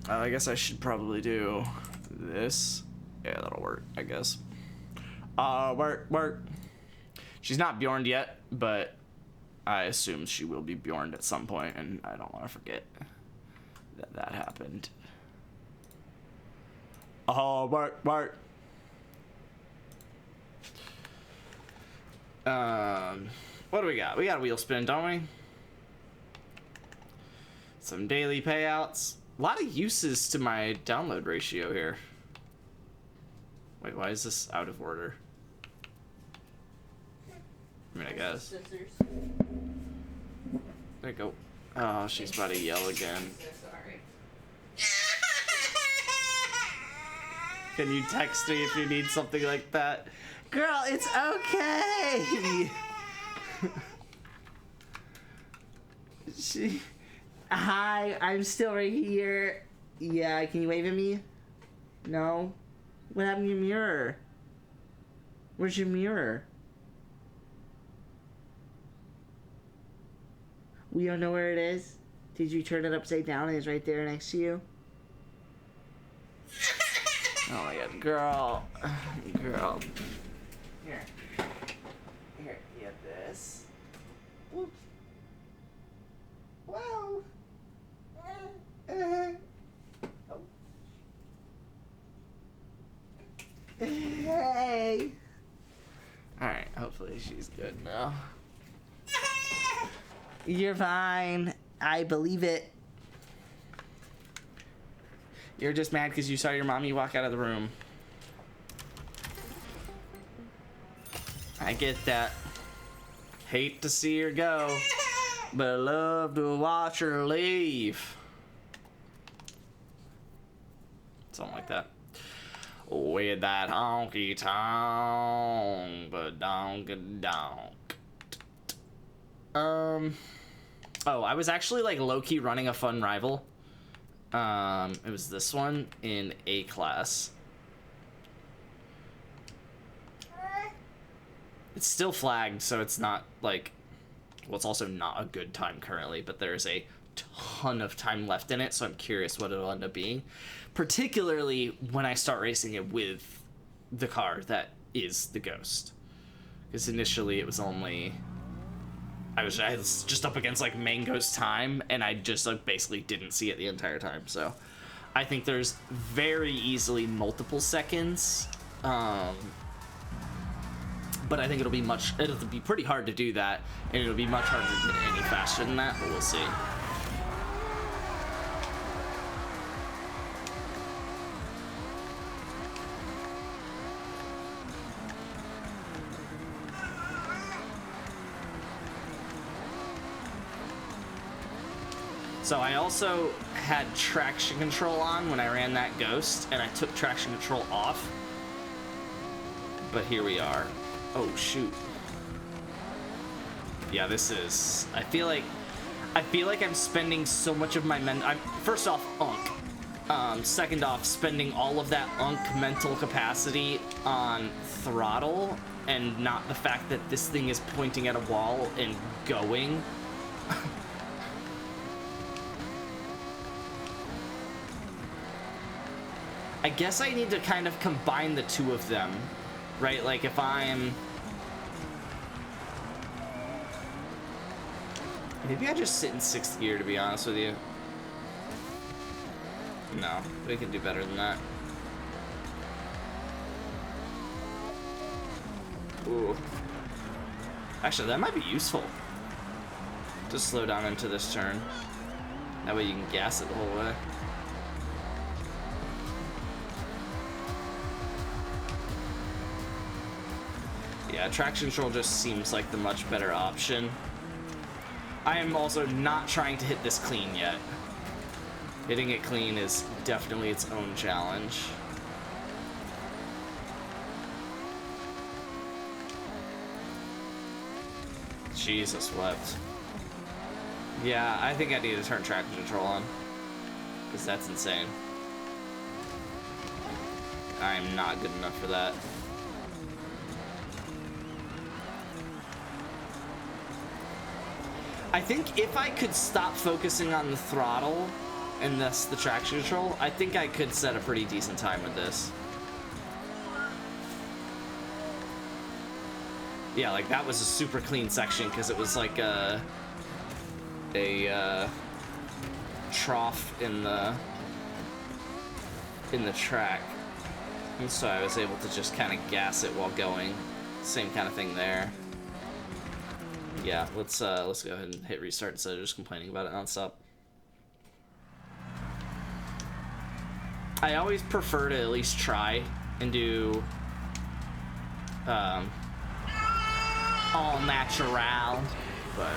I guess I should probably do this. Yeah, that'll work, I guess. Work. She's not Bjorned yet, but I assume she will be Bjorned at some point, and I don't want to forget that happened. Work. What do we got? We got a wheel spin, don't we? Some daily payouts. A lot of uses to my download ratio here. Wait, why is this out of order? I mean, I guess. Scissors. There you go. Oh, she's about to yell again. So sorry. Can you text me if you need something like that? Girl, it's okay! Hi, I'm still right here. Yeah, can you wave at me? No? What happened to your mirror? Where's your mirror? We don't know where it is? Did you turn it upside down and it's right there next to you? Oh my god, girl. Girl. Here, get this. Whoops. Whoa. Oh. Hey. Alright, hopefully she's good now. You're fine. I believe it. You're just mad because you saw your mommy walk out of the room. I get that. Hate to see her go, but I love to watch her leave. Something like that. With that honky tonk, but donk donk. Oh, I was actually like low-key running a fun rival. It was this one in A class. It's still flagged, so it's not like, well, it's also not a good time currently, but there's a ton of time left in it, so I'm curious what it'll end up being, particularly when I start racing it with the car that is the Ghost, because initially it was only, I was just up against like Mango's time, and I just like basically didn't see it the entire time. So I think there's very easily multiple seconds, but I think it'll be pretty hard to do that, and it'll be much harder to get any faster than that, but we'll see. So I also had traction control on when I ran that Ghost, and I took traction control off. But here we are. Oh shoot. Yeah, this is, I feel like I'm spending so much of my first off, Unk. Second off, spending all of that Unk mental capacity on throttle, and not the fact that this thing is pointing at a wall and going. I guess I need to kind of combine the two of them, right? Like if I'm... Maybe I just sit in 6th gear, to be honest with you. No, we can do better than that. Ooh. Actually, that might be useful. Just slow down into this turn. That way you can gas it the whole way. Yeah, traction control just seems like the much better option. I am also not trying to hit this clean yet. Hitting it clean is definitely its own challenge. Jesus wept. Yeah, I think I need to turn traction control on, because that's insane. I am not good enough for that. I think if I could stop focusing on the throttle and thus the traction control, I think I could set a pretty decent time with this. Yeah, like that was a super clean section because it was like a trough in the track, and so I was able to just kind of gas it while going. Same kind of thing there. Yeah, let's go ahead and hit restart instead of just complaining about it nonstop. I always prefer to at least try and do all natural, but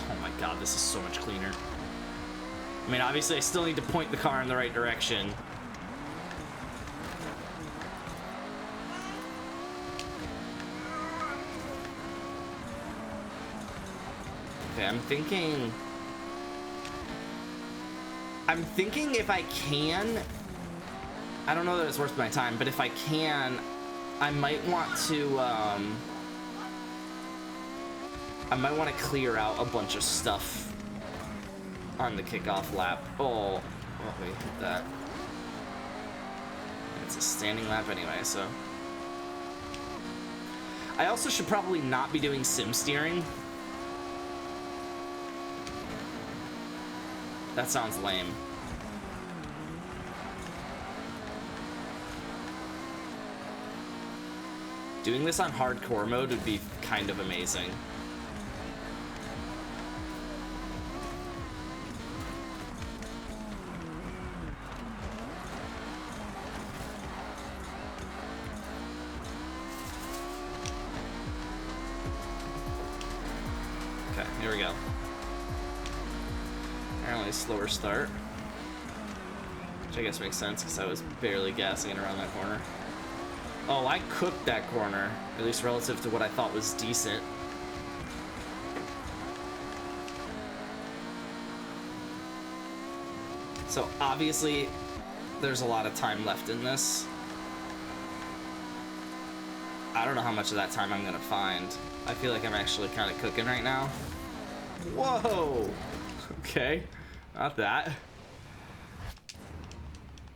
oh my god, this is so much cleaner. I mean, obviously I still need to point the car in the right direction. Okay, I'm thinking if I can, I don't know that it's worth my time, but if I can, I might want to clear out a bunch of stuff on the kickoff lap. Oh, wait, hit that. It's a standing lap anyway, so. I also should probably not be doing sim steering. That sounds lame. Doing this on hardcore mode would be kind of amazing. Okay, here we go. Apparently a slower start, which I guess makes sense because I was barely gassing it around that corner. Oh, I cooked that corner, at least relative to what I thought was decent. So obviously, there's a lot of time left in this. I don't know how much of that time I'm gonna find. I feel like I'm actually kind of cooking right now. Whoa! Okay, not that.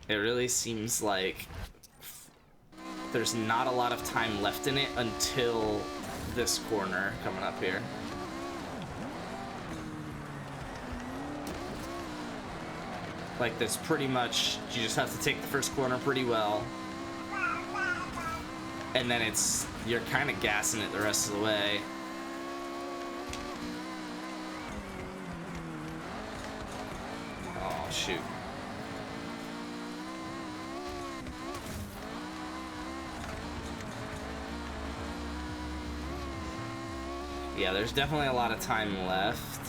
It really seems like there's not a lot of time left in it until this corner coming up here. Like, that's pretty much, you just have to take the first corner pretty well. And then you're kind of gassing it the rest of the way. Oh, shoot. Yeah, there's definitely a lot of time left.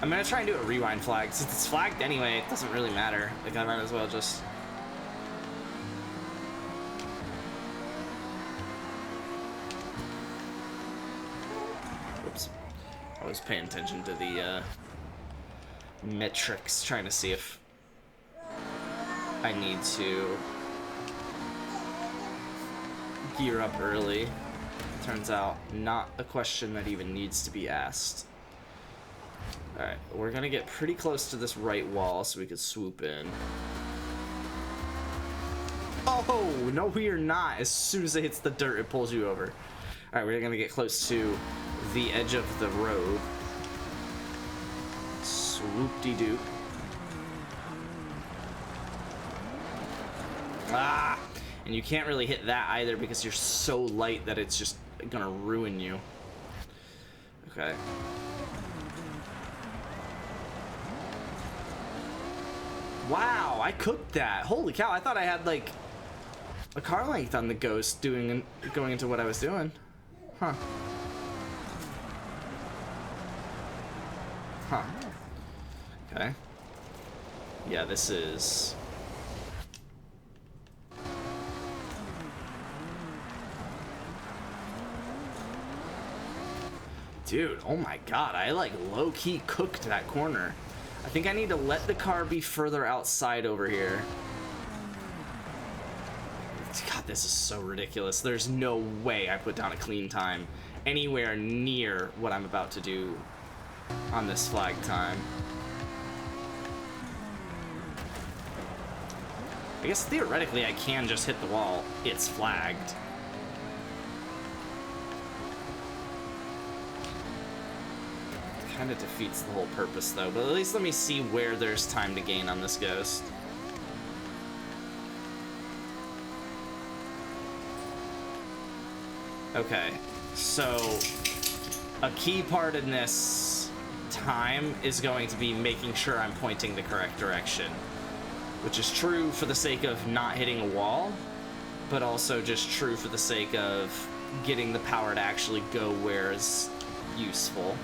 I'm gonna try and do a rewind flag. Since it's flagged anyway, it doesn't really matter. Like, I might as well just... Whoops. I was paying attention to the metrics, trying to see if I need to gear up early. Turns out, not a question that even needs to be asked. Alright, we're gonna get pretty close to this right wall so we could swoop in. Oh, no we are not. As soon as it hits the dirt, it pulls you over. Alright, we're gonna get close to the edge of the road. Swoop-de-doop. Ah! And you can't really hit that either because you're so light that it's just gonna ruin you. Okay. Wow, I cooked that. Holy cow, I thought I had like a car length on the Ghost going into what I was doing. Huh. Huh. Okay. Yeah, this is... Dude, oh my god, I like low-key cooked that corner. I think I need to let the car be further outside over here. God, this is so ridiculous. There's no way I put down a clean time anywhere near what I'm about to do on this flag time. I guess theoretically I can just hit the wall. It's flagged. Kind of defeats the whole purpose though, but at least let me see where there's time to gain on this ghost. Okay, so a key part in this time is going to be making sure I'm pointing the correct direction, which is true for the sake of not hitting a wall, but also just true for the sake of getting the power to actually go where is useful.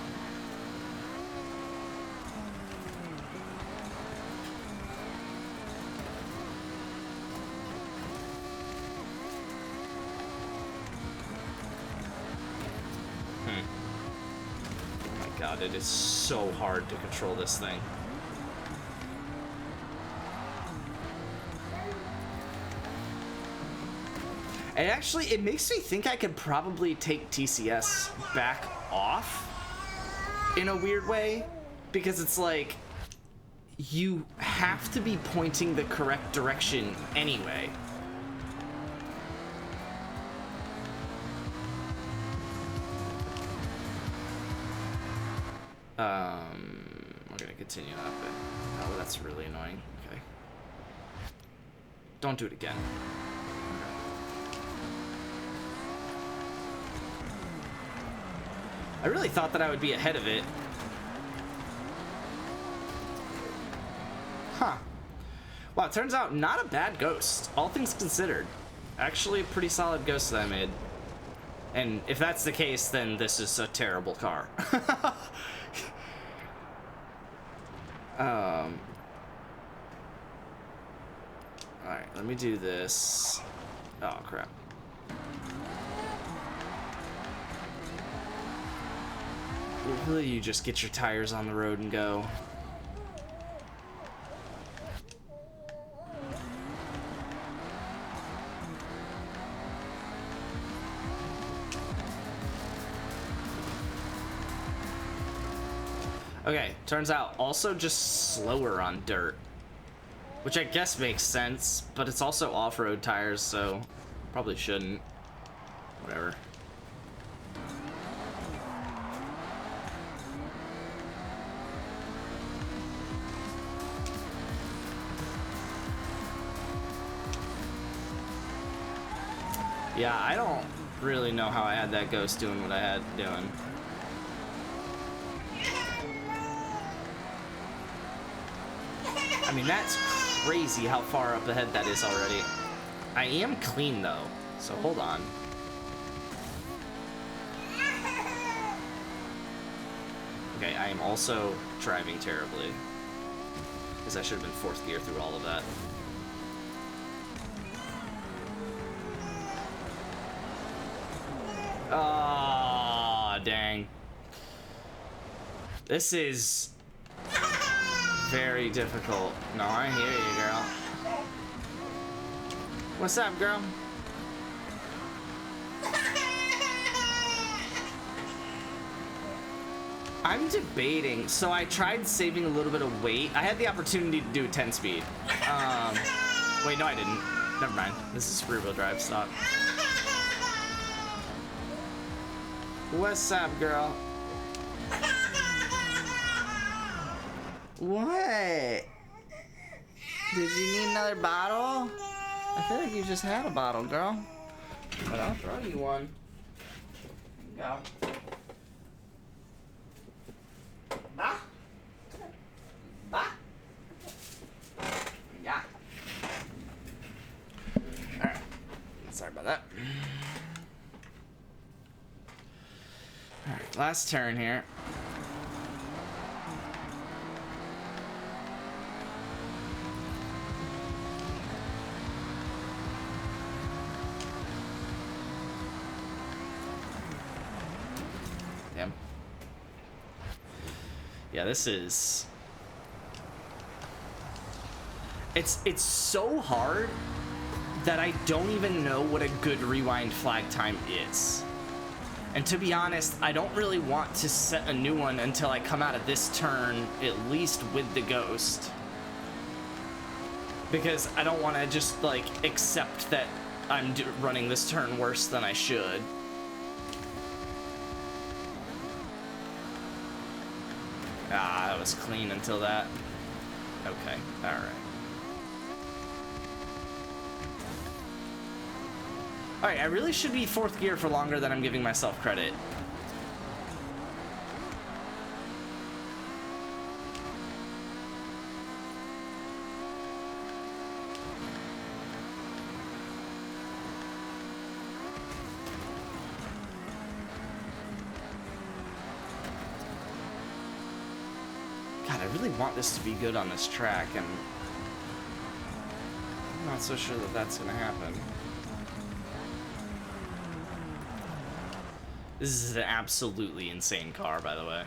God, it is so hard to control this thing. And actually, it makes me think I could probably take TCS back off in a weird way, because it's like, you have to be pointing the correct direction anyway. We're gonna continue up it. Oh, that's really annoying. Okay. Don't do it again. I really thought that I would be ahead of it. Huh. Wow, it turns out not a bad ghost, all things considered. Actually a pretty solid ghost that I made. And if that's the case, then this is a terrible car. Alright, let me do this. Oh, crap. Really, you just get your tires on the road and go. Okay, turns out also just slower on dirt, which I guess makes sense, but it's also off-road tires, so probably shouldn't. Whatever. Yeah, I don't really know how I had that ghost doing what I had doing. I mean, that's crazy how far up ahead that is already. I am clean, though, so hold on. Okay, I am also driving terribly, because I should have been fourth gear through all of that. Ah, dang. This is very difficult. No, I hear you, girl. What's up, girl? I'm debating. So I tried saving a little bit of weight. I had the opportunity to do a 10 speed. Wait, no, I didn't. Never mind. This is rear-wheel drive. Stop. What's up, girl? What? Did you need another bottle? I feel like you just had a bottle, girl. But I'll throw you one. Go. Bah. Bah. Yeah. Alright. Sorry about that. Alright, last turn here. Damn. Yeah, this is... It's so hard that I don't even know what a good rewind flag time is. And to be honest, I don't really want to set a new one until I come out of this turn, at least with the ghost. Because I don't want to just, like, accept that I'm running this turn worse than I should. Ah, that was clean until that. Okay, alright. Alright, I really should be 4th gear for longer than I'm giving myself credit. God, I really want this to be good on this track, and I'm not so sure that that's gonna happen. This is an absolutely insane car, by the way.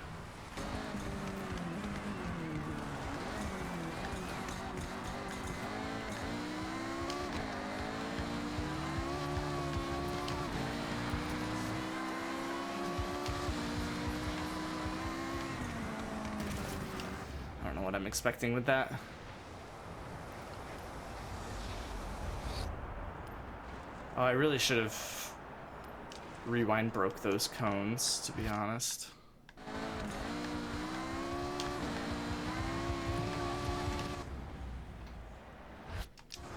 I don't know what I'm expecting with that. Oh, I really should have rewind broke those cones, to be honest.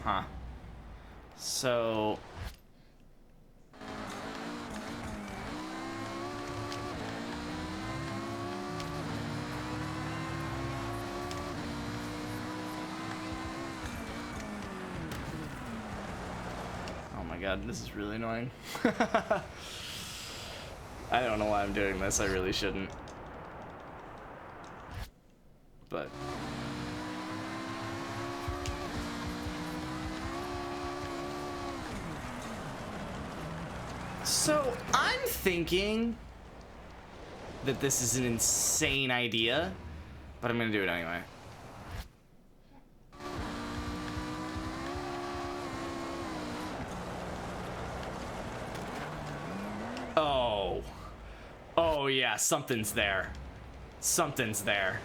Huh. So... Oh my god, this is really annoying. I don't know why I'm doing this, I really shouldn't. But... So, I'm thinking that this is an insane idea, but I'm gonna do it anyway. Oh. Oh yeah, something's there. Something's there.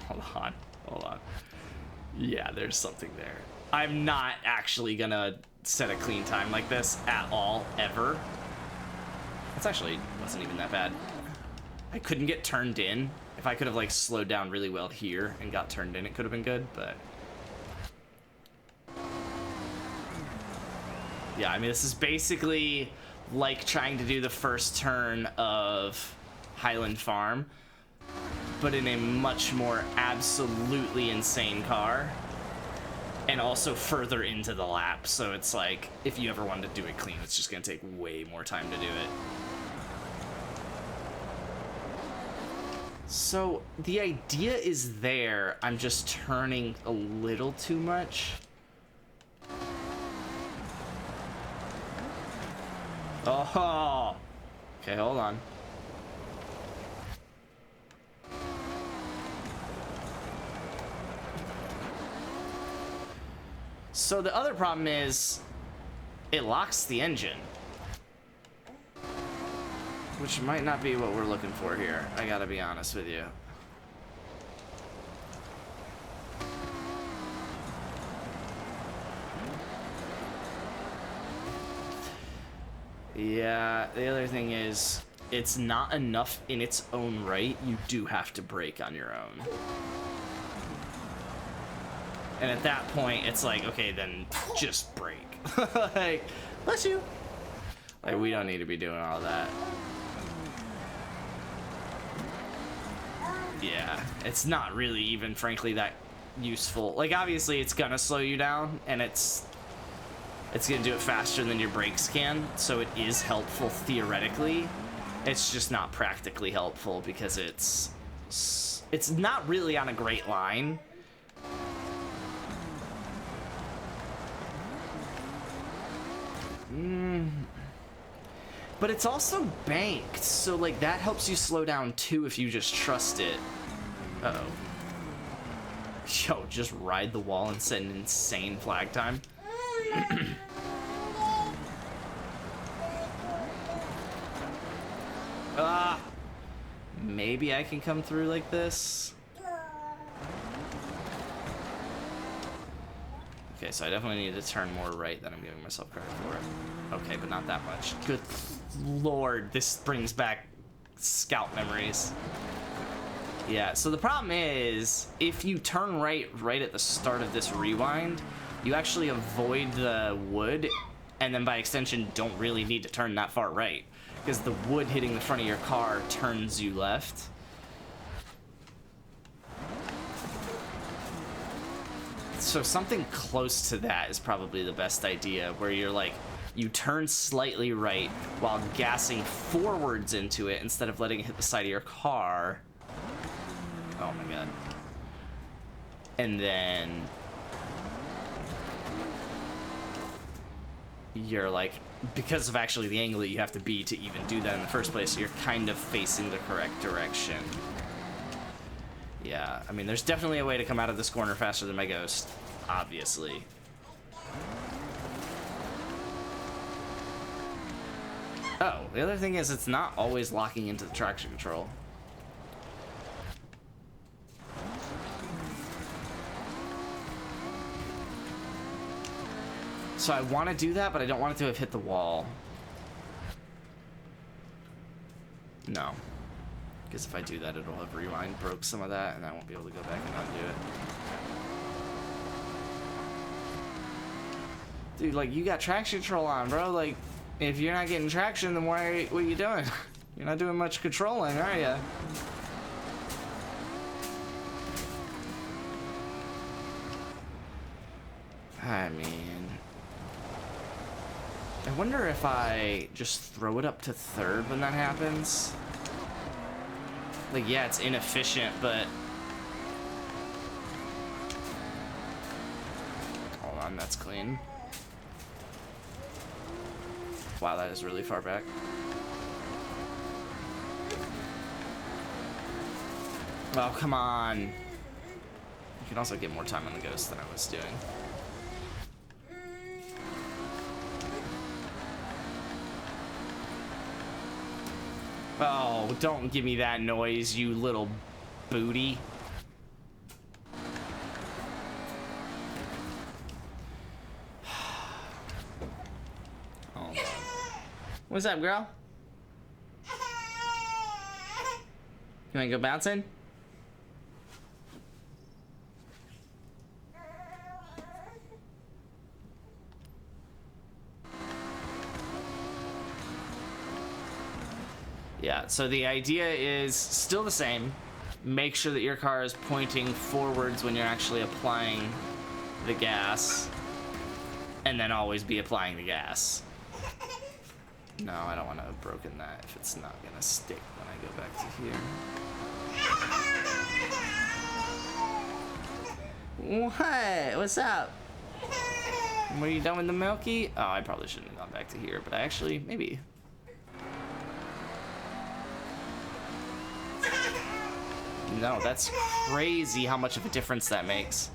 Hold on. Hold on. Yeah, there's something there. I'm not actually gonna set a clean time like this at all, ever. That's actually wasn't even that bad. I couldn't get turned in. If I could have like slowed down really well here and got turned in, it could have been good, but... Yeah, I mean, this is basically like trying to do the first turn of Highland Farm, but in a much more absolutely insane car, and also further into the lap. So it's like, if you ever wanted to do it clean, it's just gonna take way more time to do it. So the idea is there, I'm just turning a little too much. Oh, okay, hold on. So the other problem is it locks the engine, which might not be what we're looking for here. I gotta be honest with you. Yeah, the other thing is, it's not enough in its own right. You do have to brake on your own. And at that point, it's like, okay, then just brake. Like, bless you. Like, we don't need to be doing all that. Yeah, it's not really even, frankly, that useful. Like, obviously, it's gonna slow you down, and it's gonna do it faster than your brakes can, so it is helpful theoretically. It's just not practically helpful because it's not really on a great line. But it's also banked, so like that helps you slow down too if you just trust it. Uh-oh. Yo, just ride the wall and set an insane flag time. Ah! Maybe I can come through like this. Okay, so I definitely need to turn more right than I'm giving myself credit for. Okay, but not that much. Good lord, this brings back Scout memories. Yeah, so the problem is, if you turn right at the start of this rewind, you actually avoid the wood, and then by extension don't really need to turn that far right, because the wood hitting the front of your car turns you left. So something close to that is probably the best idea, where you're like, you turn slightly right while gassing forwards into it instead of letting it hit the side of your car. Oh my god. And then you're like, because of actually the angle that you have to be to even do that in the first place, you're kind of facing the correct direction. Yeah, I mean, there's definitely a way to come out of this corner faster than my ghost, obviously. Oh, the other thing is it's not always locking into the traction control. So I want to do that, but I don't want it to have hit the wall. No. Because if I do that, it'll have rewind broke some of that, and I won't be able to go back and undo it. Dude, like, you got traction control on, bro. Like, if you're not getting traction, then what are you doing? You're not doing much controlling, are you? I mean... I wonder if I just throw it up to third when that happens. Like, yeah, it's inefficient, but... Hold on, that's clean. Wow, that is really far back. Well, come on. You can also get more time on the ghost than I was doing. Oh, don't give me that noise, you little booty. Oh, God. What's up, girl? You wanna go bouncing? Yeah, so the idea is still the same. Make sure that your car is pointing forwards when you're actually applying the gas. And then always be applying the gas. No, I don't want to have broken that if it's not going to stick when I go back to here. What? What's up? Were you done with the Milky? Oh, I probably shouldn't have gone back to here, but I actually, maybe... No, that's crazy how much of a difference that makes.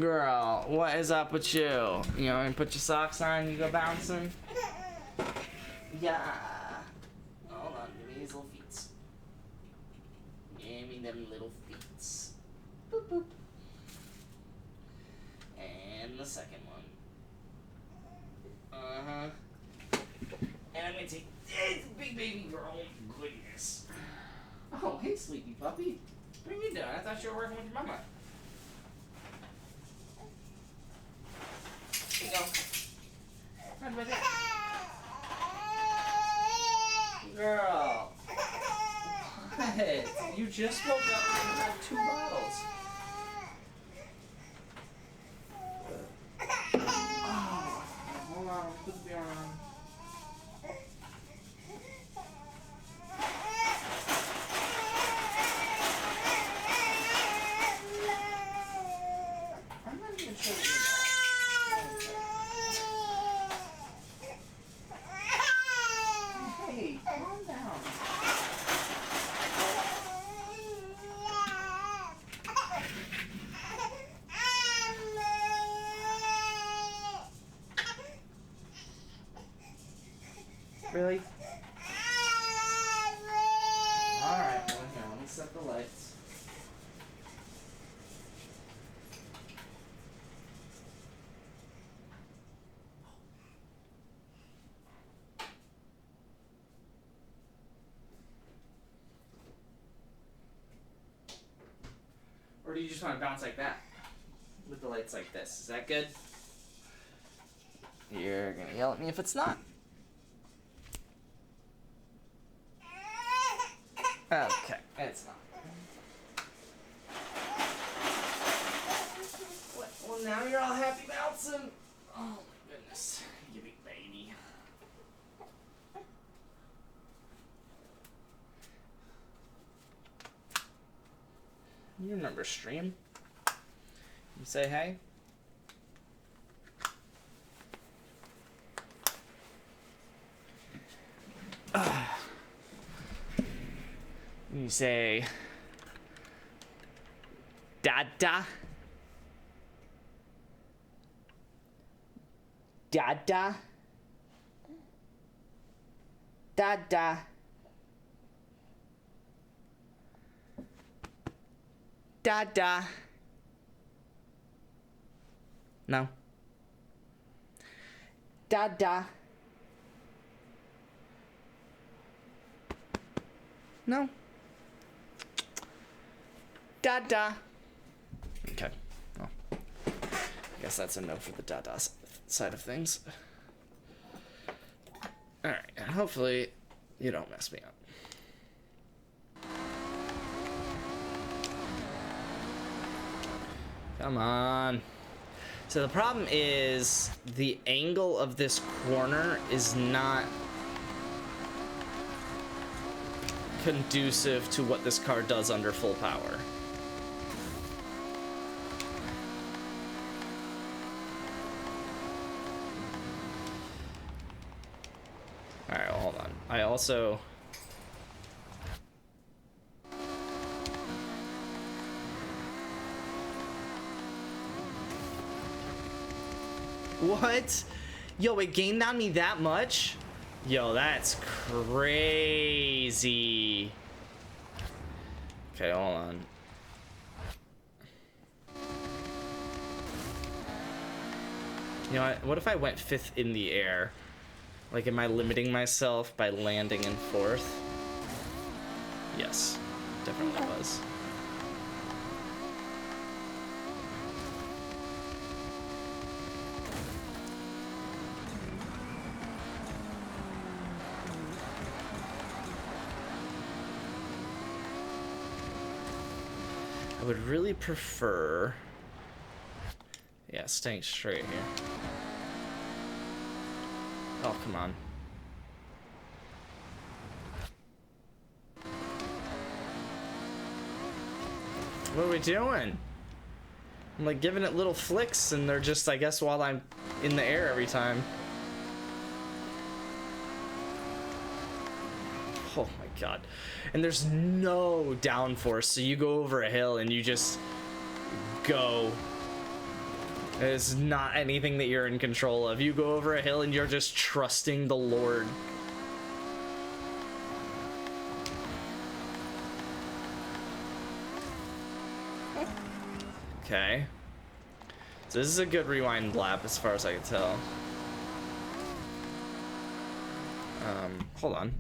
Girl, what is up with you? You know, and put your socks on, you go bouncing? Yeah. Hold on, give me these little feet. Give me them little feet. Boop, boop. And the second one. Uh-huh. And I'm gonna take this big baby girl. Goodness. Oh, hey, sleepy puppy. What are you doing? I thought you were working with your mama. Here you go. Run with it. Girl. What? You just woke up and you had 2 bottles. Oh, hold on, put the beer on. I'm not even sure. Really? Alright, well here, let me set the lights. Or do you just want to bounce like that? With the lights like this. Is that good? You're gonna yell at me if it's not. Okay, it's not. Well, now you're all happy bouncing. Oh my goodness. You big baby. You remember stream? You say hey? You say Dada. Dada. Dada. Dada. No. Dada. No. Dada. Okay. Well, I guess that's a no for the dada side of things. Alright, and hopefully you don't mess me up. Come on. So the problem is the angle of this corner is not conducive to what this car does under full power. Alright, well, hold on. I also... What? Yo, it gained on me that much? Yo, that's crazy. Okay, hold on. You know what if I went 5th in the air? Like, am I limiting myself by landing in 4th? Yes, definitely was. I would really prefer... Yeah, staying straight here. Oh, come on. What are we doing? I'm like giving it little flicks and they're just, I guess, while I'm in the air every time. Oh my god. And there's no downforce, so you go over a hill and you just go. It's not anything that you're in control of. You go over a hill and you're just trusting the Lord. Okay. So this is a good rewind lap as far as I can tell. Hold on.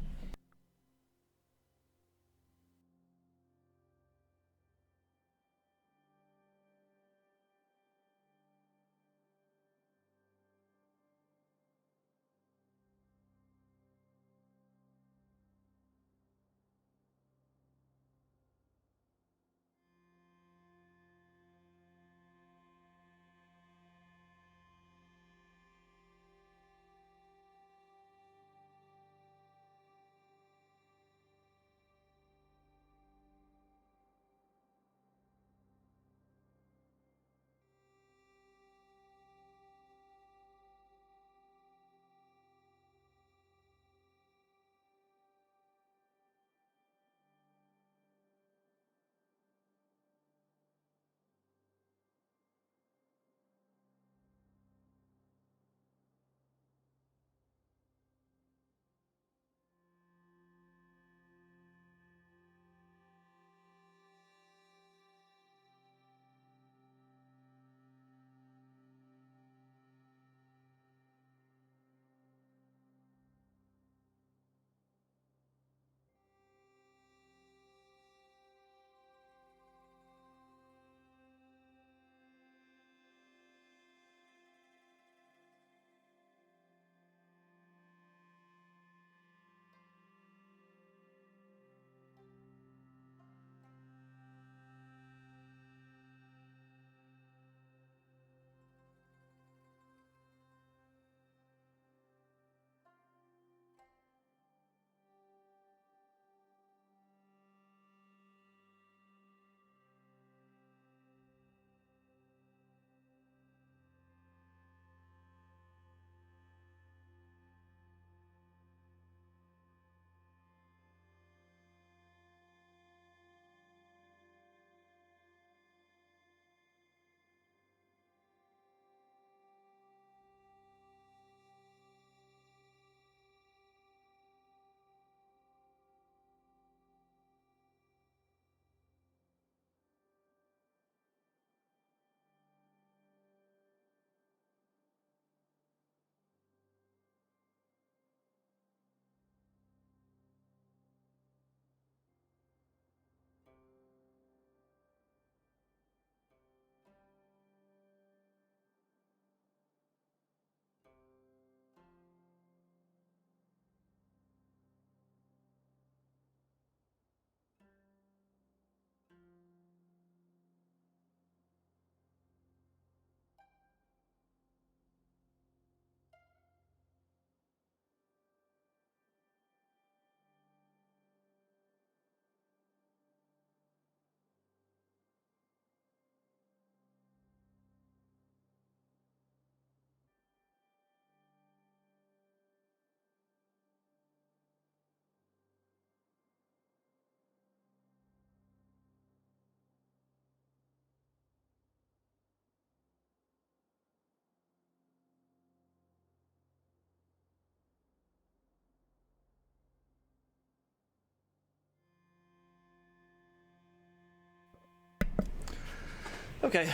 Okay.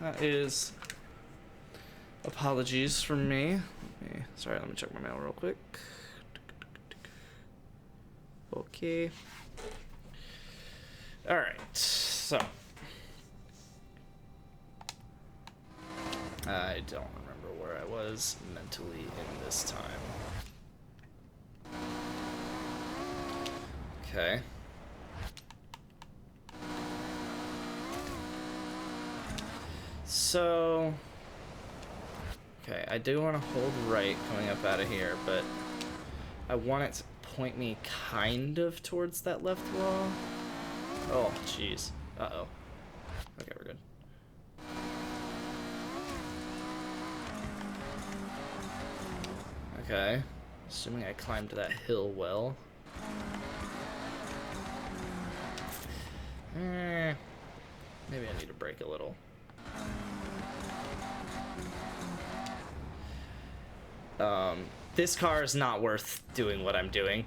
That is apologies from me. Sorry, let me check my mail real quick. Okay. Alright, so. I don't remember where I was mentally in this time. Okay. So. Okay, I do want to hold right coming up out of here, but I want it to point me kind of towards that left wall. Oh, jeez. Uh-oh. Okay, we're good. Okay. Assuming I climbed that hill well. Maybe I need to brake a little. This car is not worth doing what I'm doing,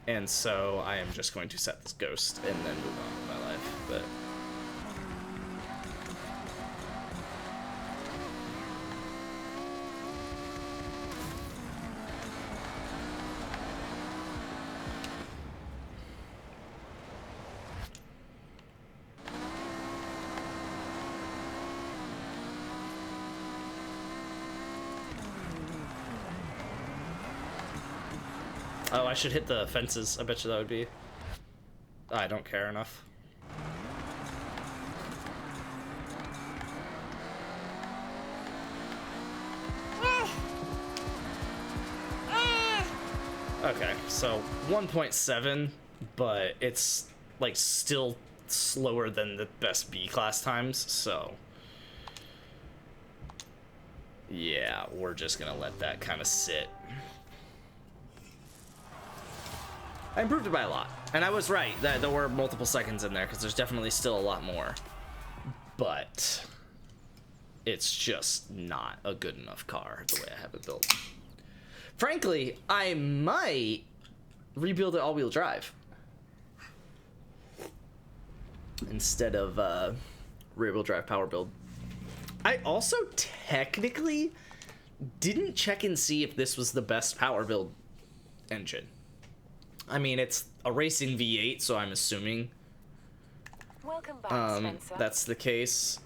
and so I am just going to set this ghost and then move on with my life, but... Oh, I should hit the fences. I bet you that would be... I don't care enough. Okay, so 1.7, but it's like still slower than the best B-class times, so... Yeah, we're just gonna let that kind of sit. I improved it by a lot, and I was right that there were multiple seconds in there because there's definitely still a lot more, but it's just not a good enough car the way I have it built. Frankly, I might rebuild it all-wheel drive instead of rear-wheel drive power build. I also technically didn't check and see if this was the best power build engine. I mean, it's a racing V8, so I'm assuming Welcome back, Spencer. that's the case.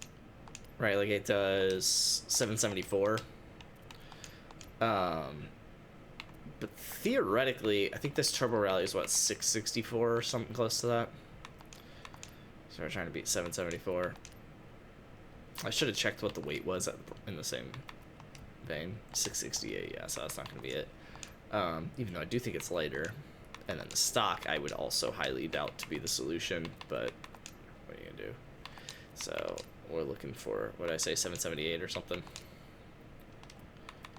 Right, like it does 774. But theoretically, I think this Turbo Rally is what, 664 or something close to that. So we're trying to beat 774. I should have checked what the weight was in the same vein. 668, yeah, so that's not going to be it. Even though I do think it's lighter. And then the stock, I would also highly doubt to be the solution, but what are you gonna do? So we're looking for, what did I say, 778 or something?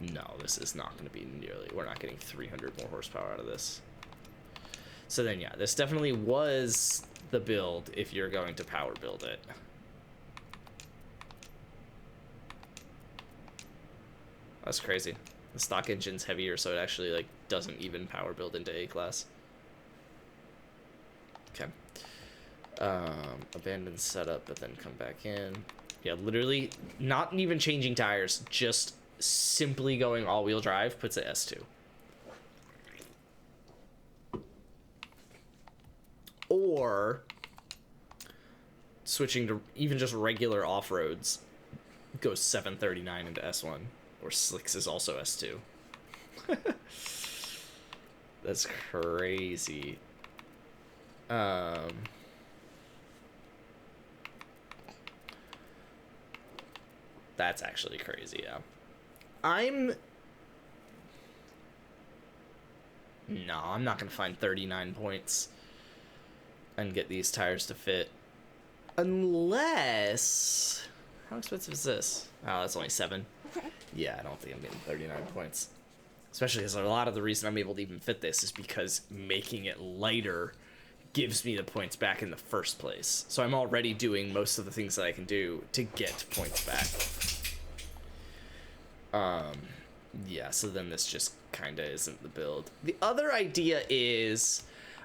No, this is not gonna be nearly, we're not getting 300 more horsepower out of this. So then, yeah, this definitely was the build if you're going to power build it. That's crazy. The stock engine's heavier, so it actually like doesn't even power build into A-class. Okay. Abandon setup, but then come back in. Yeah, literally not even changing tires, just simply going all-wheel drive puts it S2. Or switching to even just regular off-roads goes 739 into S1. Or Slicks is also S2. That's crazy. That's actually crazy, yeah. No, I'm not gonna find 39 points and get these tires to fit. Unless... How expensive is this? Oh, that's only 7. Yeah, I don't think I'm getting 39 points. Especially because a lot of the reason I'm able to even fit this is because making it lighter gives me the points back in the first place. So I'm already doing most of the things that I can do to get points back. Yeah, so then this just kind of isn't the build. The other idea is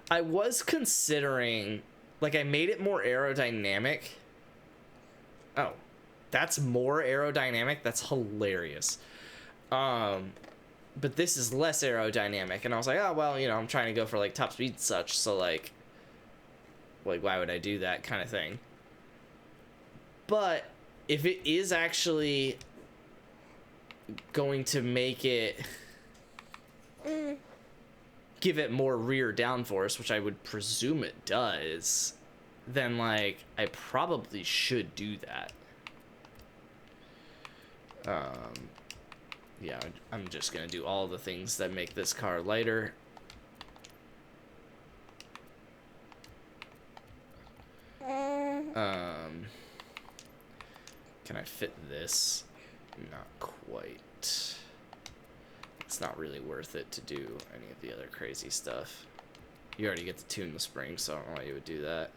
I was considering, like, I made it more aerodynamic Oh, that's more aerodynamic? That's hilarious. But this is less aerodynamic, and I was like, oh, well, you know, I'm trying to go for, like, top speed and such, so, like, why would I do that kind of thing? But if it is actually going to make it give it more rear downforce, which I would presume it does, then, like, I probably should do that. Yeah, I'm just gonna do all the things that make this car lighter. Can I fit this? Not quite. It's not really worth it to do any of the other crazy stuff. You already get to tune the springs, so I don't know why you would do that.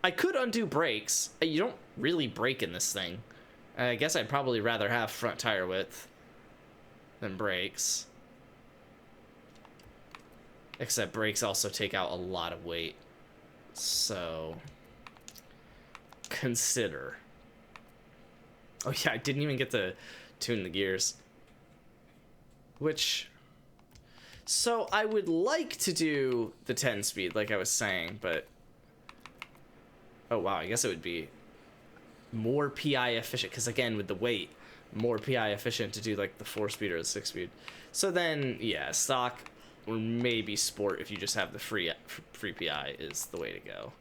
I could undo brakes. You don't really brake in this thing. I guess I'd probably rather have front tire width than brakes. Except brakes also take out a lot of weight. So consider. Oh yeah, I didn't even get to tune the gears. Which, so I would like to do the 10 speed like I was saying, but oh wow, I guess it would be more PI efficient, because again with the weight, more PI efficient to do like the 4 speed or the 6 speed. So then yeah, stock or maybe sport if you just have the free PI is the way to go.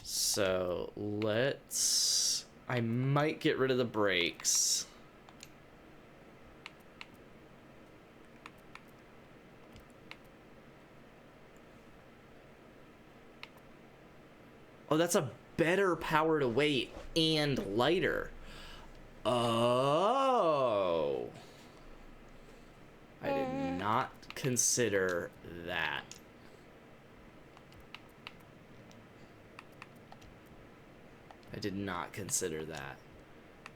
So let's, I might get rid of the brakes. Oh, that's a better power to weight and lighter. Oh. I did not consider that. I did not consider that.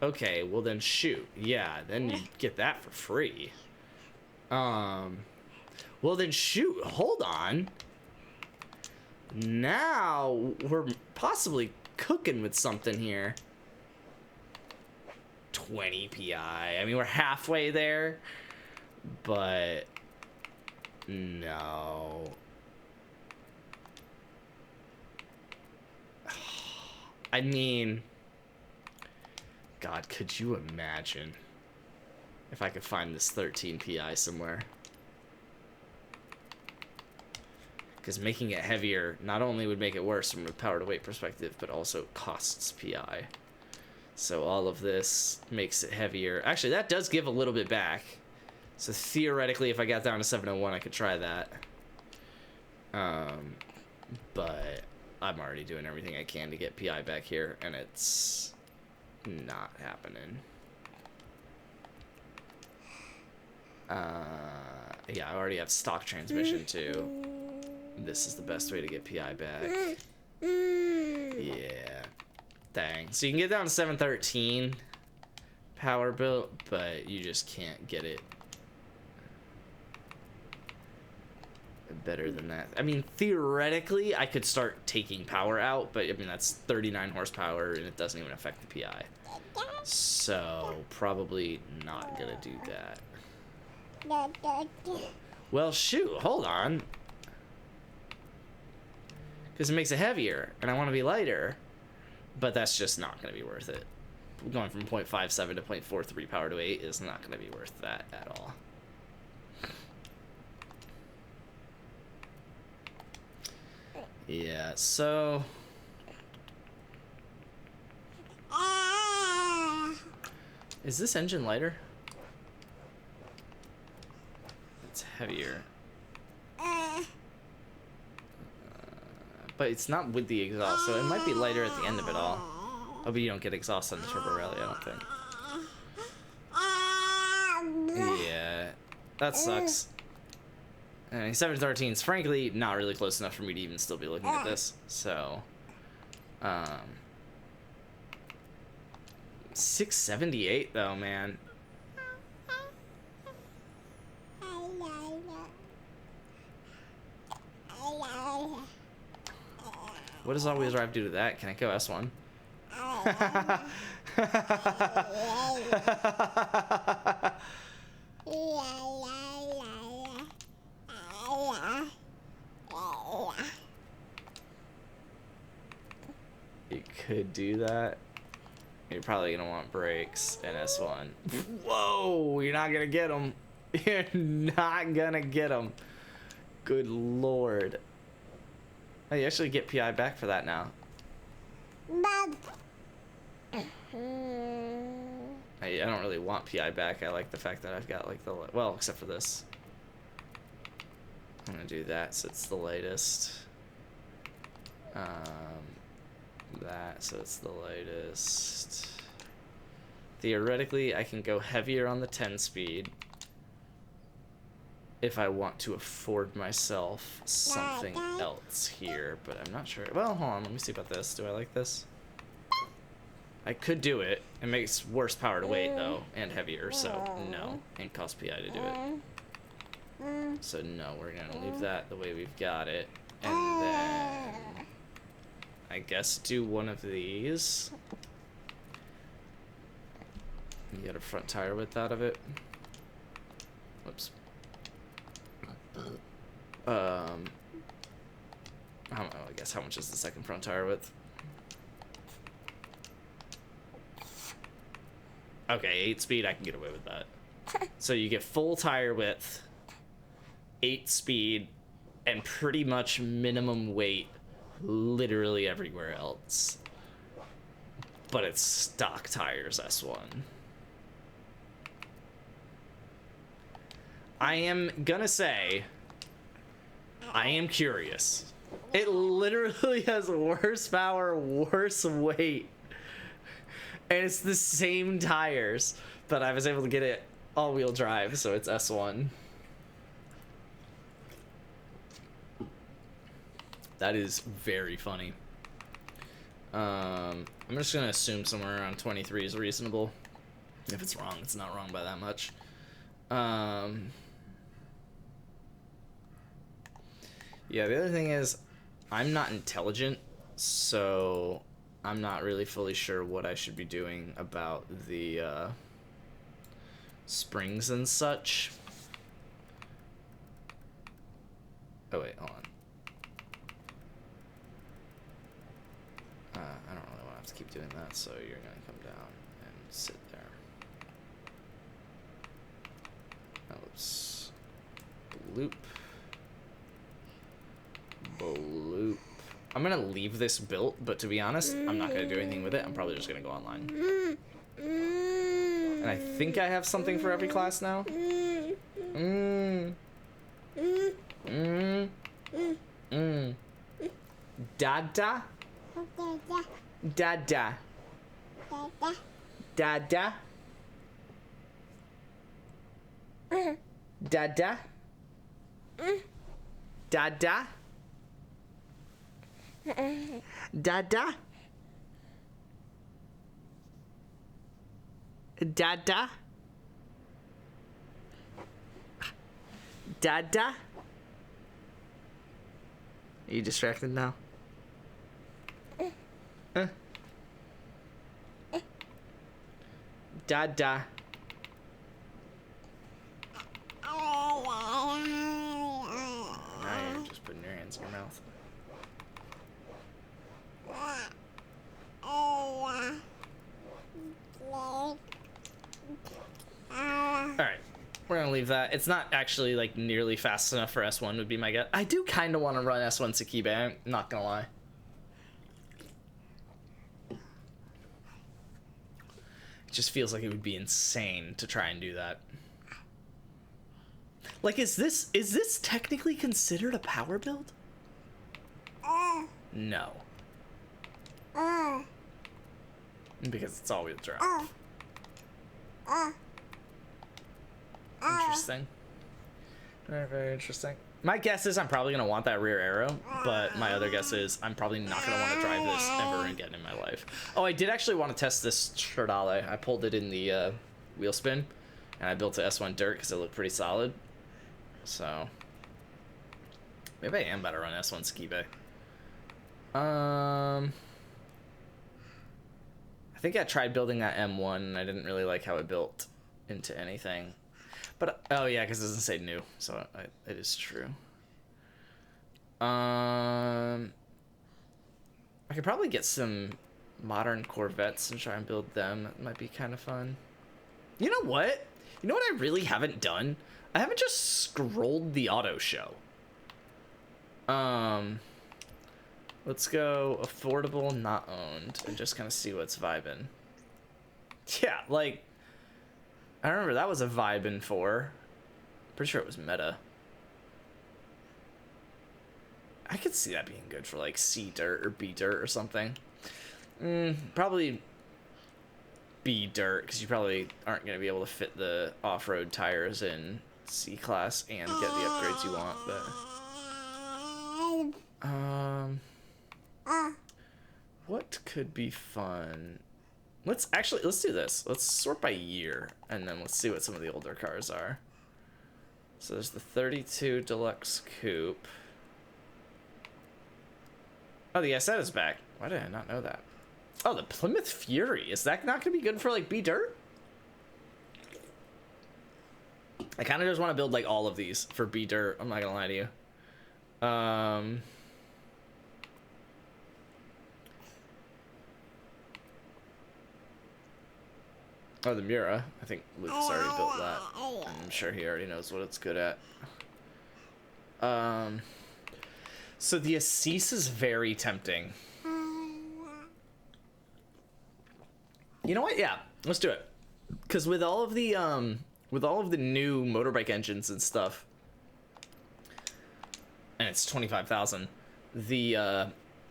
Okay, well then shoot. Yeah, then you get that for free. Well then shoot, hold on. Now we're possibly cooking with something here. 20 PI. I mean, we're halfway there, but no. I mean, God, could you imagine if I could find this 13 PI somewhere? Because making it heavier not only would make it worse from a power to weight perspective, but also costs PI. So all of this makes it heavier. Actually, that does give a little bit back. So theoretically, if I got down to 701, I could try that. But I'm already doing everything I can to get PI back here, and it's not happening. Yeah, I already have stock transmission too. This is the best way to get PI back. Yeah. Dang. So you can get down to 713 power built, but you just can't get it better than that. I mean, theoretically, I could start taking power out, but I mean, that's 39 horsepower and it doesn't even affect the PI. So, probably not gonna do that. Well, shoot, hold on. Because it makes it heavier, and I want to be lighter. But that's just not going to be worth it. Going from 0.57 to 0.43 power to 8 is not going to be worth that at all. Yeah, so... Is this engine lighter? It's heavier. But it's not with the exhaust, so it might be lighter at the end of it all. Oh, but you don't get exhaust on the Turbo Rally, I don't think. Yeah, that sucks. I mean, 713 is frankly not really close enough for me to even still be looking at this. So, 678 though, man. What does all-wheel drive do to that? Can I go S1? You could do that. You're probably gonna want brakes in S1. Whoa! You're not gonna get them. You're not gonna get them. Good lord. Oh, you actually get PI back for that now. I don't really want PI back. I like the fact that I've got like the, well, except for this. I'm gonna do that so it's the latest. That so it's the latest. Theoretically, I can go heavier on the 10 speed if I want to afford myself something else here, but I'm not sure. Well, hold on, let me see about this. Do I like this? I could do it. It makes worse power to weight though, and heavier, so no. And cost PI to do it. So no, we're gonna leave that the way we've got it. And then I guess do one of these. You get a front tire width out of it. Whoops. I guess how much is the second front tire width? Okay, 8 speed, I can get away with that. So you get full tire width, 8 speed, and pretty much minimum weight literally everywhere else. But it's stock tires S1. I am gonna say, I am curious. It literally has worse power, worse weight. And it's the same tires, but I was able to get it all-wheel drive, so it's S1. That is very funny. I'm just gonna assume somewhere around 23 is reasonable. If it's wrong, it's not wrong by that much. Yeah, the other thing is, I'm not intelligent, so I'm not really fully sure what I should be doing about the springs and such. Oh wait, hold on. I don't really want to have to keep doing that, so you're gonna come down and sit there. Now let's loop. Bloop. I'm gonna leave this built, but to be honest, I'm not gonna do anything with it. I'm probably just gonna go online. And I think I have something for every class now. Dada. Dada. Dada. Dada. Dada. Dada. Dada. Dada. Are you distracted now? Dada. Now you're just putting your hands in your mouth. Alright, we're gonna leave that. It's not actually like nearly fast enough for S1 would be my guess. I do kind of want to run S1 Sakibe, I'm not gonna lie. It just feels like it would be insane to try and do that. Like, is this technically considered a power build? No. Because it's all-wheel drive. Interesting. Very, very interesting. My guess is I'm probably going to want that rear arrow, but my other guess is I'm probably not going to want to drive this ever again in my life. Oh, I did actually want to test this Stradale. I pulled it in the wheel spin, and I built a S1 dirt because it looked pretty solid. So maybe I am about to run S1 Skibe. I think I tried building that M1 and I didn't really like how it built into anything. But, oh yeah, because it doesn't say new, so it is true. I could probably get some modern Corvettes and try and build them. That might be kind of fun. You know what? You know what I really haven't done? I haven't just scrolled the auto show. Let's go affordable, not owned, and just kind of see what's vibing. Yeah, like, I remember that was a vibe in 4. Pretty sure it was meta. I could see that being good for like C dirt or B dirt or something. Probably B dirt, because you probably aren't going to be able to fit the off-road tires in C class and get the upgrades you want, but what could be fun? Let's do this. Let's sort by year, and then let's see what some of the older cars are. So there's the 32 Deluxe Coupe. Oh, the SN is back. Why did I not know that? Oh, the Plymouth Fury. Is that not going to be good for, like, B-Dirt? I kind of just want to build, like, all of these for B-Dirt. I'm not going to lie to you. Oh, the Mura. I think Luke's already built that. I'm sure he already knows what it's good at. So the Assis is very tempting. You know what? Yeah, let's do it. Because with all of the new motorbike engines and stuff, and it's 25,000, the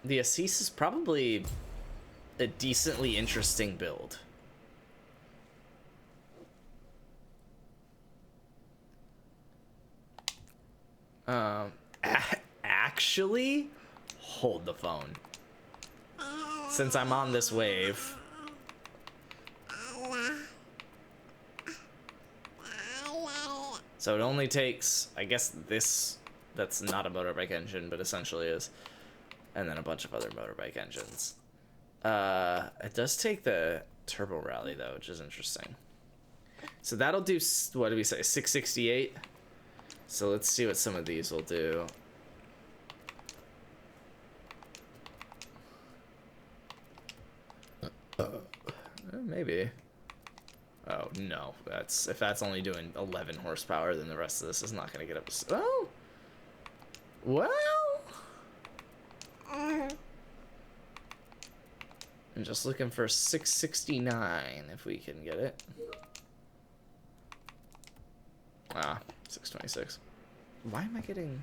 Assis is probably a decently interesting build. Actually, hold the phone. Since I'm on this wave. So it only takes, I guess this, that's not a motorbike engine, but essentially is. And then a bunch of other motorbike engines. It does take the Turbo Rally though, which is interesting. So that'll do, what did we say, 668? So let's see what some of these will do. Maybe. Oh no, if that's only doing 11 horsepower, then the rest of this is not going to get up to. Oh, well. I'm just looking for 669 if we can get it. Ah, 626. Why am I getting?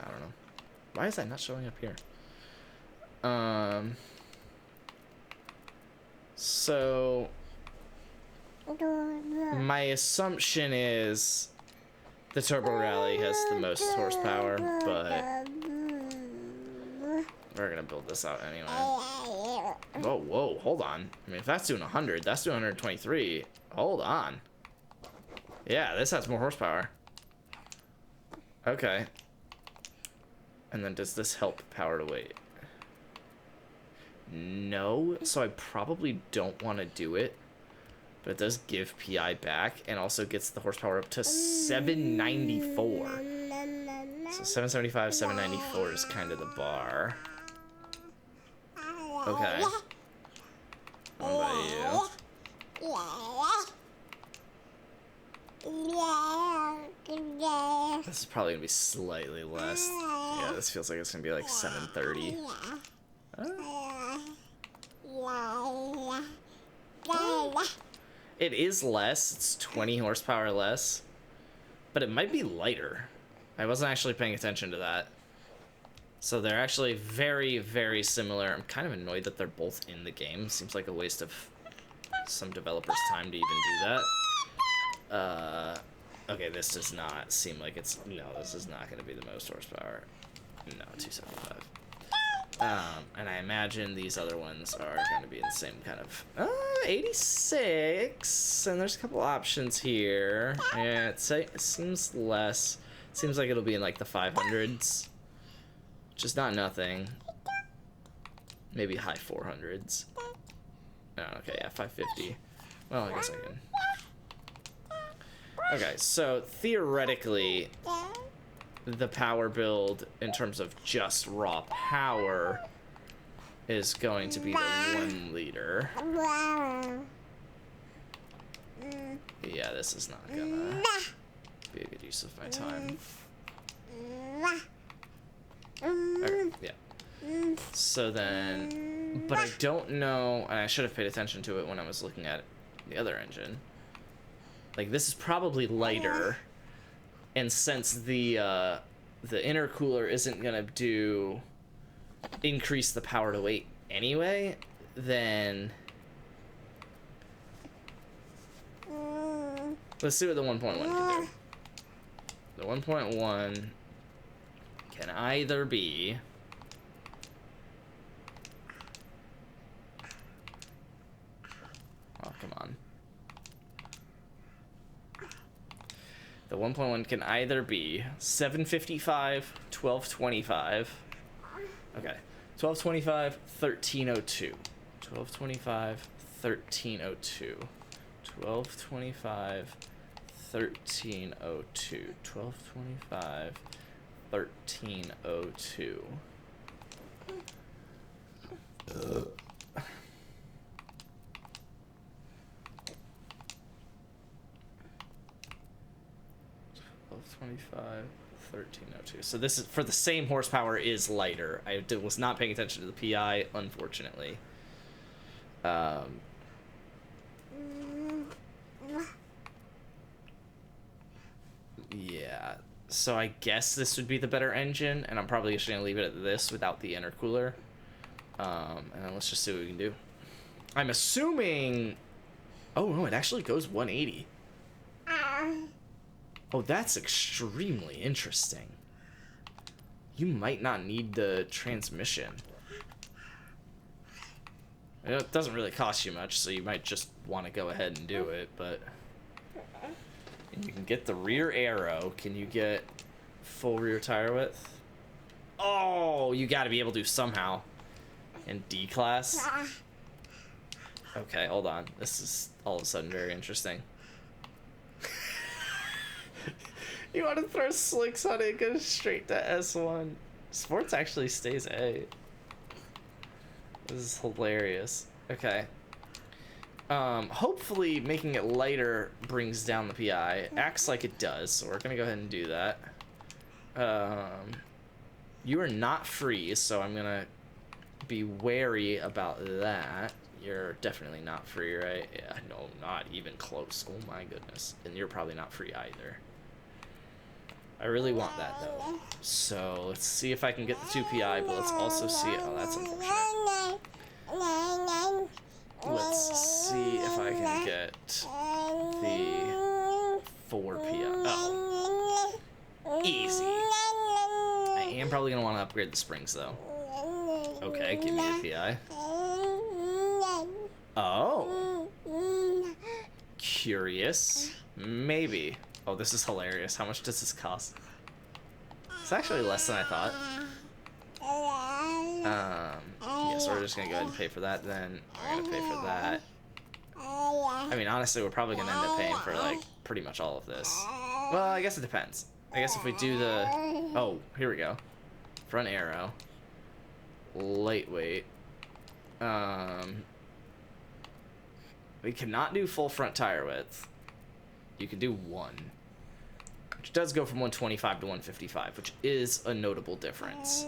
I don't know. Why is that not showing up here? So my assumption is the Turbo Rally has the most horsepower, but we're gonna build this out anyway. Whoa, hold on. I mean, if that's doing 100, that's doing 123. Hold on. Yeah, this has more horsepower. Okay. And then does this help power to weight? No, so I probably don't want to do it. But it does give PI back and also gets the horsepower up to 794. So 775, 794 is kind of the bar. Okay. What about you? This is probably gonna be slightly less. Yeah, this feels like it's gonna be like 730. It is less. It's 20 horsepower less, but it might be lighter. I wasn't actually paying attention to that. So they're actually very, very similar. I'm kind of annoyed that they're both in the game. Seems like a waste of some developers' time to even do that. Okay, this does not seem like it's... No, this is not going to be the most horsepower. No, 275. And I imagine these other ones are going to be in the same kind of... 86! And there's a couple options here. Yeah, it seems less. It seems like it'll be in like the 500s. which is not nothing. Maybe high 400s. Oh, okay, yeah, 550. Well, I guess I can. Okay, so theoretically, the power build in terms of just raw power is going to be the 1 liter. Yeah, this is not gonna be a good use of my time. Okay, yeah. So then, but I don't know, and I should have paid attention to it when I was looking at the other engine. Like, this is probably lighter, and since the intercooler isn't gonna increase the power to weight anyway, then let's see what the 1.1 can do. The 1.1 can either be come on. The 1.1 can either be 755, 1225. Okay. 1225, 1302. 1225, 1302. 1225, 1302. 1225, 1302. Ugh. 1225, 1302. So this is for the same horsepower is lighter. I was not paying attention to the PI, unfortunately. Yeah. So I guess this would be the better engine, and I'm probably just gonna leave it at this without the intercooler. And then let's just see what we can do. I'm assuming. Oh no, it actually goes 180. Oh, that's extremely interesting. You might not need the transmission. It doesn't really cost you much, so you might just want to go ahead and do it, but... And you can get the rear aero. Can you get full rear tire width? Oh, you gotta be able to somehow. In D-Class? Okay, hold on. This is all of a sudden very interesting. You want to throw slicks on it, go straight to S1. Sports actually stays A. This is hilarious. Okay. Hopefully making it lighter brings down the PI. Acts like it does, so we're gonna go ahead and do that. You are not free, so I'm gonna be wary about that. You're definitely not free, right? Yeah, no, not even close. Oh my goodness. And you're probably not free either. I really want that though. So let's see if I can get the 2 PI, but let's also see. Oh, that's unfortunate. Let's see if I can get the 4 PI. Oh, easy. I am probably gonna want to upgrade the springs though. Okay, give me a PI. Oh, curious. Maybe. Oh, this is hilarious. How much does this cost? It's actually less than I thought. Yeah, so we're just gonna go ahead and pay for that then. We're gonna pay for that. I mean, honestly, we're probably gonna end up paying for, like, pretty much all of this. Well, I guess it depends. I guess if we do the... Oh, here we go. Front aero. Lightweight. We cannot do full front tire width. You can do 1. Which does go from 125 to 155, which is a notable difference.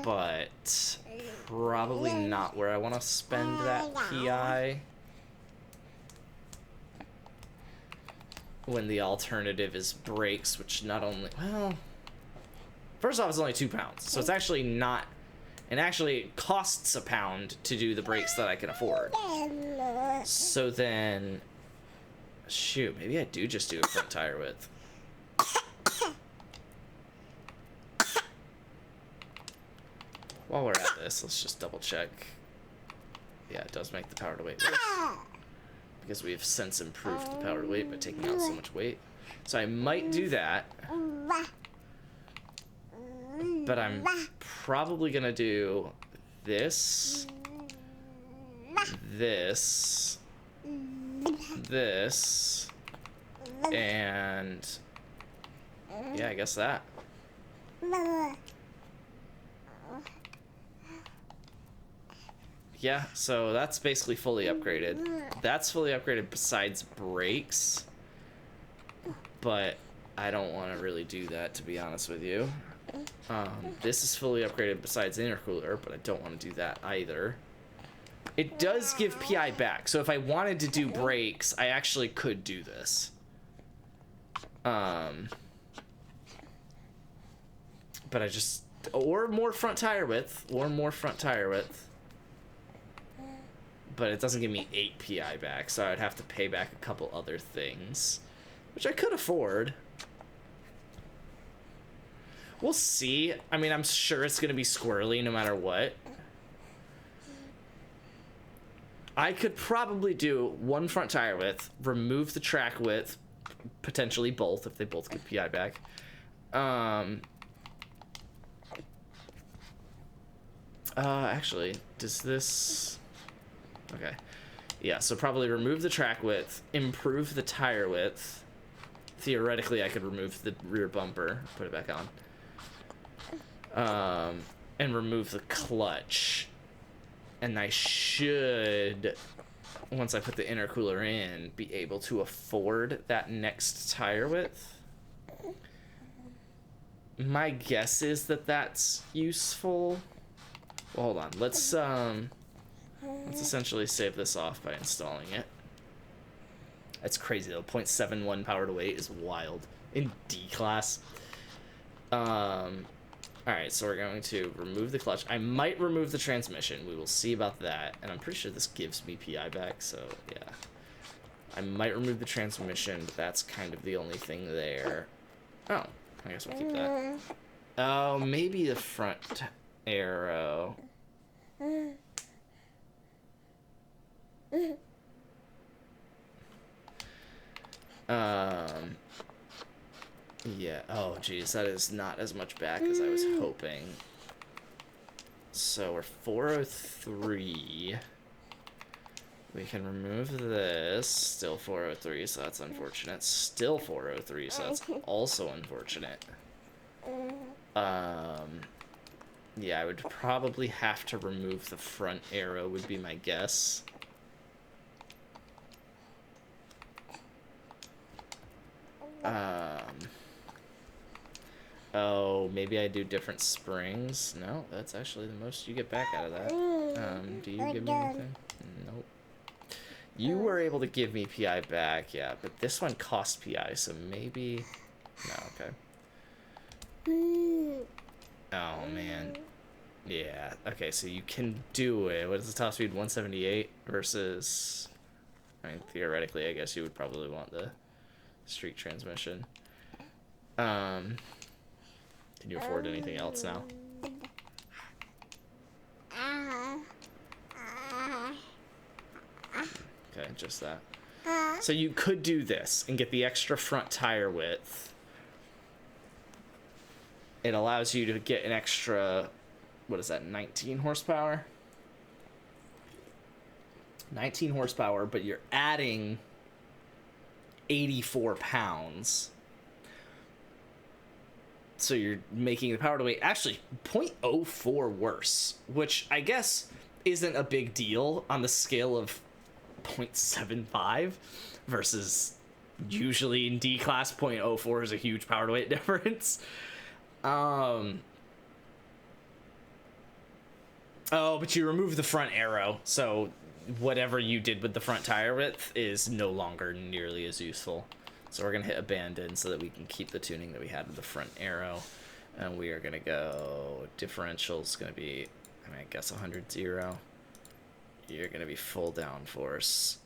But probably not where I want to spend that PI. When the alternative is brakes, which not only... Well, first off, it's only 2 pounds. So it's actually not... And actually, it costs £1 to do the brakes that I can afford. So then... Shoot, maybe I do just do a front tire width. While we're at this, let's just double check. Yeah, it does make the power to weight worse. Because we have since improved the power to weight by taking out so much weight. So I might do that. But I'm probably gonna do this, this, this, and yeah, I guess that. Yeah, so that's basically fully upgraded. That's fully upgraded besides brakes, but I don't want to really do that, to be honest with you. This is fully upgraded besides intercooler, but I don't want to do that either. It does give PI back, so if I wanted to do brakes, I actually could do this. But I just... Or more front tire width. But it doesn't give me 8 PI back, so I'd have to pay back a couple other things, which I could afford. We'll see. I mean, I'm sure it's going to be squirrely no matter what. I could probably do one front tire width, remove the track width, potentially both, if they both give PI back. Actually, does this... Okay. Yeah, so probably remove the track width, improve the tire width. Theoretically, I could remove the rear bumper, put it back on. And remove the clutch. And I should, once I put the intercooler in, be able to afford that next tire width. My guess is that that's useful. Well, hold on. Let's essentially save this off by installing it. That's crazy though. 0.71 power to weight is wild in D class. Alright, so we're going to remove the clutch. I might remove the transmission. We will see about that. And I'm pretty sure this gives me PI back, so yeah. I might remove the transmission, but that's kind of the only thing there. Oh, I guess we'll keep that. Oh, maybe the front arrow. Yeah, oh geez, that is not as much back as I was hoping. So we're 403. We can remove this. Still 403, so that's unfortunate. Still 403, so that's also unfortunate. Yeah, I would probably have to remove the front arrow, would be my guess. Oh, maybe I do different springs. No, that's actually the most you get back out of that. Do you give me anything? Nope. You were able to give me PI back, yeah, but this one cost PI, so maybe... No, okay. Oh, man. Yeah, okay, so you can do it. What is the top speed? 178 versus... I mean, theoretically, I guess you would probably want the street transmission. Can you afford anything else now? Okay, just that. So you could do this and get the extra front tire width. It allows you to get an extra, what is that, 19 horsepower? 19 horsepower, but you're adding 84 pounds. So you're making the power to weight actually 0.04 worse, which I guess isn't a big deal on the scale of 0.75 versus usually in D class 0.04 is a huge power to weight difference. Oh, but you remove the front arrow, so whatever you did with the front tire width is no longer nearly as useful. So we're going to hit abandon so that we can keep the tuning that we had with the front arrow. And we are going to go, differential's going to be, I mean, I guess 100, 0. You're going to be full downforce.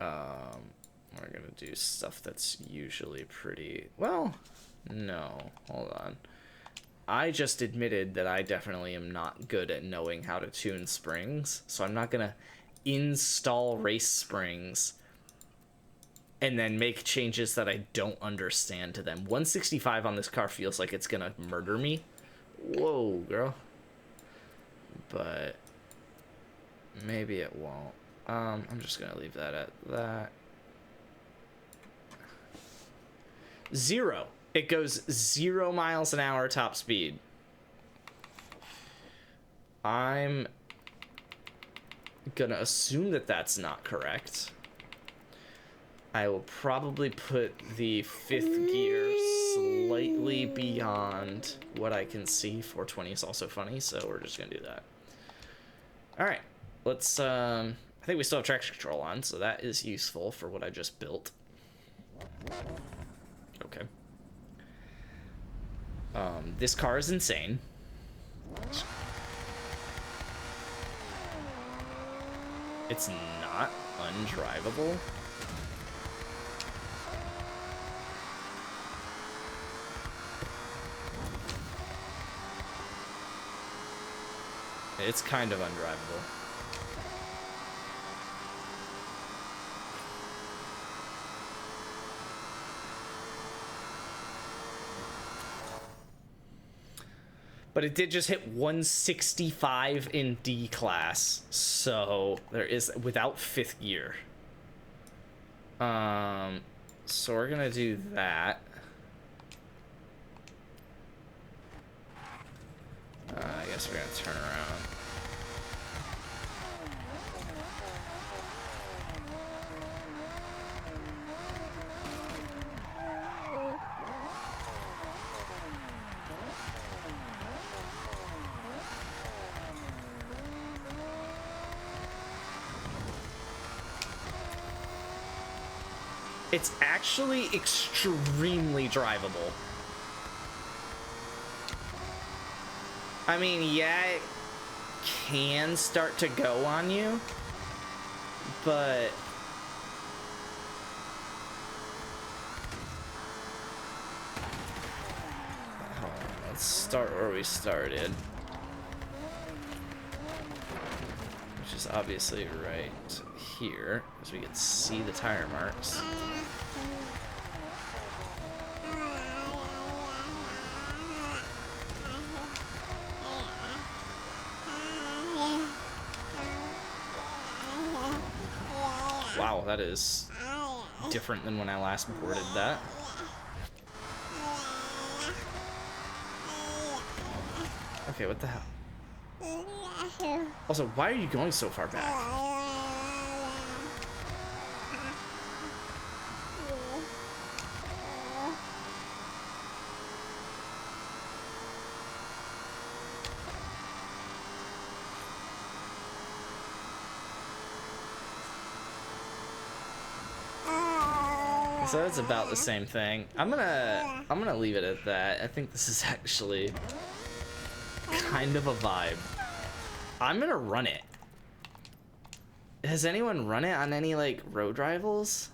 We're going to do stuff that's usually pretty, well, no, hold on. I just admitted that I definitely am not good at knowing how to tune springs. So I'm not going to install race springs and then make changes that I don't understand to them. 165 on this car feels like it's gonna murder me whoa, girl. But maybe it won't. I'm just gonna leave that at that. 0. It goes 0 miles an hour top speed. I'm gonna assume that that's not correct. I will probably put the 5th gear slightly beyond what I can see. 420 is also funny, so we're just gonna do that. All right, let's, I think we still have traction control on, so that is useful for what I just built. Okay. This car is insane. It's not undrivable. It's kind of undrivable. But it did just hit 165 in D class, so there is without 5th gear. So we're gonna do that. I guess we're gonna turn around. It's actually extremely drivable. I mean, yeah, it can start to go on you, but hold on, let's start where we started, which is obviously right here, as we can see the tire marks. Wow, that is different than when I last boarded that. Okay, what the hell? Also, why are you going so far back? So it's about the same thing. I'm gonna leave it at that. I think this is actually kind of a vibe. I'm gonna run it. Has anyone run it on any like road rivals?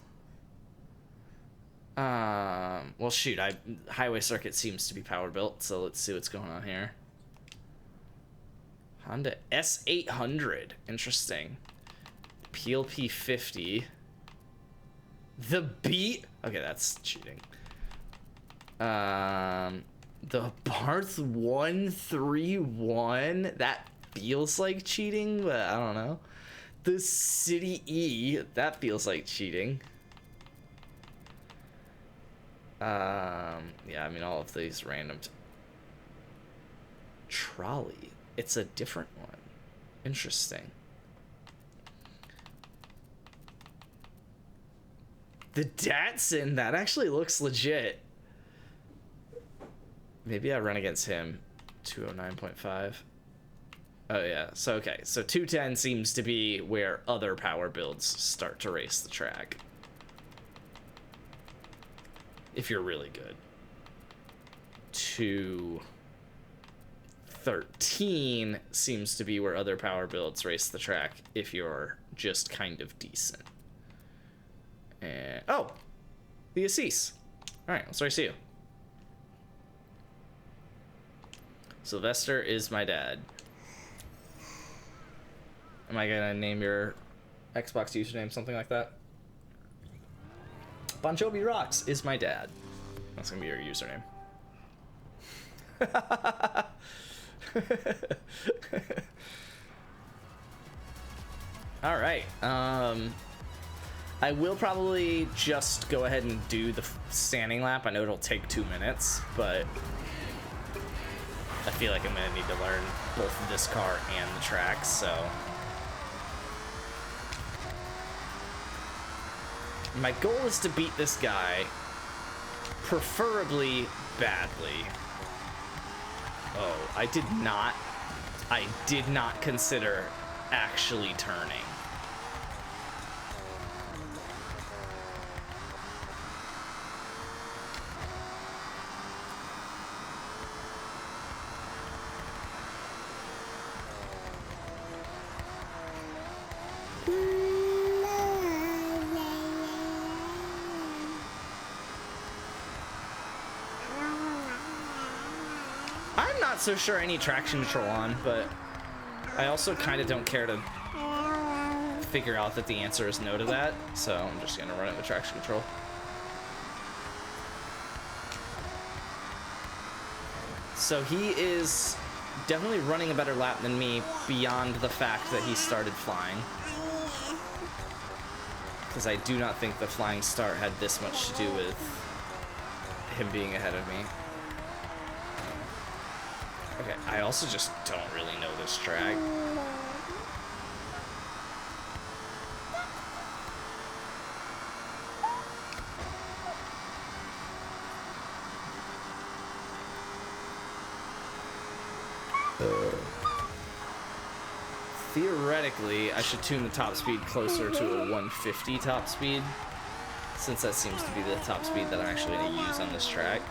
Well shoot, Highway Circuit seems to be power built, so let's see what's going on here. Honda S800, interesting. PLP 50. The Beat. Okay, that's cheating. The Barth 131. That feels like cheating, but I don't know. The City E. That feels like cheating. Yeah, I mean all of these random. Trolley. It's a different one. Interesting. The Datsun, that actually looks legit. Maybe I run against him. 209.5. Oh yeah, so okay. So 210 seems to be where other power builds start to race the track. If you're really good. 213 seems to be where other power builds race the track if you're just kind of decent. And oh, the Assis. All right, let's race you. Sylvester is my dad. Am I gonna name your Xbox username something like that? Bon Jovi Rocks is my dad. That's gonna be your username. All right. I will probably just go ahead and do the standing lap. I know it'll take 2 minutes, but I feel like I'm gonna need to learn both this car and the tracks, so. My goal is to beat this guy, preferably badly. Oh, I did not consider actually turning. I'm not so sure any traction control on, but I also kind of don't care to figure out that the answer is no to that, so I'm just gonna run it with traction control. So he is definitely running a better lap than me beyond the fact that he started flying. Because I do not think the flying start had this much to do with him being ahead of me. Okay, I also just don't really know this track. Theoretically, I should tune the top speed closer to a 150 top speed, since that seems to be the top speed that I'm actually going to use on this track.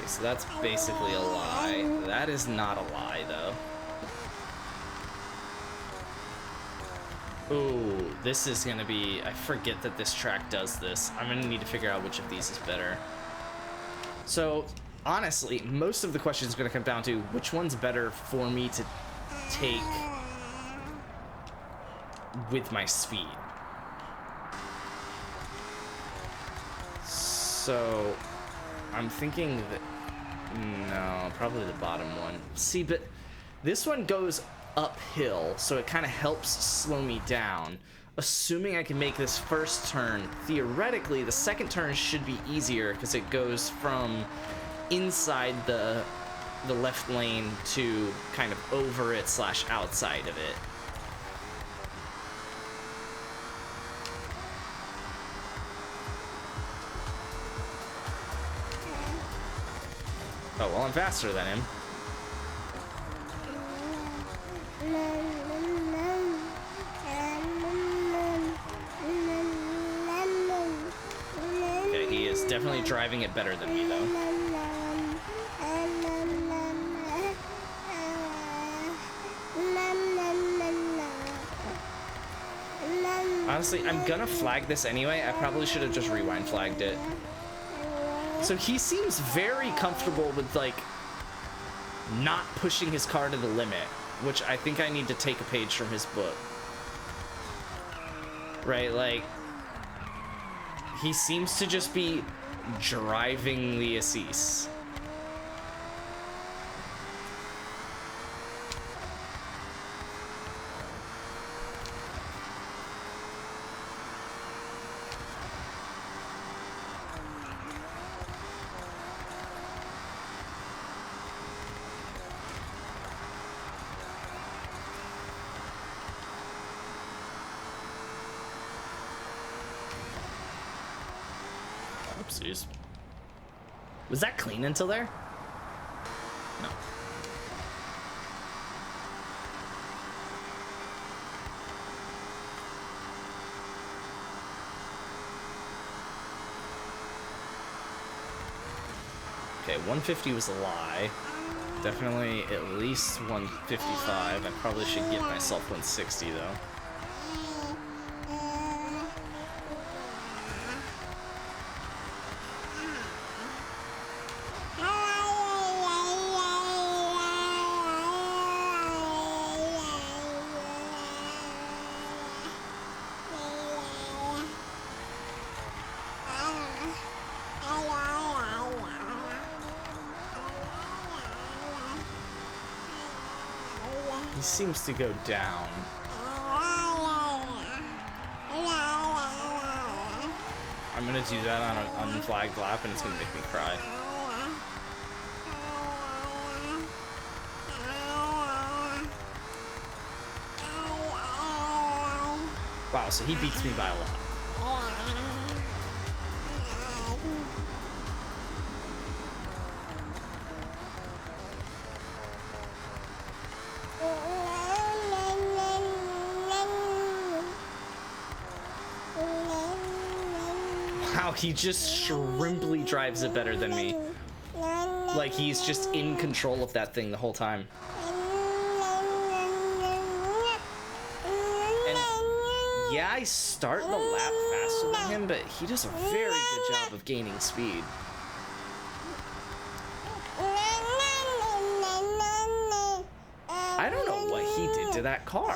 So that's basically a lie. That is not a lie, though. Ooh, this is gonna be... I forget that this track does this. I'm gonna need to figure out which of these is better. So, honestly, most of the question is gonna come down to which one's better for me to take with my speed. So, I'm thinking that... No, probably the bottom one. See, but this one goes uphill, so it kind of helps slow me down. Assuming I can make this first turn, theoretically, the second turn should be easier because it goes from inside the left lane to kind of over it / outside of it. Oh, well, I'm faster than him. Okay, he is definitely driving it better than me, though. Honestly, I'm gonna flag this anyway. I probably should have just rewind flagged it. So he seems very comfortable with, like, not pushing his car to the limit, which I think I need to take a page from his book. Right, like, he seems to just be driving the Assis. Oopsies. Was that clean until there? No. Okay, 150 was a lie. Definitely at least 155. I probably should give myself 160 though. seems to go down. I'm gonna do that on an unflagged lap and it's gonna make me cry. Wow, so he beats me by a lot. Wow, he just shrimply drives it better than me. Like he's just in control of that thing the whole time. And yeah, I start the lap faster than him, but he does a very good job of gaining speed. I don't know what he did to that car.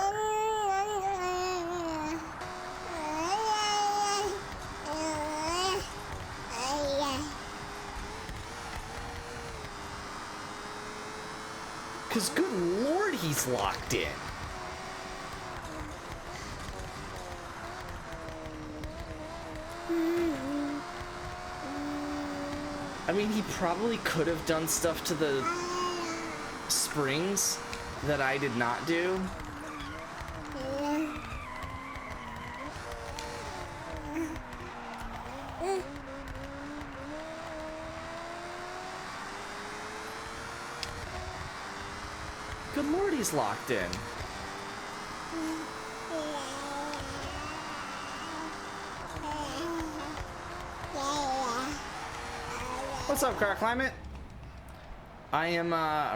Because good lord, he's locked in. I mean, he probably could have done stuff to the springs that I did not do. Good lord, he's locked in. What's up, Car Climate? I'm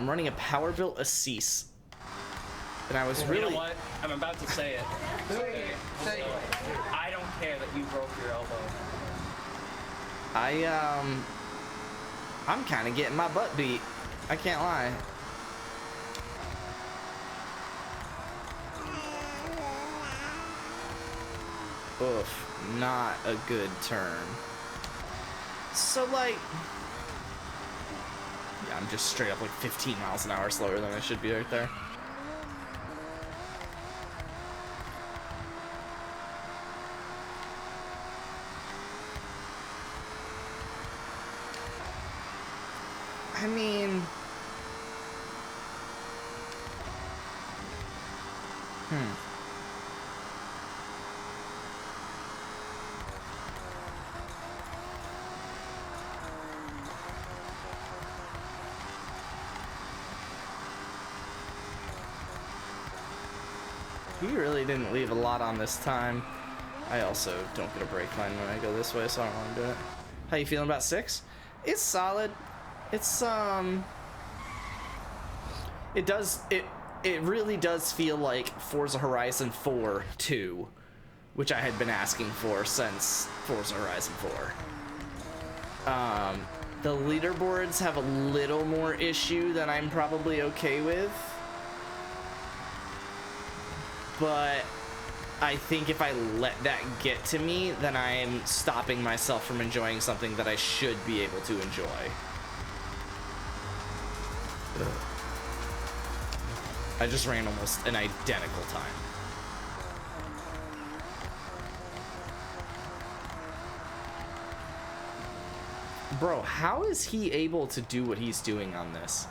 running a power built Assis. And I was really... You know what? I'm about to say it. Say it. I don't care that you broke your elbow. I'm kind of getting my butt beat. I can't lie. Oof, not a good turn. So, like... Yeah, I'm just straight up like 15 miles an hour slower than I should be right there. I mean... He really didn't leave a lot on this time. I also don't get a brake line when I go this way, so I don't want to do it. How you feeling about 6? It's solid. It's it really does feel like Forza Horizon 4 2, which I had been asking for since Forza Horizon 4. The leaderboards have a little more issue than I'm probably okay with. But I think if I let that get to me, then I'm stopping myself from enjoying something that I should be able to enjoy. Ugh. I just ran almost an identical time. Bro, how is he able to do what he's doing on this?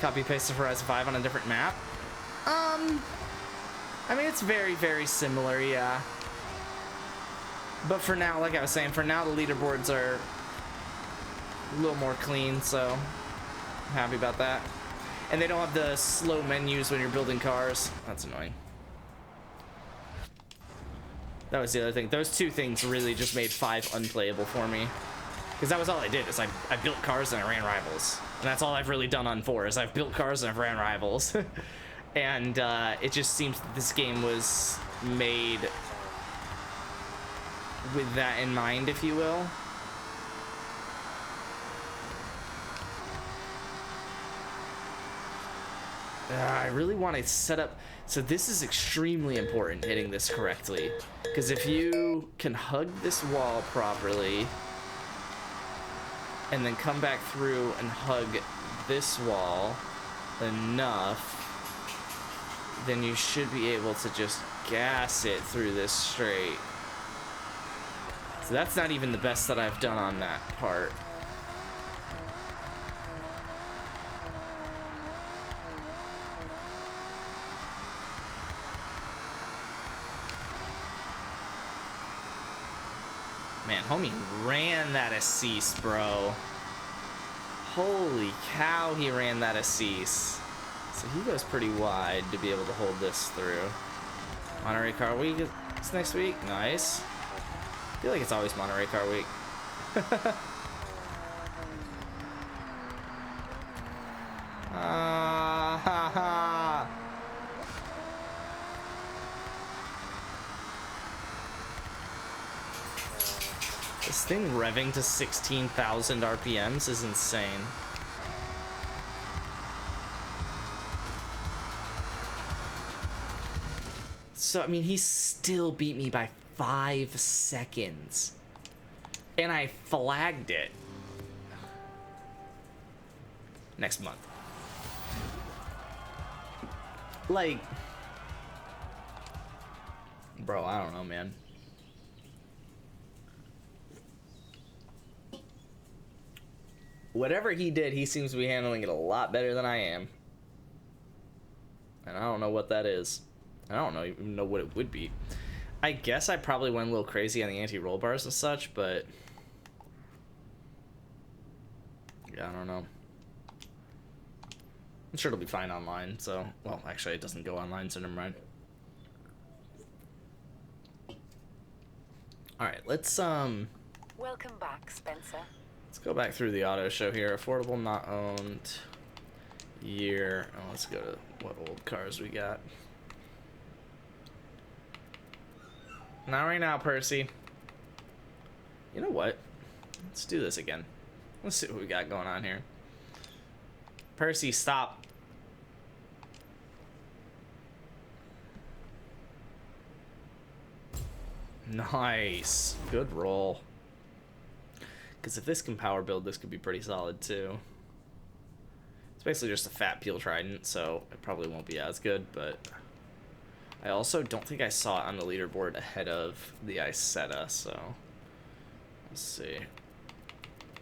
Copy paste of Horizon 5 on a different map. I mean, it's very, very similar, yeah. But for now, like I was saying, for now the leaderboards are a little more clean, so I'm happy about that. And they don't have the slow menus when you're building cars. That's annoying. That was the other thing. Those two things really just made 5 unplayable for me. Because that was all I did, is I built cars and I ran rivals. And that's all I've really done on 4, is I've built cars and I've ran rivals. And it just seems that this game was made with that in mind, if you will. I really want to set up... So this is extremely important, hitting this correctly. Because if you can hug this wall properly, and then come back through and hug this wall enough, then you should be able to just gas it through this straight. So that's not even the best that I've done on that part. Man, homie ran that assist, bro. Holy cow, he ran that assist. So he goes pretty wide to be able to hold this through. Monterey Car Week is next week. Nice. I feel like it's always Monterey Car Week. Ha ha. This thing revving to 16,000 RPMs is insane. So, I mean, he still beat me by 5 seconds. And I flagged it. Next month. Like... Bro, I don't know, man. Whatever he did, he seems to be handling it a lot better than I am. And I don't know what that is. I don't even know what it would be. I guess I probably went a little crazy on the anti-roll bars and such, but... yeah, I don't know. I'm sure it'll be fine online, so... well, actually, it doesn't go online, so never mind. Alright, let's, Welcome back, Spencer. let's go back through the auto show here. Affordable, not owned, year. Oh, let's go to what old cars we got. Not right now, Percy. You know what? Let's do this again. Let's see what we got going on here. Percy, stop. Nice. Good roll. Because if this can power build, this could be pretty solid too. It's basically just a fat peel trident, so it probably won't be as good, but... I also don't think I saw it on the leaderboard ahead of the Isetta, so... let's see.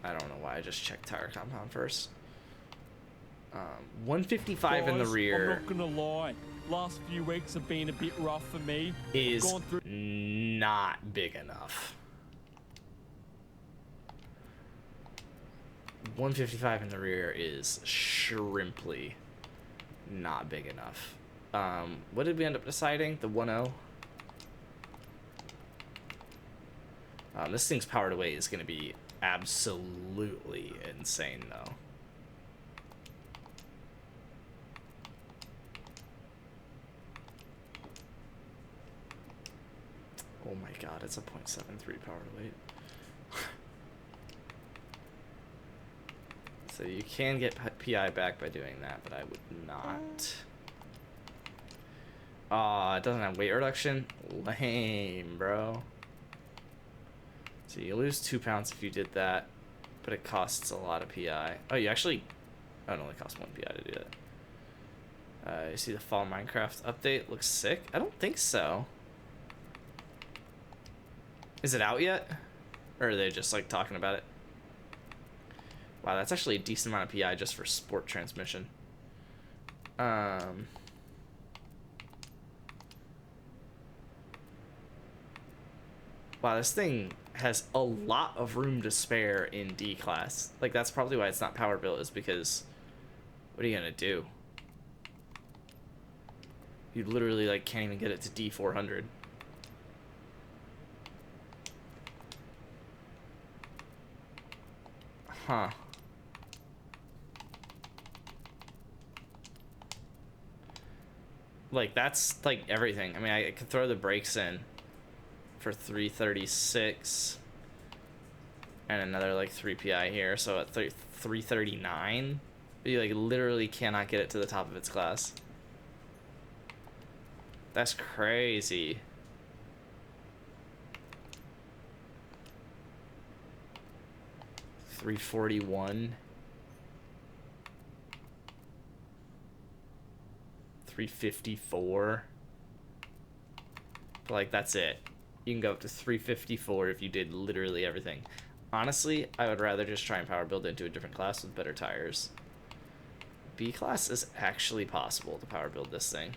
I don't know why I just checked tire compound first. 155 in the rear. I'm not gonna lie. Last few weeks have been a bit rough for me. Is not big enough. 155 in the rear is shrimply not big enough. What did we end up deciding? The 1.0? This thing's power to weight is going to be absolutely insane, though. Oh my god, it's a 0.73 power to weight. So you can get PI back by doing that, but I would not. Aw, it doesn't have weight reduction? Lame, bro. So you lose 2 pounds if you did that, but it costs a lot of PI. Oh, you actually... oh, it only costs 1 PI to do that. You see the Fall Minecraft update? Looks sick? I don't think so. Is it out yet? Or are they just, like, talking about it? Wow, that's actually a decent amount of PI just for sport transmission. Wow, this thing has a lot of room to spare in D class. Like, that's probably why it's not power built, is because what are you gonna do? You literally, like, can't even get it to D400. Huh. Like, that's, like, everything. I mean, I could throw the brakes in for 336. And another, like, 3 PI here. So at 339, you, like, literally cannot get it to the top of its class. That's crazy. $341. 354. But, like, that's it. You can go up to 354 if you did literally everything. Honestly, I would rather just try and power build into a different class with better tires. B class is actually possible to power build this thing.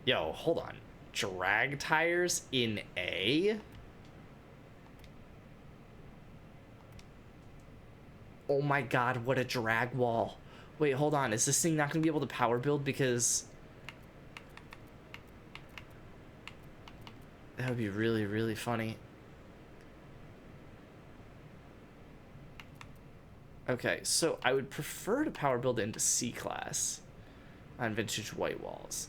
Yo, hold on. Drag tires in A? Oh my god, what a drag wall. Wait, hold on. Is this thing not going to be able to power build because... That would be really, really funny. Okay, so I would prefer to power build into C class on vintage white walls.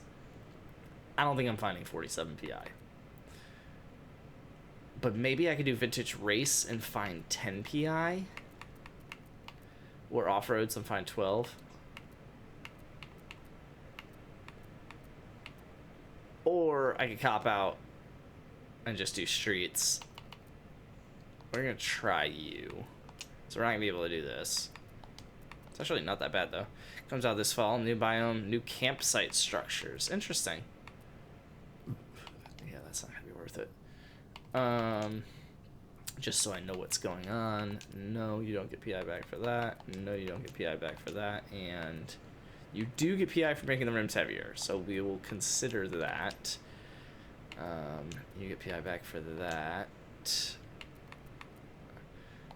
I don't think I'm finding 47 PI. But maybe I could do vintage race and find 10 PI. Or off-roads and find 12. Or I could cop out and just do streets. We're gonna try you. So we're not gonna be able to do this. It's actually not that bad though. Comes out this fall, new biome, new campsite structures. Interesting. Yeah, that's not gonna be worth it. Just so I know what's going on. No, you don't get PI back for that. No, you don't get PI back for that. And you do get PI for making the rims heavier, so we will consider that. You get PI back for that.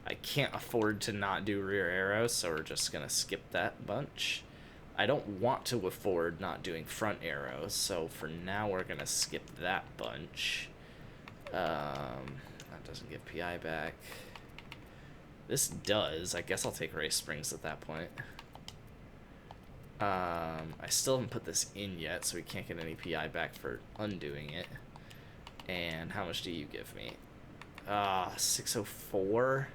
I can't afford to not do rear arrows, so we're just gonna skip that bunch. I don't want to afford not doing front arrows, so for now we're gonna skip that bunch. That doesn't give PI back. This does. I guess I'll take race springs at that point. I still haven't put this in yet, so we can't get any PI back for undoing it. And how much do you give me? 604.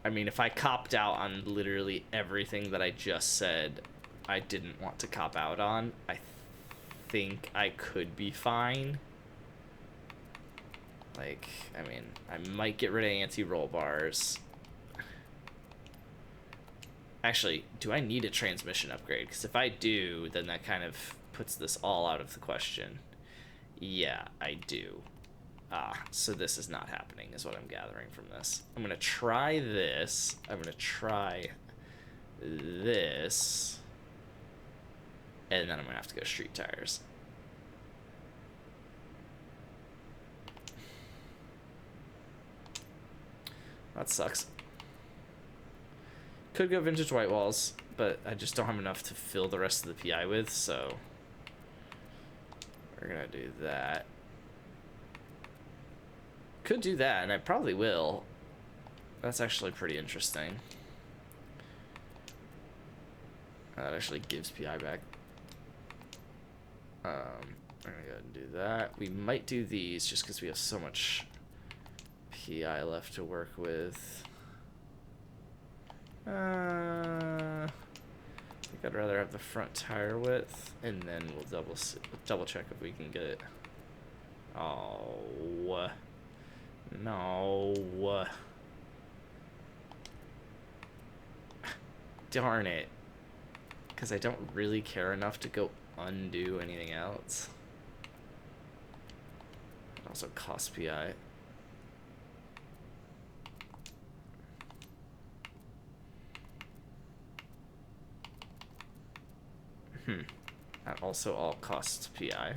I mean, if I copped out on literally everything that I just said I didn't want to cop out on, I think I could be fine. Like, I mean, I might get rid of anti-roll bars. Actually, do I need a transmission upgrade? Because if I do, then that kind of puts this all out of the question. Yeah, I do. So this is not happening, is what I'm gathering from this. I'm going to try this. I'm going to try this. And then I'm going to have to go street tires. That sucks. Could go vintage white walls, but I just don't have enough to fill the rest of the PI with, so we're gonna do that. Could do that, and I probably will. That's actually pretty interesting. That actually gives PI back. We're gonna go ahead and do that. We might do these just because we have so much PI left to work with. I think I'd rather have the front tire width, and then we'll double check if we can get it. Oh no! Darn it! Because I don't really care enough to go undo anything else. It also costs PI. That also all costs PI.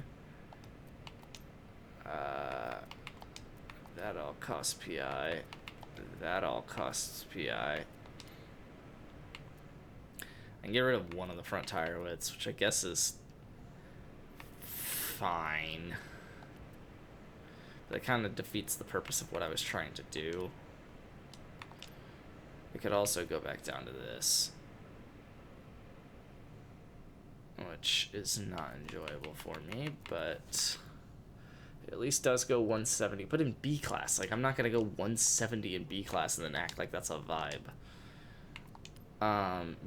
That all costs PI. That all costs PI. And get rid of one of the front tire widths, which I guess is fine. That kind of defeats the purpose of what I was trying to do. We could also go back down to this, which is not enjoyable for me, but it at least does go 170. But in B class, like, I'm not gonna go 170 in B class and then act like that's a vibe.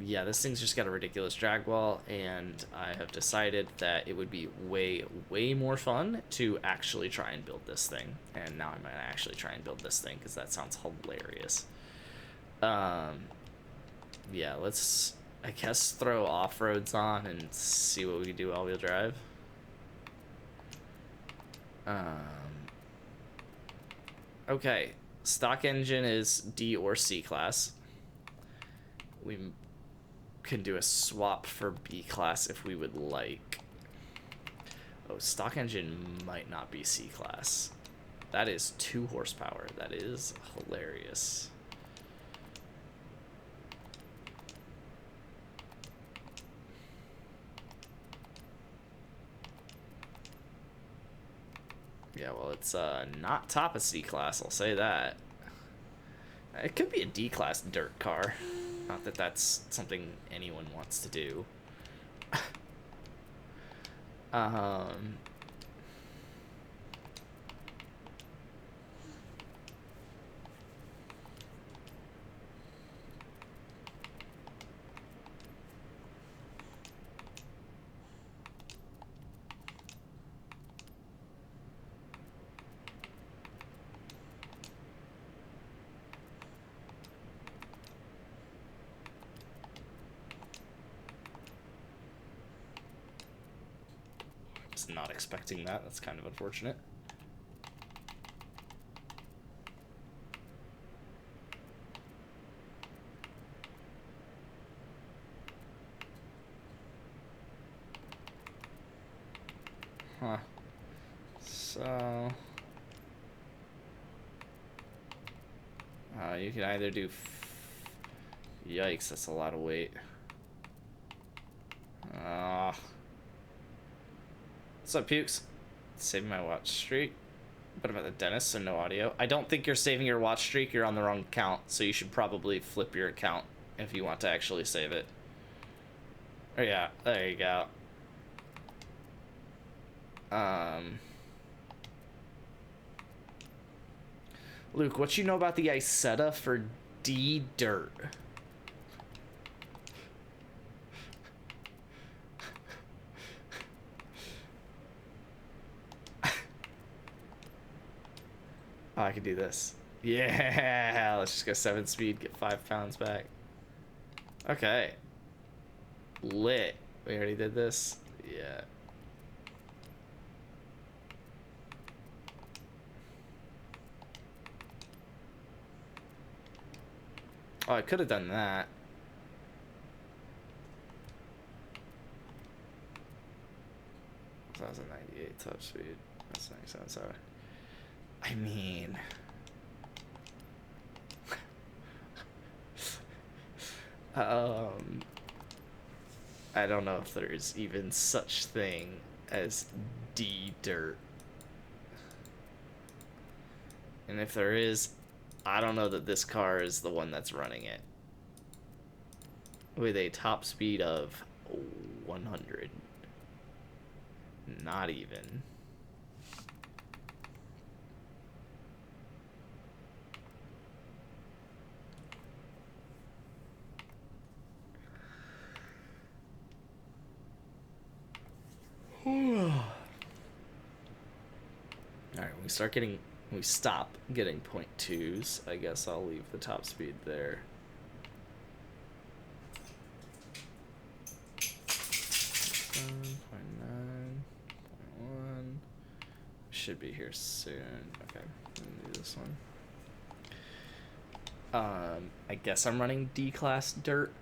Yeah, this thing's just got a ridiculous drag wall, and I have decided that it would be way, way more fun to actually try and build this thing. And now I'm gonna actually try and build this thing because that sounds hilarious. Yeah, let's, I guess, throw off-roads on and see what we can do all-wheel drive. Okay, stock engine is D or C class. We can do a swap for B class if we would like. Oh, stock engine might not be C class. That is 2 horsepower. That is hilarious. Yeah, well, it's not top of C class, I'll say that. It could be a D class dirt car. Not that that's something anyone wants to do. Not expecting that. That's kind of unfortunate. Huh. So you can either do yikes, that's a lot of weight. What's up, Pukes? Saving my watch streak. But I'm at the dentist, so no audio. I don't think you're saving your watch streak. You're on the wrong account, so you should probably flip your account if you want to actually save it. Oh yeah, there you go. Luke, what you know about the Isetta for D dirt? Oh, I can do this. Yeah, let's just go 7 speed, get 5 pounds back. Okay. Lit. We already did this? Yeah. Oh, I could have done that. That was a 98 top speed. That's 97, sorry. I mean... I don't know if there's even such thing as D-dirt. And if there is, I don't know that this car is the one that's running it. With a top speed of 100. Not even. Alright, when we stop getting 0.2s, I guess I'll leave the top speed there. Should be here soon. Okay, let me do this one. I guess I'm running D-class dirt.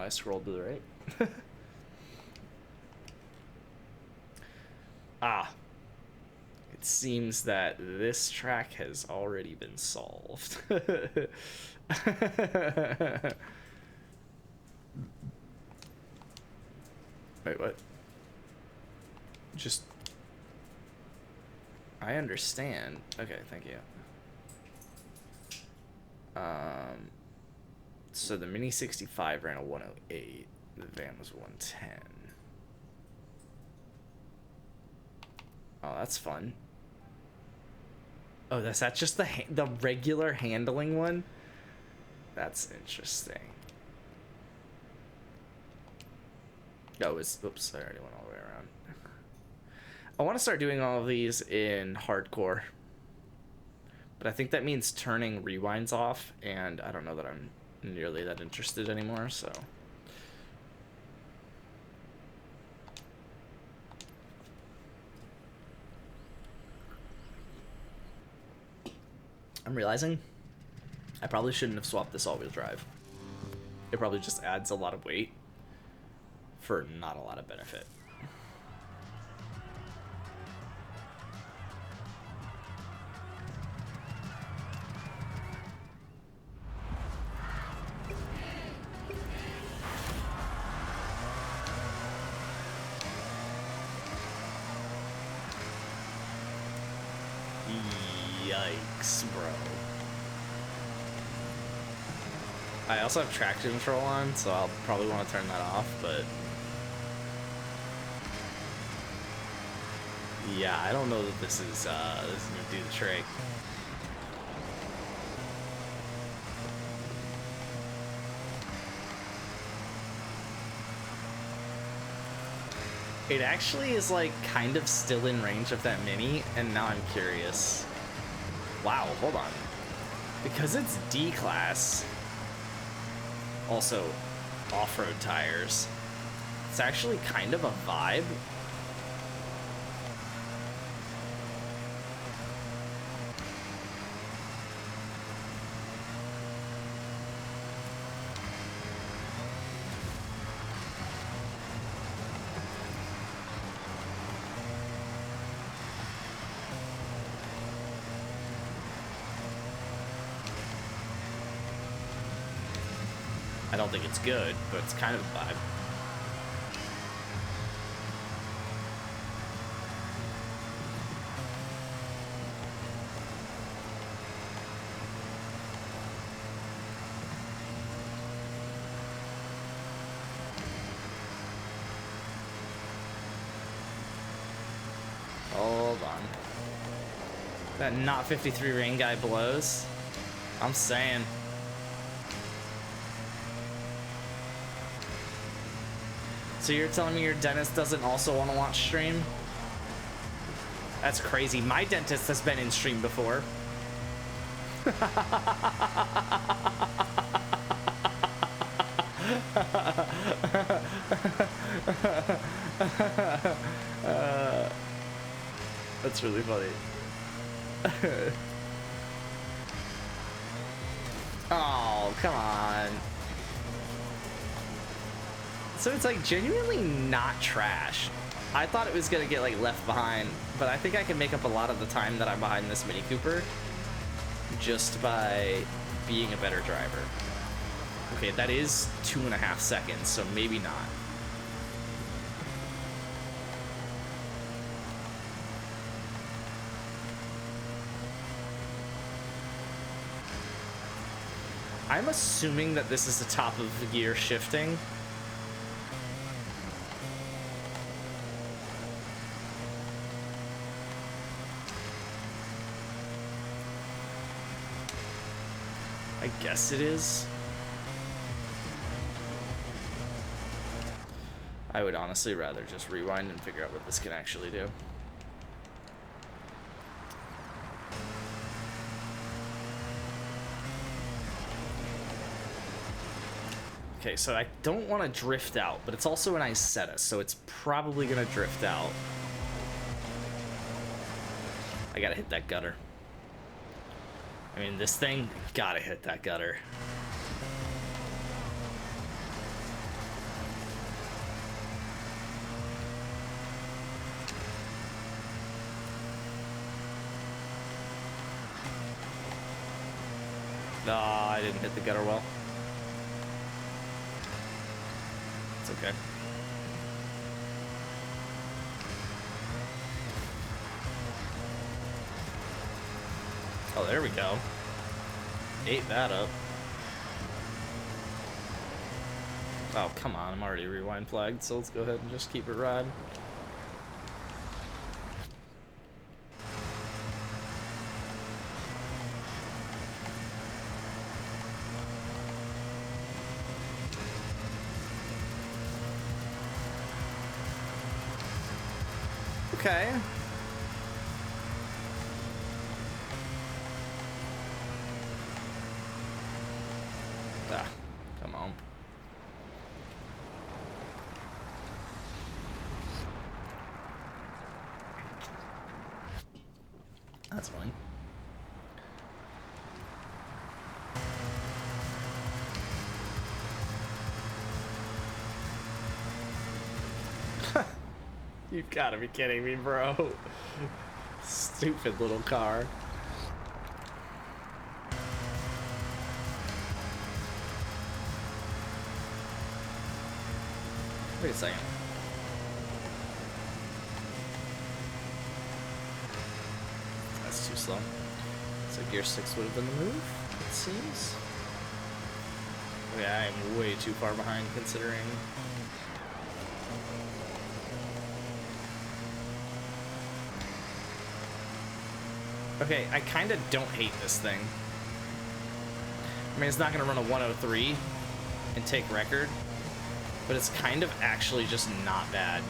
I scrolled to the right. Ah. It seems that this track has already been solved. Wait, what? Just... I understand. Okay, thank you. So the Mini 65 ran a 108. The van was 110. Oh, that's fun. Oh, that's that just the regular handling one? That's interesting. Oh, oops, I already went all the way around. I want to start doing all of these in hardcore. But I think that means turning rewinds off, and I don't know that I'm nearly that interested anymore, so... I'm realizing I probably shouldn't have swapped this all-wheel drive. It probably just adds a lot of weight for not a lot of benefit. Yikes, bro. I also have traction control on, so I'll probably want to turn that off, but... yeah, I don't know that this is gonna do the trick. It actually is, like, kind of still in range of that Mini, and now I'm curious. Wow, hold on. Because it's D-Class, also off-road tires, it's actually kind of a vibe. I don't think it's good, but it's kind of a vibe. Hold on. That not 53 rain guy blows. I'm saying. So you're telling me your dentist doesn't also want to watch stream? That's crazy. My dentist has been in stream before. That's really funny. Oh, come on. So it's like genuinely not trash. I thought it was gonna get like left behind, but I think I can make up a lot of the time that I'm behind this Mini Cooper just by being a better driver. Okay, that is 2.5 seconds, so maybe not. I'm assuming that this is the top of the gear shifting. I guess it is. I would honestly rather just rewind and figure out what this can actually do. Okay, so I don't want to drift out, but it's also an Isetta, so it's probably gonna drift out. I gotta hit that gutter. I mean, this thing gotta hit that gutter. No, I didn't hit the gutter well. It's okay. Oh, there we go. Ate that up. Oh, come on. I'm already rewind flagged, so let's go ahead and just keep it riding. Okay. Ah, come on. That's fine. You've got to be kidding me, bro. Stupid little car. Wait a second. That's too slow. So gear 6 would have been the move, it seems. Yeah, I'm way too far behind considering. Okay, I kind of don't hate this thing. I mean, it's not going to run a 103 and take record, but it's kind of actually just not bad.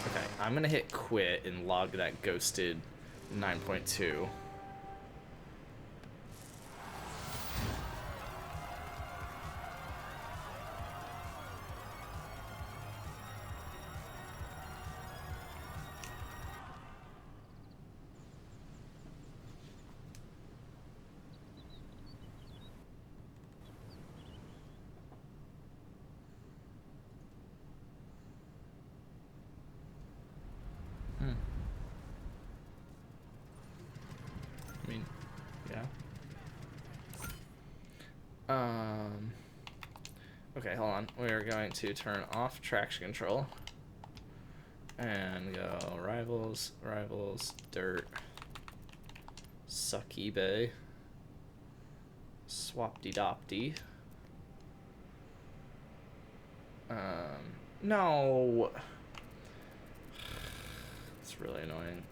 Okay, I'm going to hit quit and log that ghosted 9.2. I mean, yeah. Okay, hold on. We're going to turn off traction control and go rivals, dirt, suck eBay, swap-de-dop-de. No. It's really annoying.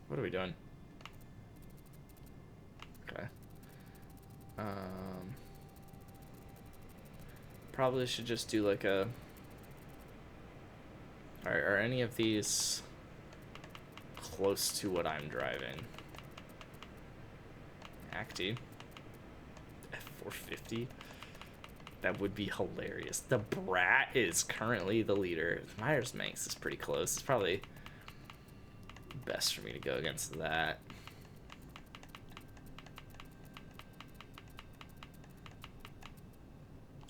What are we doing? Okay. Probably should just do like a... Are any of these close to what I'm driving? Acti. F450. That would be hilarious. The Brat is currently the leader. Myers Manx is pretty close. It's probably best for me to go against that.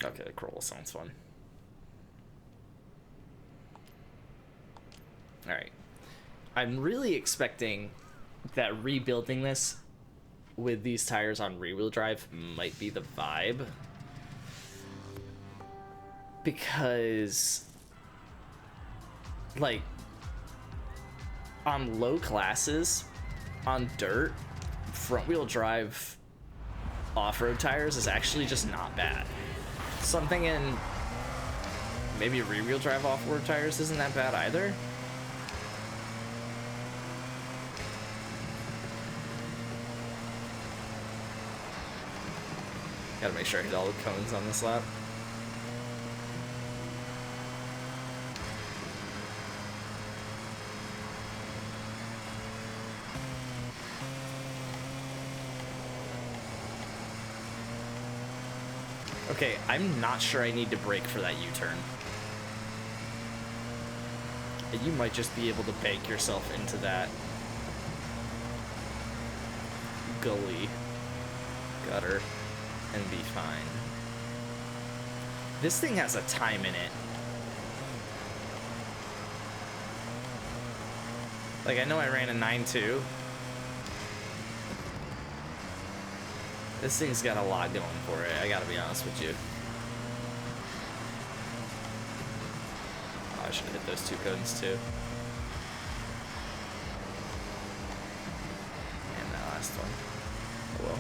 Okay, the Corolla sounds fun. Alright. I'm really expecting that rebuilding this with these tires on rear-wheel drive might be the vibe. Because, like, on low classes, on dirt, front-wheel drive off-road tires is actually just not bad. Something in maybe rear-wheel drive off-road tires isn't that bad either. Gotta make sure I hit all the cones on this lap. Okay, I'm not sure I need to brake for that U-turn. And you might just be able to bank yourself into that gully gutter and be fine. This thing has a time in it. Like, I know I ran a 9.2. This thing's got a lot going for it, I gotta be honest with you. Oh, I should have hit those 2 cones too. And that last one. Oh well.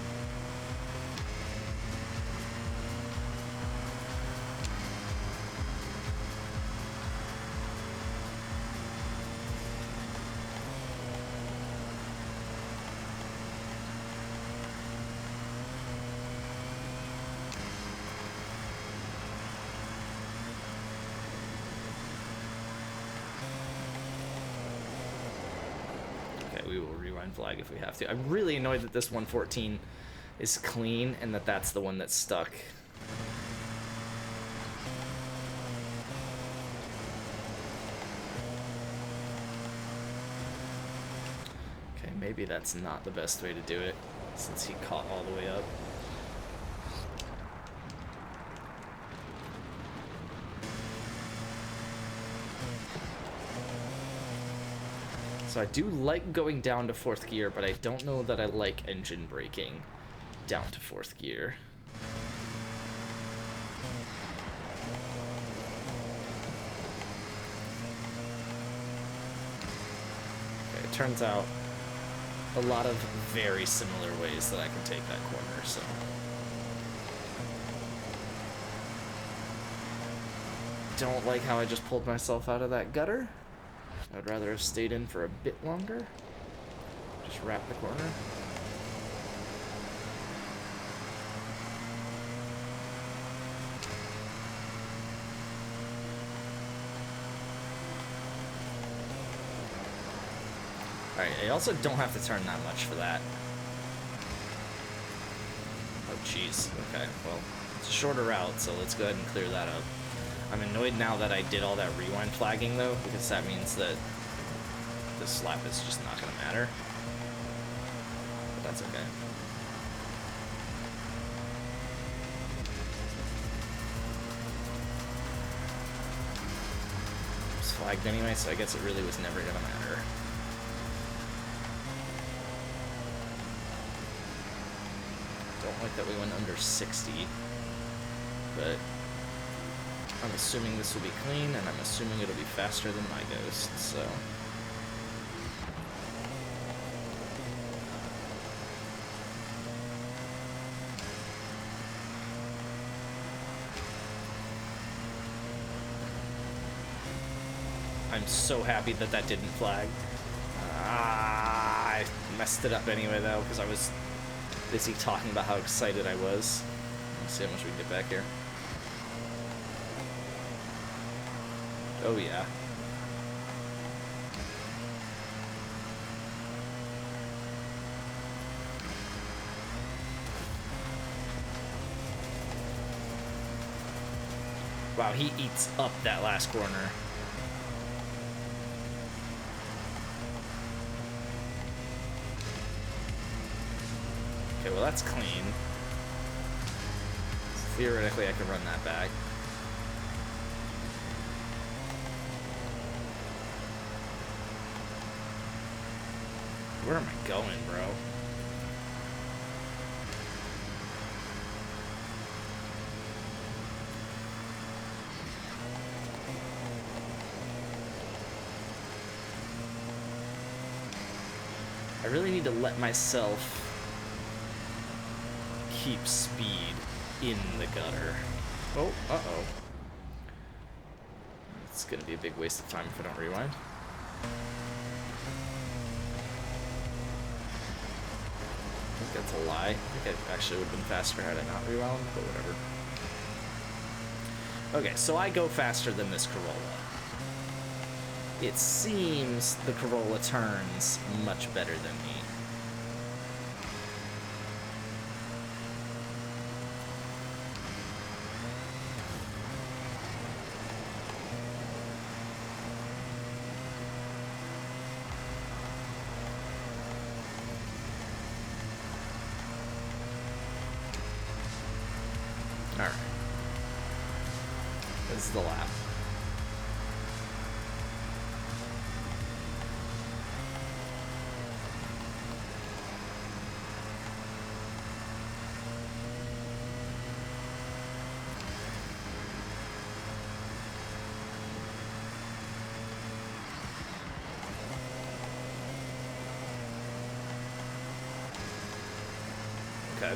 We will rewind flag if we have to. I'm really annoyed that this 114 is clean and that that's the one that's stuck. Okay, maybe that's not the best way to do it since he caught all the way up. So I do like going down to 4th gear, but I don't know that I like engine braking down to 4th gear. Okay, it turns out a lot of very similar ways that I can take that corner, so. Don't like how I just pulled myself out of that gutter. I'd rather have stayed in for a bit longer. Just wrap the corner. Alright, I also don't have to turn that much for that. Oh, jeez. Okay, well, it's a shorter route, so let's go ahead and clear that up. I'm annoyed now that I did all that rewind flagging, though, because that means that this lap is just not going to matter. But that's okay. It was flagged anyway, so I guess it really was never going to matter. Don't like that we went under 60, but I'm assuming this will be clean, and I'm assuming it'll be faster than my Ghost, so. I'm so happy that that didn't flag. I messed it up anyway, though, because I was busy talking about how excited I was. Let's see how much we can get back here. Oh yeah. Wow, he eats up that last corner. Okay, well that's clean. So theoretically I can run that back. Where am I going, bro? I really need to let myself keep speed in the gutter. Oh, uh-oh. It's gonna be a big waste of time if I don't rewind. I think that's a lie. I think I actually would have been faster had I not rewound, but whatever. Okay, so I go faster than this Corolla. It seems the Corolla turns much better than me. This is the lap. Okay.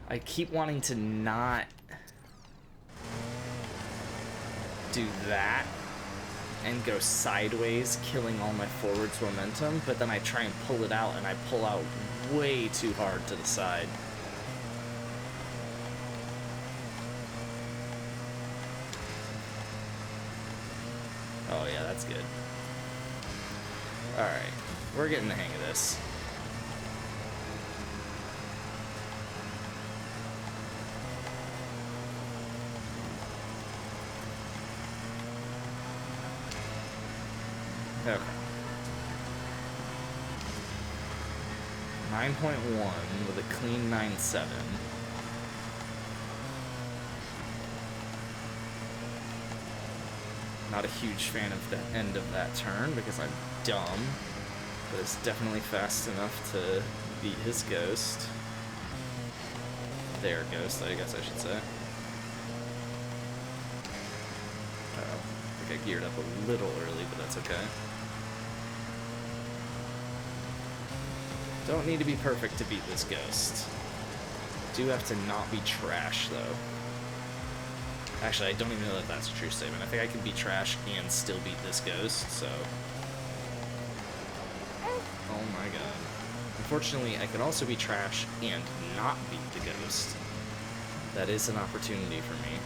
I keep wanting to not do that and go sideways, killing all my forwards momentum, but then I try and pull it out, and I pull out way too hard to the side. Oh yeah, that's good. Alright, we're getting the hang of this. Okay. 9.1 with a clean 9.7. Not a huge fan of the end of that turn because I'm dumb, but it's definitely fast enough to beat his ghost. Their ghost, I guess I should say. I think I geared up a little early, but that's okay. Don't need to be perfect to beat this ghost. Do have to not be trash, though. Actually, I don't even know that that's a true statement. I think I can be trash and still beat this ghost, so... Oh my god. Unfortunately, I could also be trash and not beat the ghost. That is an opportunity for me.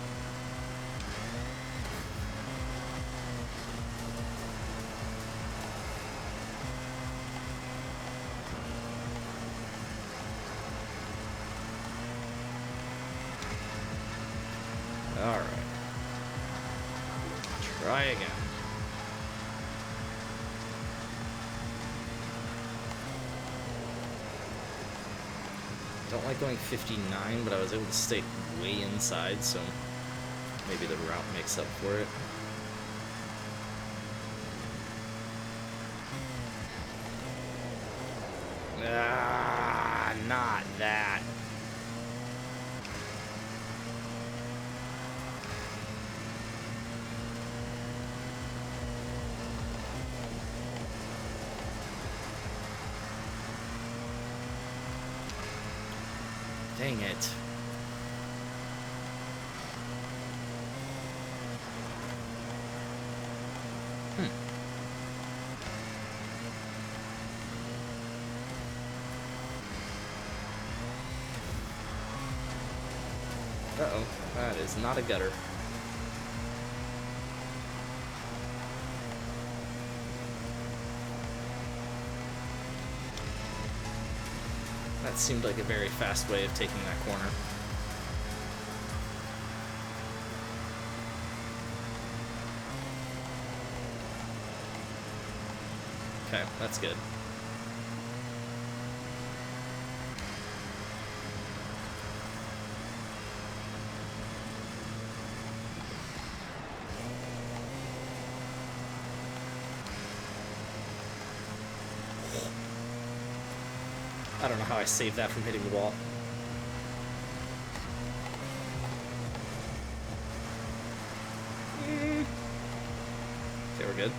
Alright. Try again. Don't like going 59, but I was able to stay way inside, so maybe the route makes up for it. Ah, not that. Dang it. Uh-oh, that is not a gutter. That seemed like a very fast way of taking that corner. Okay, that's good. I don't know how I saved that from hitting the wall. Okay, we're good.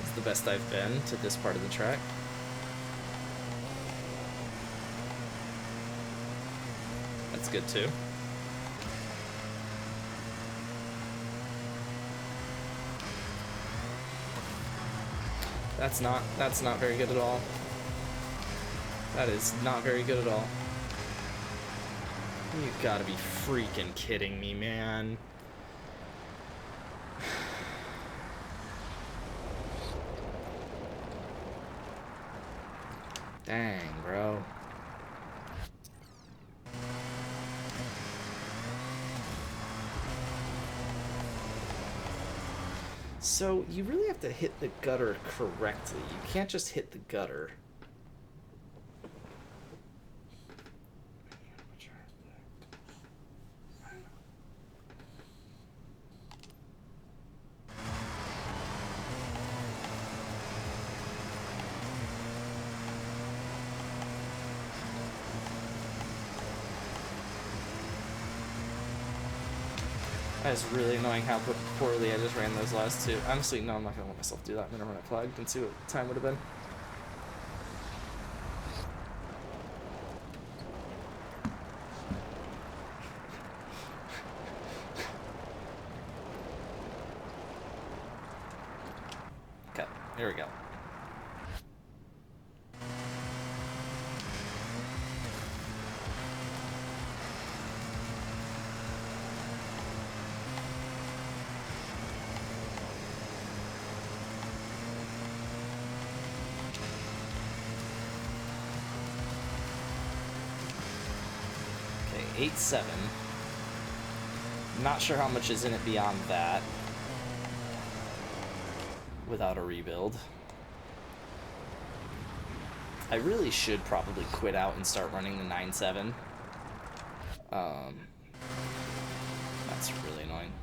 It's the best I've been to this part of the track. That's good too. That's not very good at all. That is not very good at all. You gotta be freaking kidding me, man. Dang, bro. So you really have to hit the gutter correctly. You can't just hit the gutter. That is really annoying how poorly I just ran those last two. Honestly, no, I'm not gonna let myself do that. I'm gonna run it plugged and see what the time would have been. Okay, here we go. Okay, 8-7. Not sure how much is in it beyond that without a rebuild. I really should probably quit out and start running the 9-7. That's really annoying.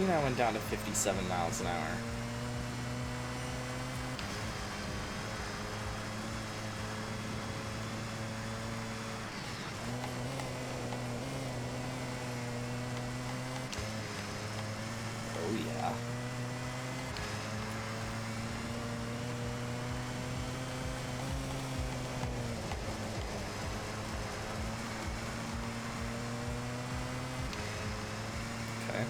I went down to 57 miles an hour. Oh yeah. Okay.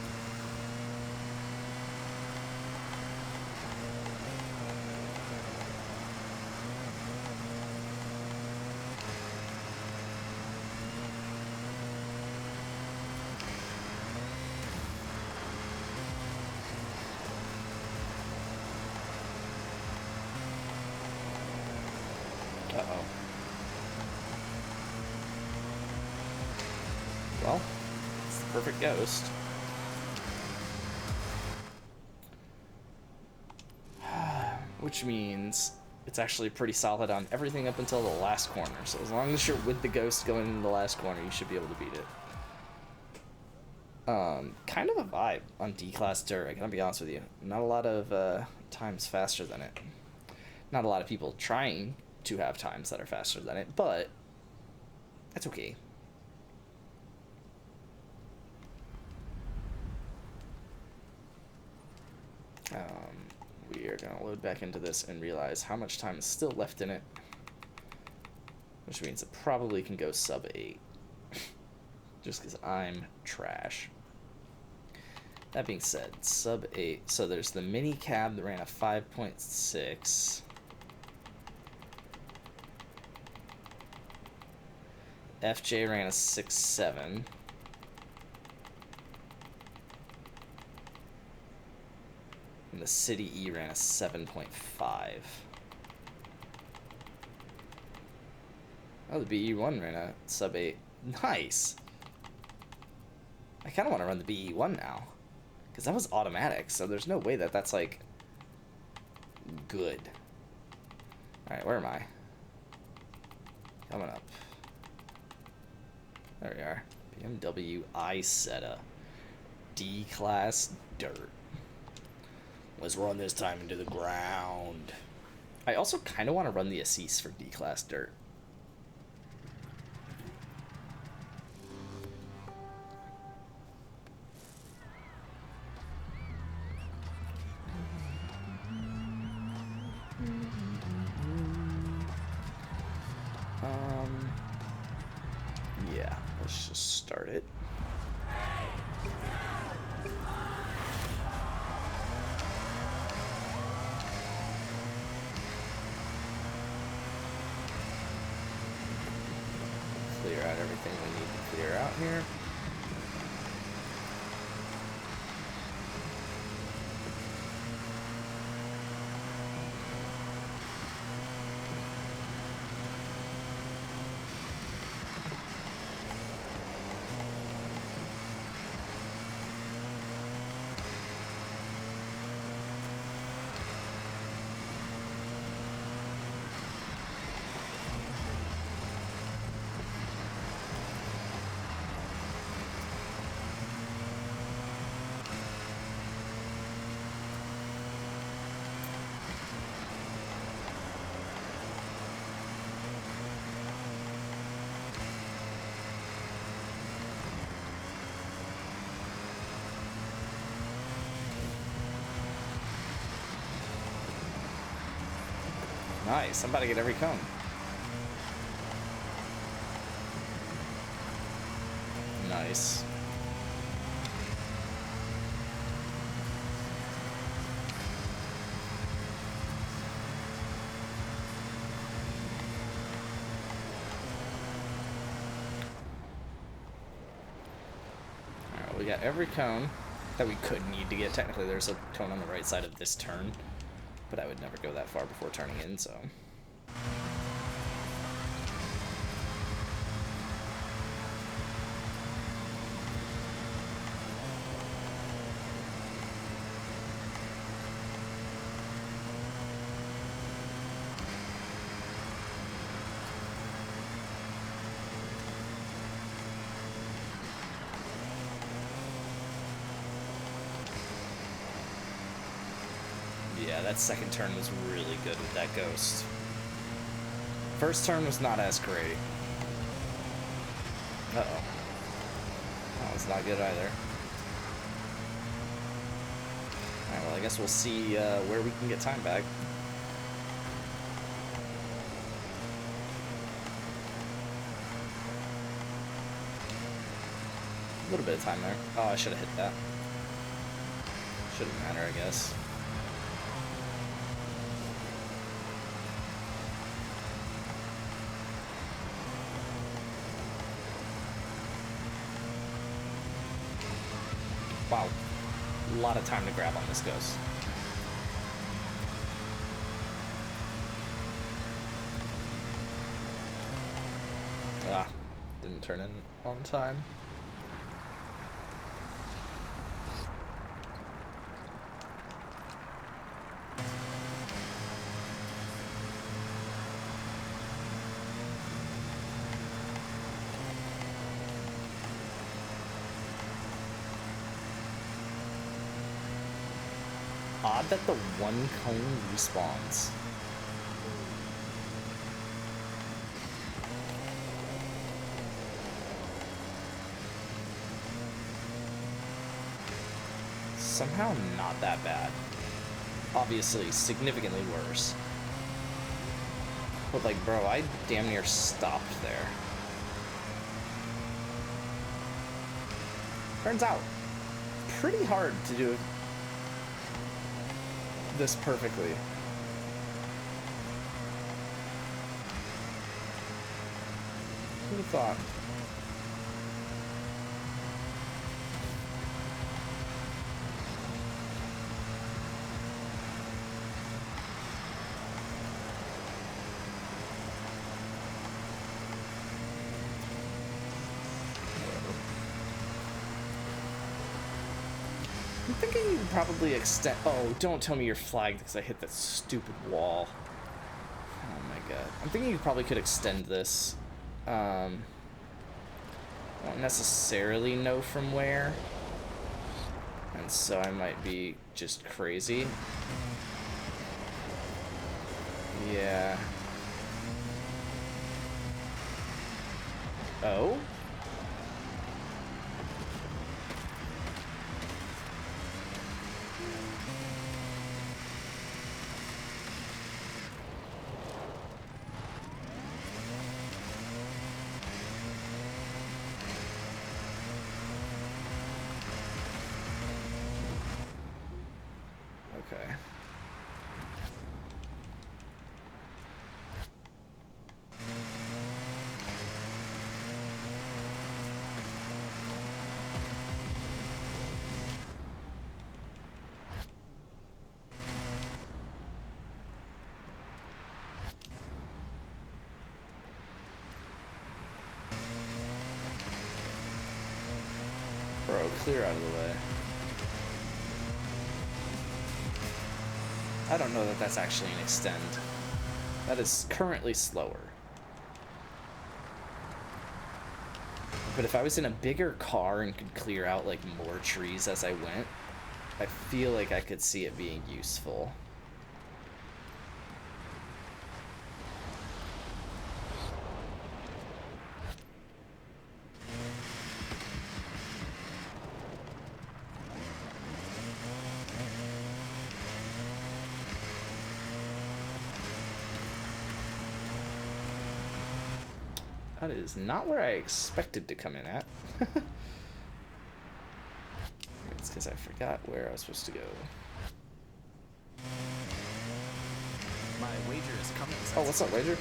Uh-oh. Well, it's the perfect ghost. Which means it's actually pretty solid on everything up until the last corner. So as long as you're with the ghost going into the last corner, you should be able to beat it. Kind of a vibe on D-Class Dirt, I gotta be honest with you. Not a lot of times faster than it. Not a lot of people trying to have times that are faster than it, but that's okay. We are going to load back into this and realize how much time is still left in it, which means it probably can go sub 8, just because I'm trash. That being said, sub 8, so there's the mini cab that ran a 5.6. FJ ran a 6.7. And the City E ran a 7.5. Oh, the BE1 ran a sub 8. Nice! I kind of want to run the BE1 now. Because that was automatic, so there's no way that that's, like, good. Alright, where am I? Coming up. There we are. BMW Isetta. D-Class Dirt. Let's run this time into the ground. I also kind of want to run the Assis for D-Class Dirt. Yeah, let's just start it. Clear out everything we need to clear out here. Nice. I'm about to get every cone. Nice. Alright, we got every cone that we could need to get. Technically, there's a cone on the right side of this turn, but I would never go that far before turning in, so... Yeah, that second turn was really good with that ghost. First turn was not as great. Uh-oh. That was not good either. Alright, well, I guess we'll see where we can get time back. A little bit of time there. Oh, I should have hit that. Shouldn't matter, I guess. Wow, a lot of time to grab on this ghost. Ah, didn't turn in on time. Odd that the one cone respawns. Somehow not that bad. Obviously, significantly worse. But like, bro, I damn near stopped there. Turns out, pretty hard to do this perfectly. Who'd have thought? I'm thinking you could probably extend... Oh, don't tell me you're flagged because I hit that stupid wall. Oh my god. I'm thinking you probably could extend this. I don't necessarily know from where. And so I might be just crazy. Yeah. Oh? Okay. Bro, clear out of the way. I don't know that that's actually an extend. That is currently slower. But if I was in a bigger car and could clear out like more trees as I went, I feel like I could see it being useful. That is not where I expected to come in at. It's because I forgot where I was supposed to go. My wager is coming. Oh, what's up, wager?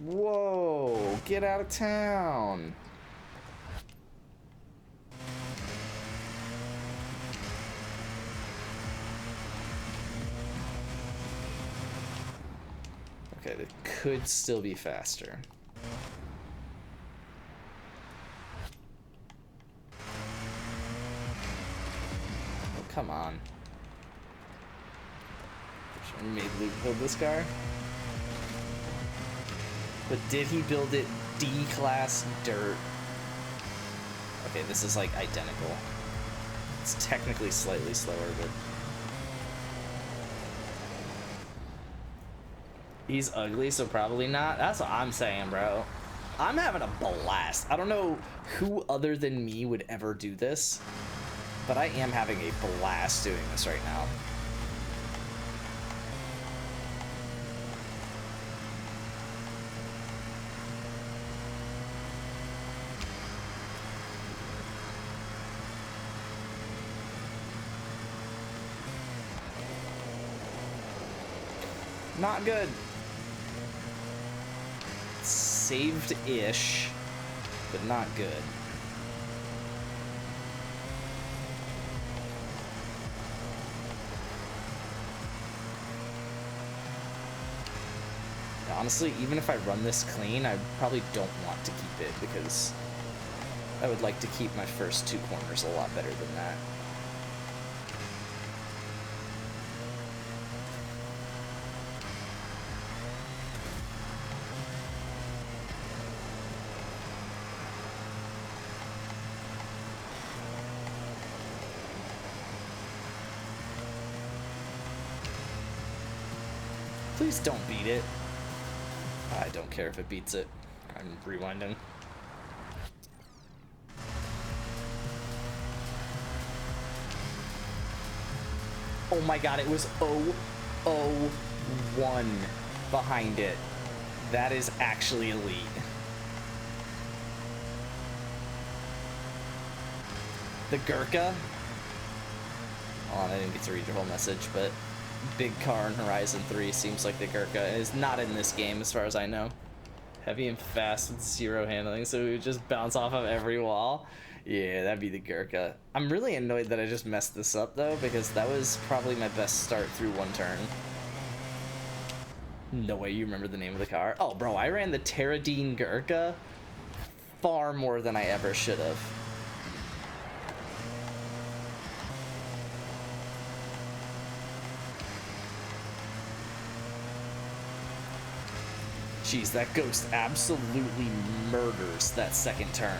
Whoa, get out of town. Okay, that could still be faster. Oh, come on. I made Luke build this car. But did he build it D-class dirt? Okay, this is like identical. It's technically slightly slower, but... He's ugly, so probably not. That's what I'm saying, bro. I'm having a blast. I don't know who other than me would ever do this, but I am having a blast doing this right now. Not good. Saved-ish, but not good. Honestly, even if I run this clean, I probably don't want to keep it because I would like to keep my first two corners a lot better than that. Please don't beat it. I don't care if it beats it. I'm rewinding. Oh my god, it was 001 behind it. That is actually elite. The Gurkha? Oh, I didn't get to read your whole message, but big car in Horizon 3 seems like the Gurkha. It is not in this game as far as I know. Heavy and fast with zero handling, so we would just bounce off of every wall. Yeah, that'd be the Gurkha. I'm really annoyed that I just messed this up though, because that was probably my best start through one turn. No way you remember the name of the car. Oh bro, I ran the Terradine Gurkha far more than I ever should have. Jeez, that ghost absolutely murders that second turn.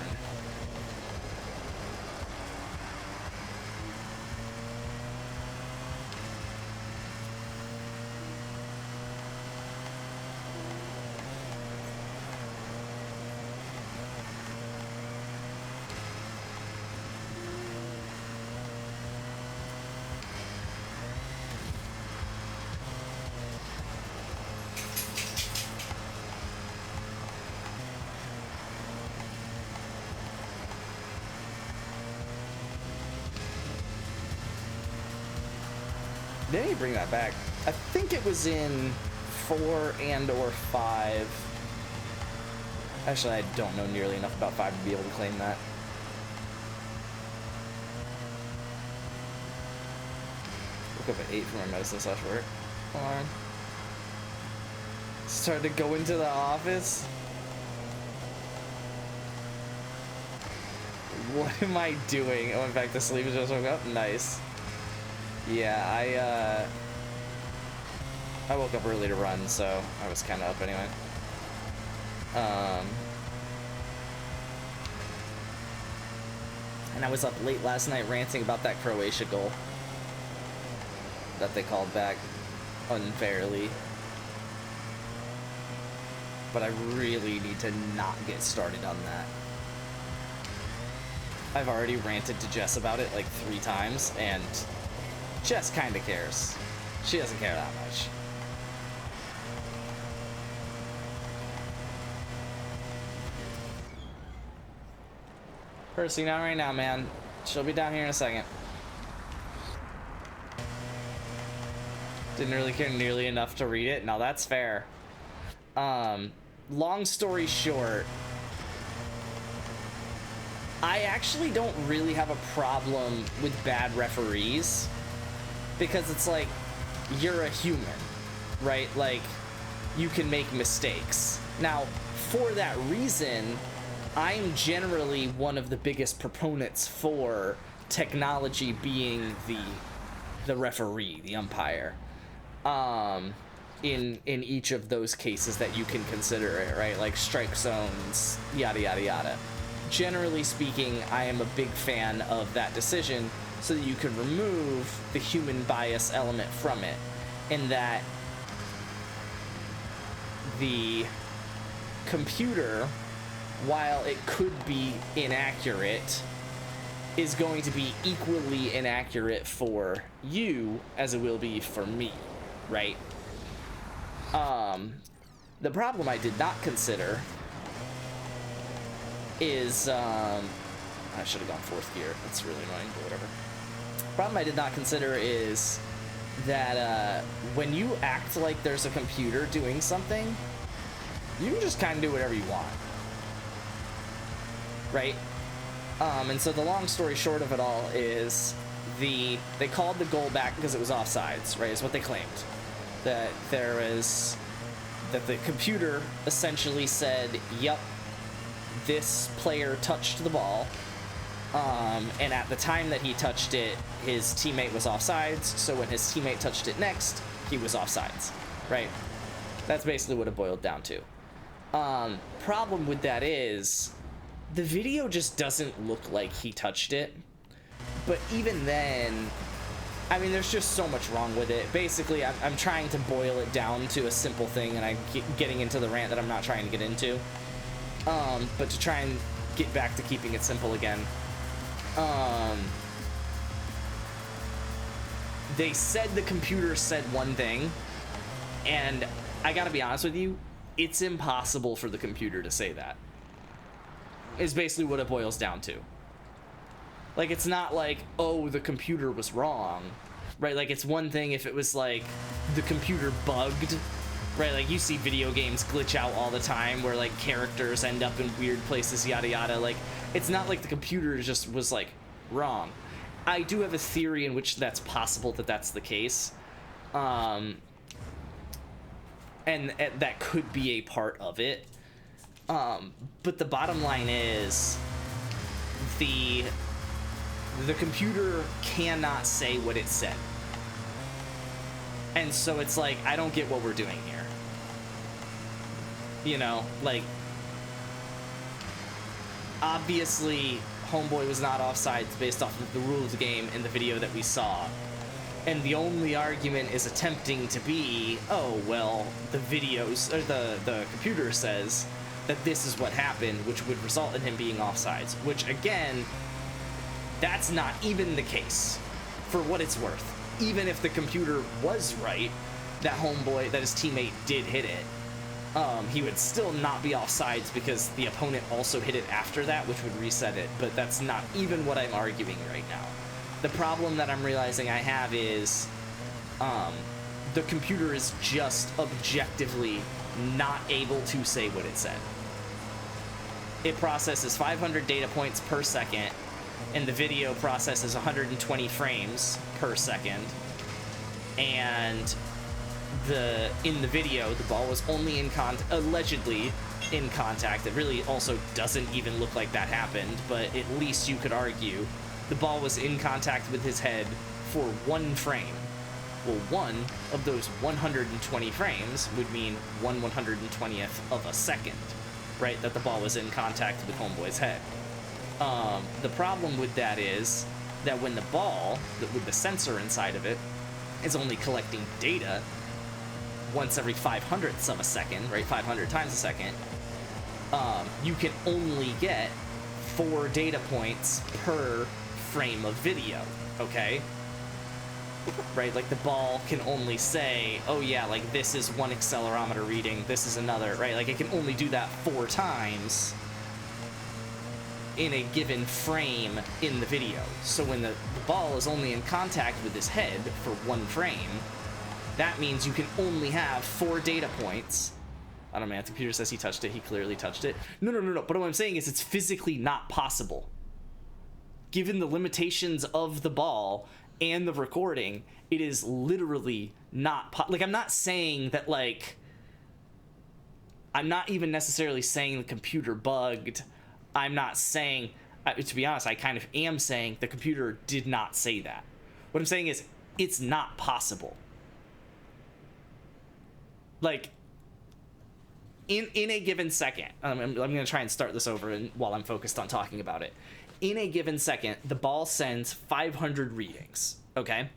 They need to bring that back. I think it was in 4 and or 5. Actually, I don't know nearly enough about 5 to be able to claim that. Woke up at 8 for my medicine / work. Hold on. Started to go into the office. What am I doing? I went back to sleep and just woke up. Nice. Yeah, I woke up early to run, so I was kind of up anyway. And I was up late last night ranting about that Croatia goal that they called back unfairly. But I really need to not get started on that. I've already ranted to Jess about it like 3 times, and Jess kind of cares. She doesn't care that much. Percy, not right now, man. She'll be down here in a second. Didn't really care nearly enough to read it. Now that's fair. Long story short, I actually don't really have a problem with bad referees, because it's like, you're a human, right? Like, you can make mistakes. Now, for that reason, I'm generally one of the biggest proponents for technology being the referee, the umpire, in each of those cases that you can consider it, right? Like strike zones, yada yada yada. Generally speaking, I am a big fan of that decision, so that you can remove the human bias element from it, in that the computer, while it could be inaccurate, is going to be equally inaccurate for you as it will be for me, right? The problem I did not consider is, I should have gone fourth gear. That's really annoying, but whatever. Problem I did not consider is that when you act like there's a computer doing something, you can just kind of do whatever you want, right? And so the long story short of it all is they called the goal back because it was offsides, right? Is what they claimed. That the computer essentially said, yep, this player touched the ball, and at the time that he touched it, his teammate was offsides, so when his teammate touched it next, he was offsides, right? That's basically what it boiled down to. Problem with that is, the video just doesn't look like he touched it, but even then, I mean, there's just so much wrong with it. Basically, I'm trying to boil it down to a simple thing, and I'm getting into the rant that I'm not trying to get into. But to try and get back to keeping it simple again. They said the computer said one thing, and I gotta be honest with you, it's impossible for the computer to say that. Is basically what it boils down to. Like, it's not like, oh, the computer was wrong, right? Like, it's one thing if it was like the computer bugged, right? Like, you see video games glitch out all the time where like characters end up in weird places, yada yada. Like, it's not like the computer just was like wrong. I do have a theory in which that's possible that that's the case, and that could be a part of it. But the bottom line is the computer cannot say what it said. And so it's like, I don't get what we're doing here. You know, like, obviously Homeboy was not offsides based off of the rules of the game in the video that we saw. And the only argument is attempting to be, oh, well, the videos, or the computer says that this is what happened, which would result in him being offsides. Which, again, that's not even the case, for what it's worth. Even if the computer was right, that Homeboy, that his teammate did hit it, he would still not be offsides because the opponent also hit it after that, which would reset it. But that's not even what I'm arguing right now. The problem that I'm realizing I have is the computer is just objectively not able to say what it said. It processes 500 data points per second, and the video processes 120 frames per second. And in the video, the ball was only allegedly in contact. It really also doesn't even look like that happened, but at least you could argue the ball was in contact with his head for one frame. Well, one of those 120 frames would mean 1/120th of a second, right? That the ball was in contact with Homeboy's head. The problem with that is that when the ball, with the sensor inside of it, is only collecting data once every 500ths of a second, right? 500 times a second, you can only get 4 data points per frame of video, okay? right? Like the ball can only say, oh yeah, like this is one accelerometer reading, this is another, right? Like it can only do that 4 times in a given frame in the video. So when the ball is only in contact with his head for 1 frame, that means you can only have 4 data points. I don't know, man, the computer says he touched it, he clearly touched it. No, but what I'm saying is it's physically not possible. Given the limitations of the ball and the recording, it is literally not like, I'm not saying that, like, I'm not even necessarily saying the computer bugged. I'm not saying, to be honest, I kind of am saying the computer did not say that. What I'm saying is it's not possible. Like, in a given second, I'm going to try and start this over while I'm focused on talking about it. In a given second, the ball sends 500 readings, okay?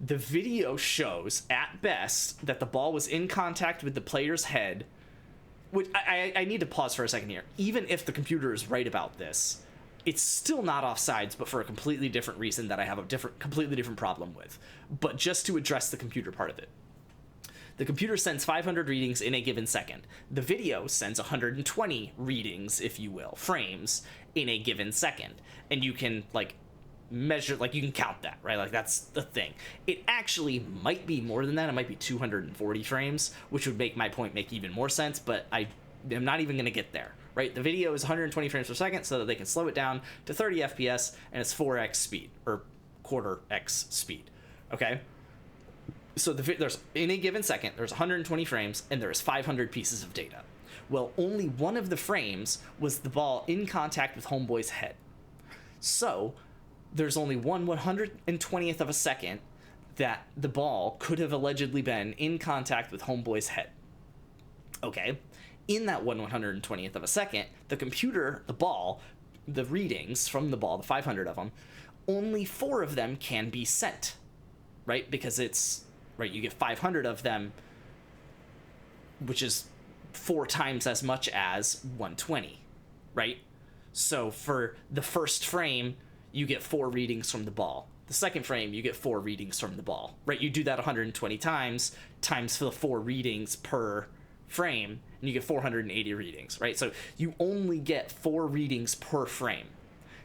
The video shows, at best, that the ball was in contact with the player's head, which I need to pause for a second here. Even if the computer is right about this, it's still not offsides, but for a completely different reason that I have a completely different problem with. But just to address the computer part of it. The computer sends 500 readings in a given second. The video sends 120 readings, if you will, frames, in a given second. And you can, like, measure, like, you can count that, right? Like, that's the thing. It actually might be more than that. It might be 240 frames, which would make my point make even more sense, but I am not even going to get there, right? The video is 120 frames per second so that they can slow it down to 30 FPS, and it's 4x speed, or quarter x speed, okay? So there's, in a given second, there's 120 frames, and there's 500 pieces of data. Well, only one of the frames was the ball in contact with Homeboy's head. So there's only 1/120th of a second that the ball could have allegedly been in contact with Homeboy's head. Okay? In that 1/120th of a second, the computer, the ball, the readings from the ball, the 500 of them, only 4 of them can be sent, right? Because it's, right, you get 500 of them, which is 4 times as much as 120, right? So for the first frame, you get 4 readings from the ball. The second frame, you get 4 readings from the ball, right? You do that 120 times the 4 readings per frame, and you get 480 readings, right? So you only get 4 readings per frame.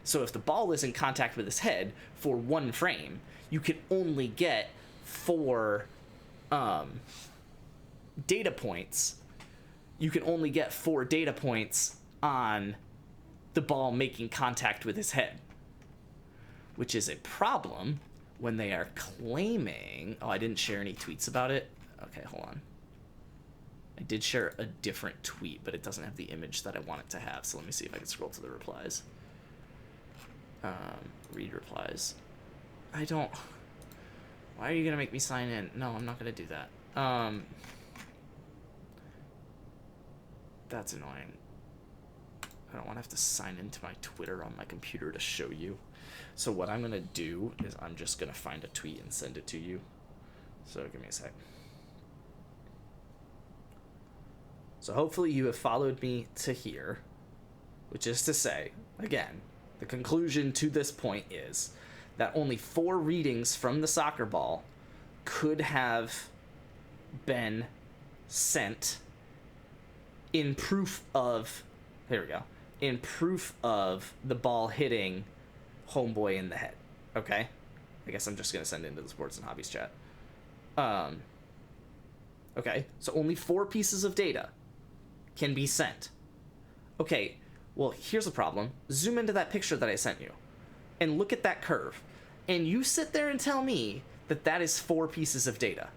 So if the ball is in contact with his head for 1 frame, you can only get 4 data points. You can only get 4 data points on the ball making contact with his head, which is a problem when they are claiming... Oh, I didn't share any tweets about it. Okay, hold on. I did share a different tweet, but it doesn't have the image that I want it to have, so let me see if I can scroll to the replies. Read replies. I don't... Why are you gonna make me sign in? No, I'm not gonna do that. That's annoying. I don't want to have to sign into my Twitter on my computer to show you. So what I'm gonna do is I'm just gonna find a tweet and send it to you. So give me a sec. So hopefully you have followed me to here, which is to say, again, the conclusion to this point is that only 4 readings from the soccer ball could have been sent in proof of, here we go, in proof of the ball hitting Homeboy in the head. Okay? I guess I'm just going to send it into the sports and hobbies chat. Okay, so only 4 pieces of data can be sent. Okay, well, here's the problem. Zoom into that picture that I sent you and look at that curve. And you sit there and tell me that that is 4 pieces of data.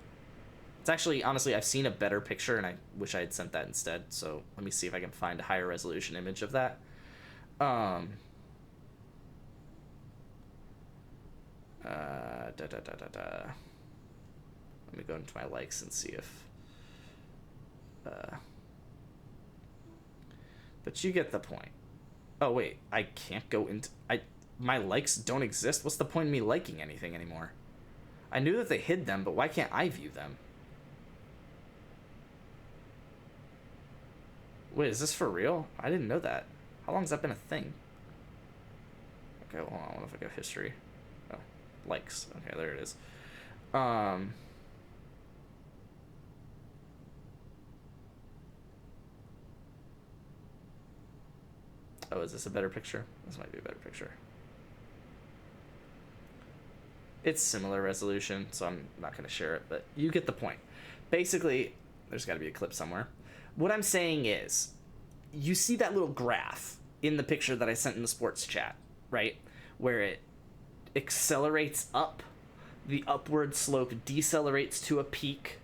It's actually, honestly, I've seen a better picture, and I wish I had sent that instead. So let me see if I can find a higher resolution image of that. Let me go into my likes and see if... But you get the point. Oh, wait, I can't go into... My likes don't exist? What's the point of me liking anything anymore? I knew that they hid them, but why can't I view them? Wait, is this for real? I didn't know that. How long has that been a thing? Okay, hold on, I wonder if I go history. Oh. likes. Okay, there it is. Oh, is this a better picture? This might be a better picture. It's similar resolution, so I'm not going to share it, but you get the point. Basically, there's got to be a clip somewhere. What I'm saying is, you see that little graph in the picture that I sent in the sports chat, right? Where it accelerates up, the upward slope decelerates to a peak.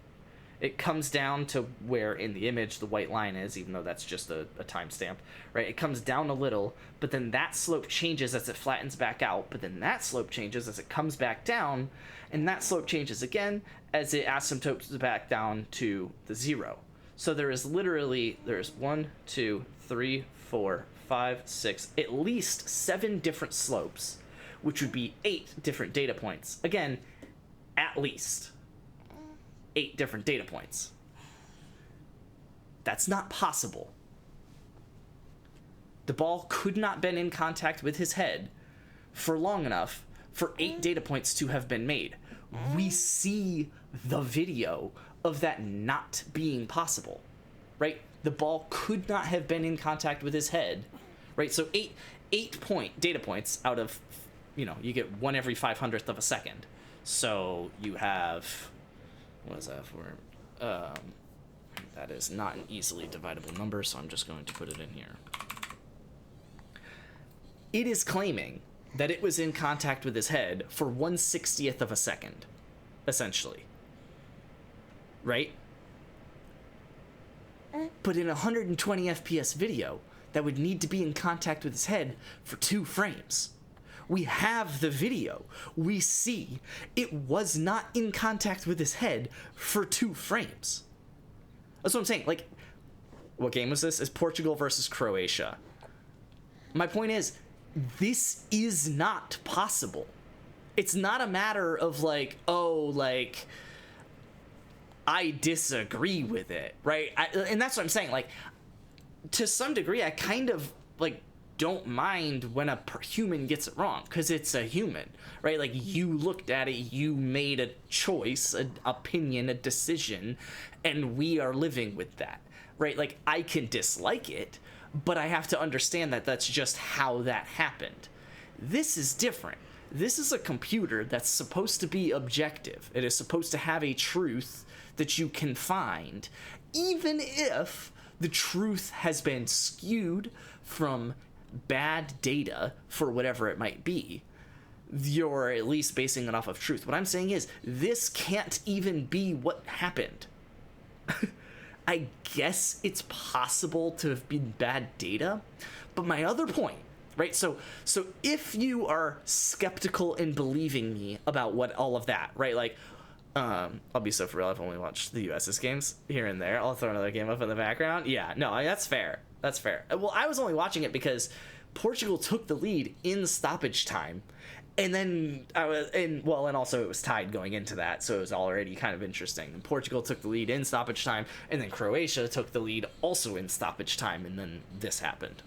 It comes down to where in the image the white line is, even though that's just a timestamp, right? It comes down a little, but then that slope changes as it flattens back out, but then that slope changes as it comes back down, and that slope changes again as it asymptotes back down to the 0. So there's 1, 2, 3, 4, 5, 6, at least 7 different slopes, which would be 8 different data points. Again, at least 8 different data points. That's not possible. The ball could not been in contact with his head for long enough for 8 data points to have been made. We see the video of that not being possible, right? The ball could not have been in contact with his head, right? So 8 data points out of, you get 1 every 500th of a second. So you have, what is that for? That is not an easily dividable number, so I'm just going to put it in here. It is claiming that it was in contact with his head for 1/60th of a second, essentially. Right? But in a 120 FPS video, that would need to be in contact with his head for 2 frames. We have the video. We see it was not in contact with his head for 2 frames. That's what I'm saying. Like, what game was this? It's Portugal versus Croatia. My point is, this is not possible. It's not a matter of like, I disagree with it, right? And that's what I'm saying. Like, to some degree, I kind of don't mind when a human gets it wrong, because it's a human, right? Like, you looked at it, you made a choice, an opinion, a decision, and we are living with that, right? Like, I can dislike it, but I have to understand that that's just how that happened. This is different. This is a computer that's supposed to be objective. It is supposed to have a truth that you can find, even if the truth has been skewed from bad data for whatever it might be. You're at least basing it off of truth. What I'm saying is, this can't even be what happened. I guess it's possible to have been bad data, but my other point, right? So if you are skeptical in believing me about what all of that, right? Like, I'll be so for real, I've only watched the US's games here and there. I'll throw another game up in the background. Yeah, no, that's fair. That's fair. Well, I was only watching it because Portugal took the lead in stoppage time, and then and also it was tied going into that, so it was already kind of interesting. And Portugal took the lead in stoppage time, and then Croatia took the lead also in stoppage time, and then this happened.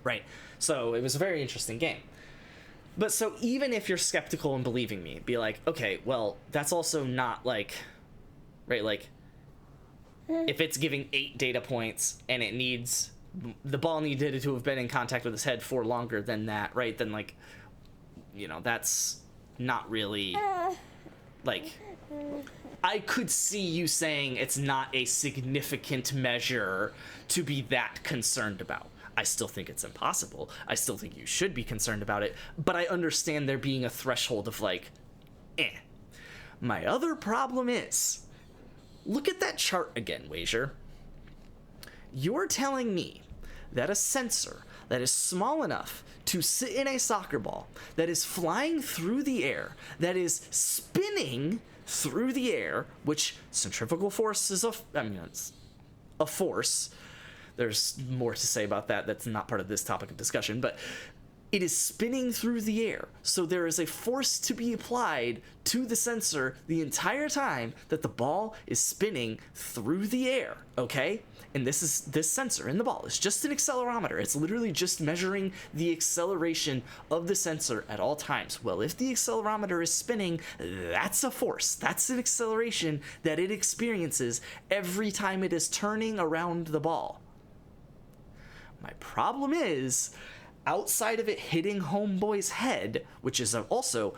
Right? So it was a very interesting game. But so even if you're skeptical and believing me, be like, okay, well, that's also not like, right, like, if it's giving 8 data points and the ball needed to have been in contact with his head for longer than that, right, then, like, that's not really, like, I could see you saying it's not a significant measure to be that concerned about. I still think it's impossible. I still think you should be concerned about it, but I understand there being a threshold of, like, My other problem is, look at that chart again, Wager. You're telling me that a sensor that is small enough to sit in a soccer ball, that is flying through the air, that is spinning through the air, which centrifugal force is it's a force. There's more to say about that. That's not part of this topic of discussion, but it is spinning through the air. So there is a force to be applied to the sensor the entire time that the ball is spinning through the air, okay? And this sensor in the ball is just an accelerometer. It's literally just measuring the acceleration of the sensor at all times. Well, if the accelerometer is spinning, that's a force. That's an acceleration that it experiences every time it is turning around the ball. My problem is, outside of it hitting Homeboy's head, which is also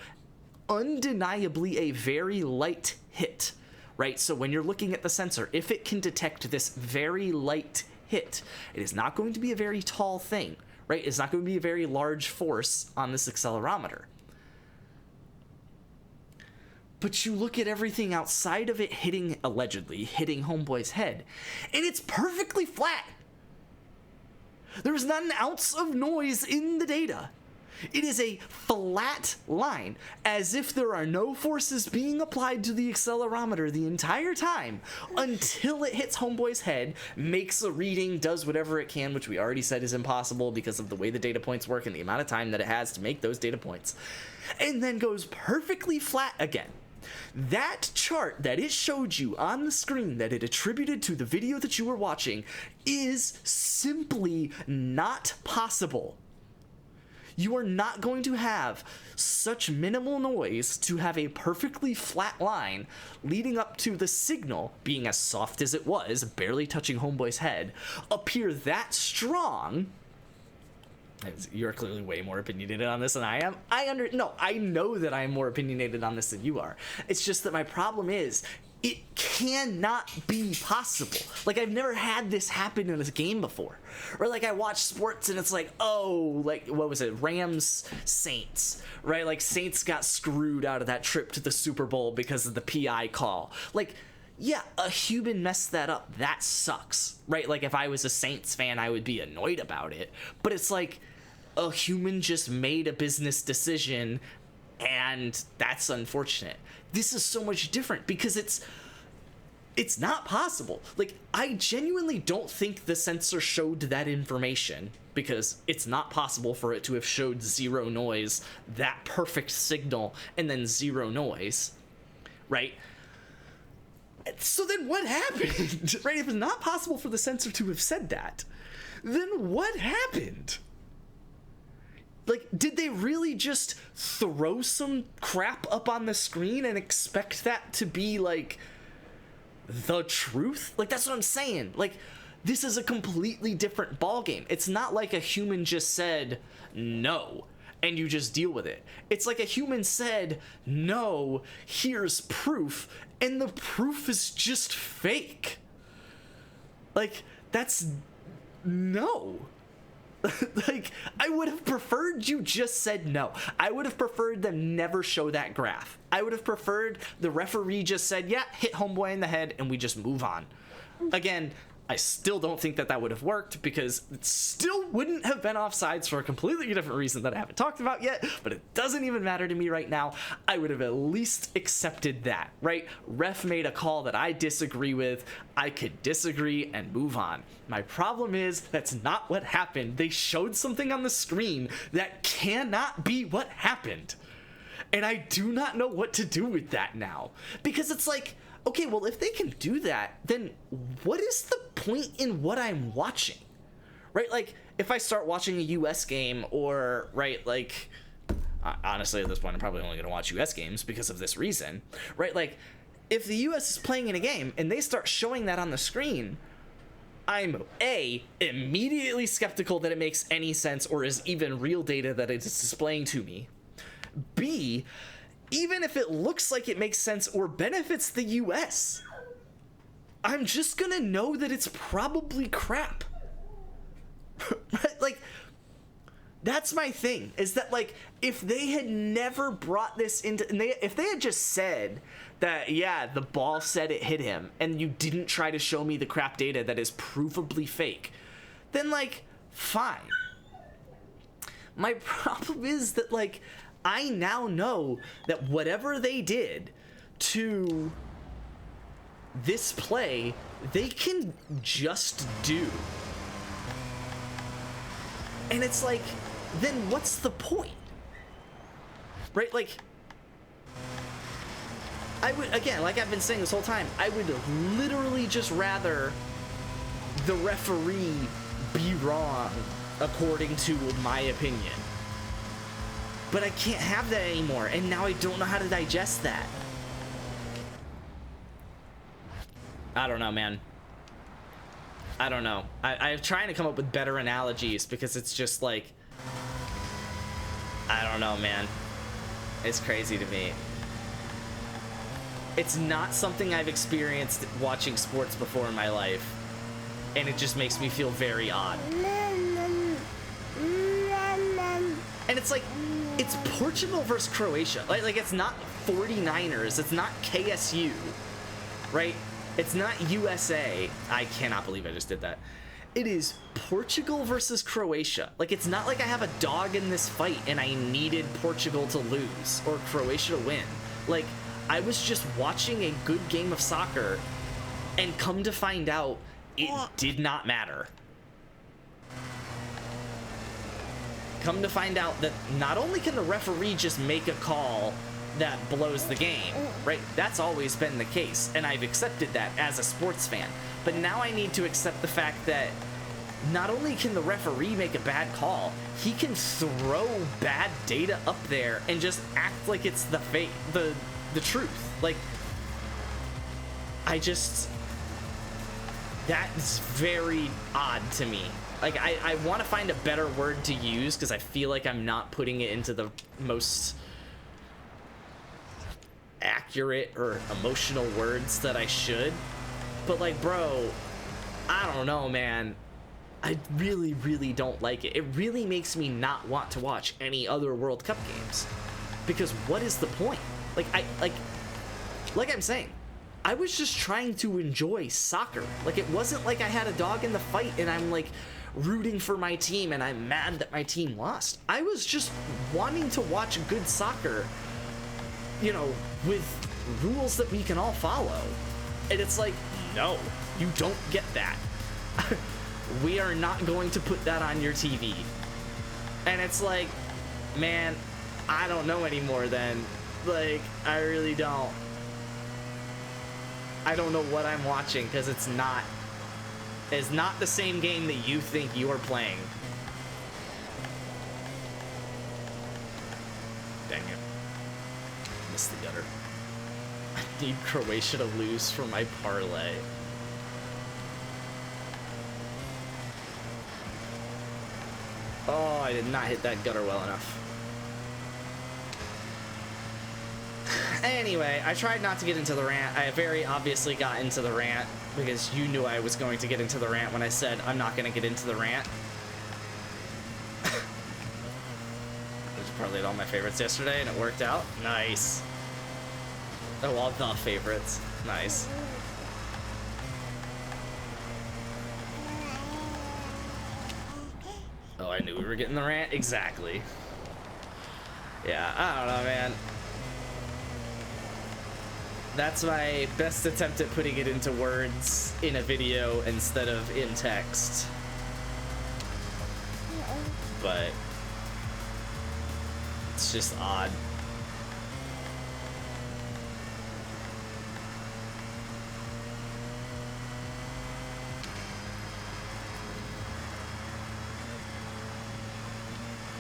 undeniably a very light hit, right? So when you're looking at the sensor, if it can detect this very light hit, it is not going to be a very tall thing, right? It's not going to be a very large force on this accelerometer. But you look at everything outside of it allegedly hitting Homeboy's head, and it's perfectly flat. There's not an ounce of noise in the data. It is a flat line, as if there are no forces being applied to the accelerometer the entire time until it hits Homeboy's head, makes a reading, does whatever it can, which we already said is impossible because of the way the data points work and the amount of time that it has to make those data points, and then goes perfectly flat again. That chart that it showed you on the screen that it attributed to the video that you were watching is simply not possible. You are not going to have such minimal noise to have a perfectly flat line leading up to the signal, being as soft as it was, barely touching Homeboy's head, appear that strong. You're clearly way more opinionated on this than I am. I know that I am more opinionated on this than you are. It's just that my problem is, it cannot be possible. Like, I've never had this happen in a game before. Or like, I watch sports and it's like, oh, like, what was it? Rams Saints, right? Like, Saints got screwed out of that trip to the Super Bowl because of the PI call. Like, yeah, a human messed that up. That sucks, right? Like, if I was a Saints fan, I would be annoyed about it. But it's like, a human just made a business decision, and that's unfortunate. This is so much different because it's not possible. Like, I genuinely don't think the sensor showed that information, because it's not possible for it to have showed zero noise, that perfect signal, and then zero noise, right? So then what happened? Right? If it's not possible for the sensor to have said that, then what happened? Like, did they really just throw some crap up on the screen and expect that to be, like, the truth? Like, that's what I'm saying. Like, this is a completely different ballgame. It's not like a human just said no and you just deal with it. It's like a human said, no, here's proof, and the proof is just fake. Like, that's no. Like, I would have preferred you just said no. I would have preferred them never show that graph. I would have preferred the referee just said, yeah, hit Homeboy in the head, and we just move on. Again, I still don't think that would have worked, because it still wouldn't have been offsides for a completely different reason that I haven't talked about yet, but it doesn't even matter to me right now. I would have at least accepted that, right? Ref made a call that I disagree with. I could disagree and move on. My problem is, that's not what happened. They showed something on the screen that cannot be what happened. And I do not know what to do with that now. Because it's like, okay, well, if they can do that, then what is the point in what I'm watching? Right? Like, if I start watching a US game, or, right, like, honestly, at this point, I'm probably only going to watch US games because of this reason, right? Like, if the US is playing in a game and they start showing that on the screen, I'm A, immediately skeptical that it makes any sense or is even real data that it's displaying to me. B, even if it looks like it makes sense or benefits the US, I'm just gonna know that it's probably crap. Right? Like, that's my thing, is that, like, if they had never brought this into, and if they had just said that, yeah, the ball said it hit him, and you didn't try to show me the crap data that is provably fake, then, like, fine. My problem is that, like, I now know that whatever they did to this play, they can just do. And it's like, then what's the point? Right? Like, I would, again, like I've been saying this whole time, I would literally just rather the referee be wrong according to my opinion. But I can't have that anymore, and now I don't know how to digest that. I don't know, man. I don't know. I'm trying to come up with better analogies because it's just like, I don't know, man. It's crazy to me. It's not something I've experienced watching sports before in my life, and it just makes me feel very odd. And it's like, it's Portugal versus Croatia. Like it's not 49ers, it's not KSU, right? It's not USA. I cannot believe I just did that. It is Portugal versus Croatia. Like, it's not like I have a dog in this fight and I needed Portugal to lose or Croatia to win. Like, I was just watching a good game of soccer, and come to find out, it did not matter. Come to find out that not only can the referee just make a call that blows the game, right? That's always been the case, and I've accepted that as a sports fan. But now I need to accept the fact that not only can the referee make a bad call, he can throw bad data up there and just act like it's the truth. Like, that's very odd to me. Like, I want to find a better word to use because I feel like I'm not putting it into the most accurate or emotional words that I should. But like, bro, I don't know, man. I really, really don't like it. It really makes me not want to watch any other World Cup games. Because what is the point? Like, like I'm saying, I was just trying to enjoy soccer. Like, it wasn't like I had a dog in the fight and I'm like rooting for my team and I'm mad that my team lost. I was just wanting to watch good soccer, you know, with rules that we can all follow. And it's like, no, you don't get that. We are not going to put that on your TV. And it's like, man, I don't know anymore then. Like, I really don't. I don't know what I'm watching because it's not the same game that you think you're playing. Dang it. Missed the gutter. I need Croatia to lose for my parlay. Oh, I did not hit that gutter well enough. Anyway, I tried not to get into the rant. I very obviously got into the rant because you knew I was going to get into the rant when I said I'm not going to get into the rant. Which probably all my favorites yesterday, and it worked out. Nice. Oh, well, the favorites. Nice. Oh, I knew we were getting the rant? Exactly. Yeah, I don't know, man. That's my best attempt at putting it into words in a video instead of in text. But it's just odd.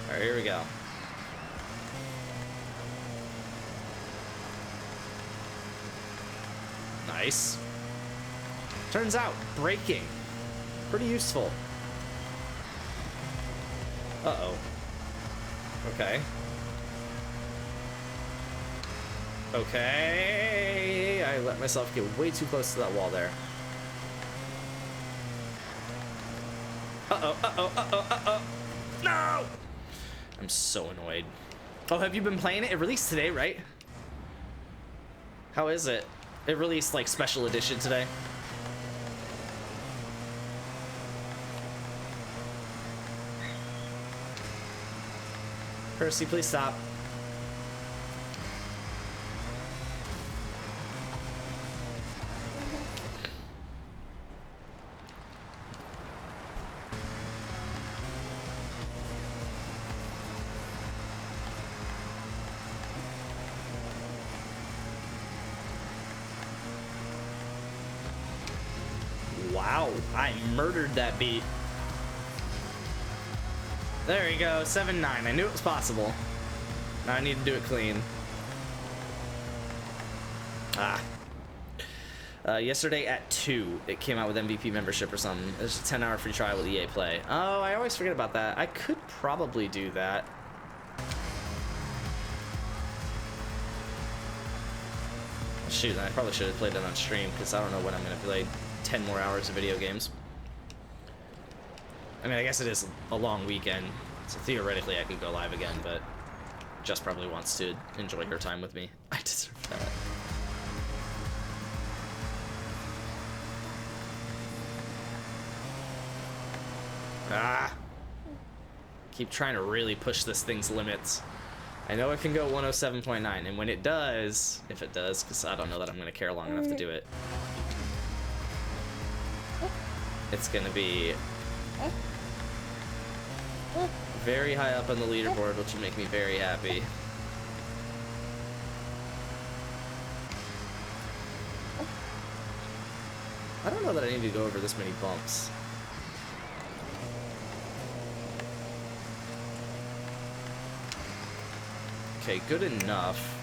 All right, here we go. Nice. Turns out, braking. Pretty useful. Uh-oh. Okay. Okay. I let myself get way too close to that wall there. Uh-oh, uh-oh, uh-oh, uh-oh. No! I'm so annoyed. Oh, have you been playing it? It released today, right? How is it? It released, like, special edition today. Percy, please stop. I murdered that beat. There you go, 7-9. I knew it was possible. Now I need to do it clean. Yesterday at 2, it came out with MVP membership or something. It's a 10-hour free trial with EA Play. Oh, I always forget about that. I could probably do that. Shoot, I probably should have played it on stream because I don't know when I'm going to play 10 more hours of video games. I mean, I guess it is a long weekend, so theoretically I could go live again, but Jess probably wants to enjoy her time with me. I deserve that. Keep trying to really push this thing's limits. I know it can go 107.9, and when it does, if it does, because I don't know that I'm going to care long enough to do it, it's going to be very high up on the leaderboard, which will make me very happy. I don't know that I need to go over this many bumps. Okay, good enough.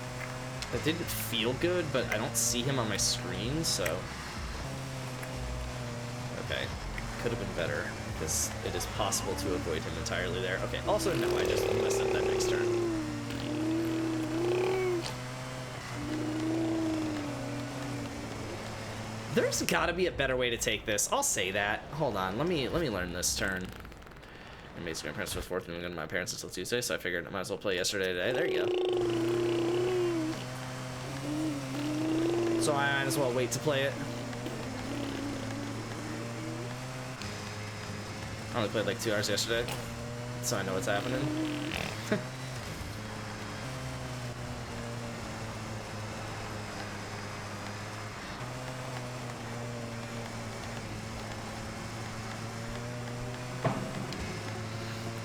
That didn't feel good, but I don't see him on my screen, so... Okay, could have been better, because it is possible to avoid him entirely there. Okay, also, no, I just messed up that next turn. There's gotta be a better way to take this. I'll say that. Hold on, let me learn this turn. I made some grandparents for the 4th and I'm going to my parents until Tuesday, so I figured I might as well play yesterday today. There you go. So I might as well wait to play it. I only played like 2 hours yesterday, so I know what's happening.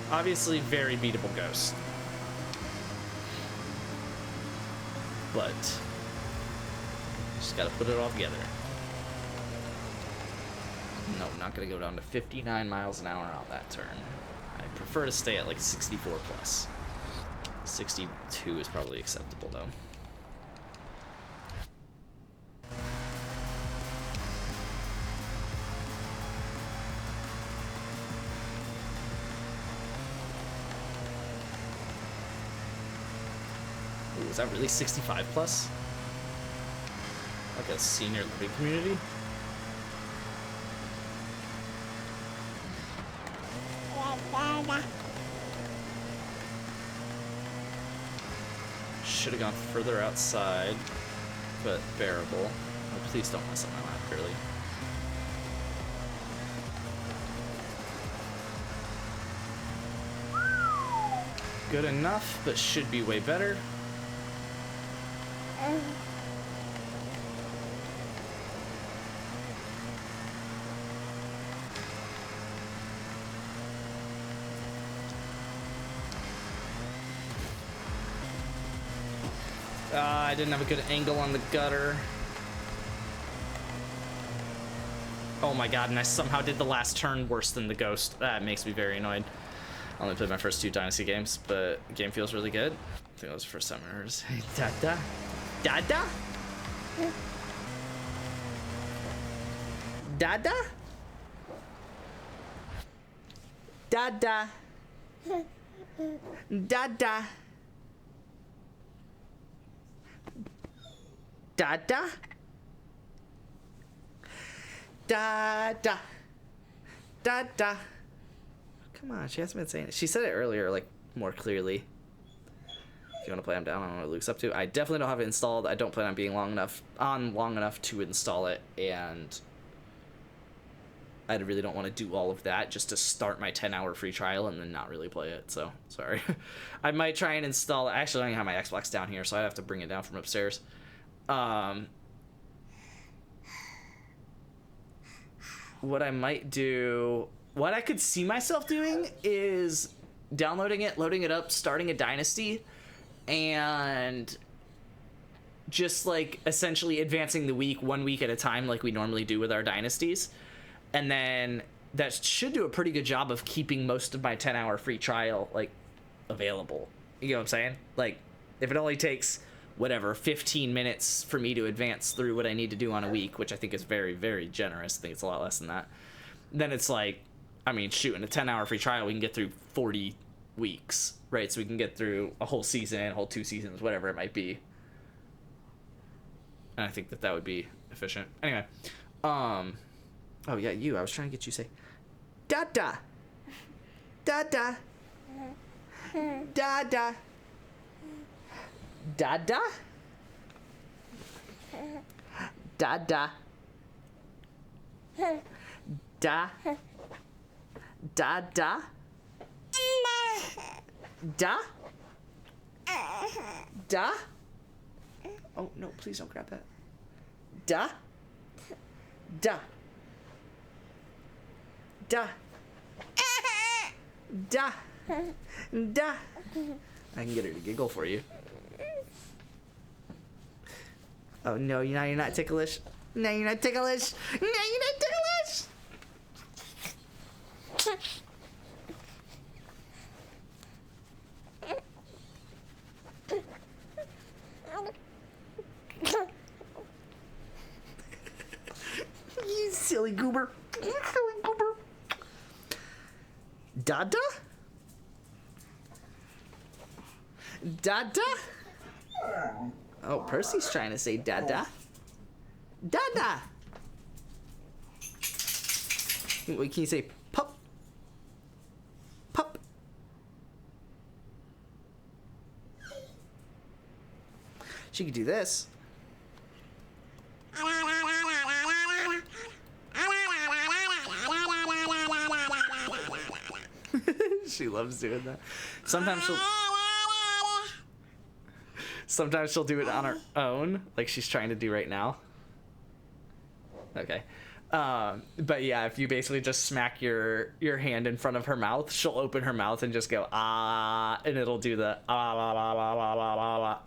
Obviously, very beatable Ghost. But just gotta put it all together. No, not gonna go down to 59 miles an hour on that turn. I prefer to stay at like 64 plus. 62 is probably acceptable though. Ooh, is that really 65 plus? Like a senior living community? Should have gone further outside, but bearable. Oh, please don't mess up my lap, Curly. Good enough, but should be way better. I didn't have a good angle on the gutter. Oh my god, and I somehow did the last turn worse than the Ghost. That makes me very annoyed. I only played my first 2 Dynasty games, but the game feels really good. I think that was the first time I heard say Dada. Dada? Dada? Dada. Dada. Dada? Dada. Dada. Come on, she hasn't been saying it. She said it earlier, like, more clearly. If you want to play them down, I don't know what Luke's up to. I definitely don't have it installed. I don't plan on being long enough to install it, and I really don't want to do all of that just to start my 10-hour free trial and then not really play it, so sorry. I might try and install it. I actually don't even have my Xbox down here, so I'd have to bring it down from upstairs. What I might do, what I could see myself doing is downloading it, loading it up, starting a Dynasty, and just like essentially advancing the week 1 week at a time like we normally do with our Dynasties. and then that should do a pretty good job of keeping most of my 10-hour free trial like available. You know what I'm saying? Like, if it only takes whatever 15 minutes for me to advance through what I need to do on a week, which I think is very, very generous. I think it's a lot less than that. Then it's like, I mean, shoot, in a 10-hour free trial, we can get through 40 weeks, right? So we can get through a whole season, a whole 2 seasons, whatever it might be. And I think that would be efficient. Anyway, oh yeah, I was trying to get you to say, da-da, da-da, da-da, da-da, da-da, da, da-da, da, da. Oh, no, please don't grab that. Da. Da. Da. Da. Da. I can get her to giggle for you. Oh, no, you're not ticklish. No, you're not ticklish. No, you're not ticklish. You silly goober. You silly goober. Dada? Dada? Oh, Percy's trying to say dada. Dada! Wait, can you say pup? Pup. She could do this. She loves doing that. Sometimes she'll do it on her own, like she's trying to do right now. Okay. But yeah, if you basically just smack your hand in front of her mouth, she'll open her mouth and just go ah, and it'll do the ah la la la la la la la.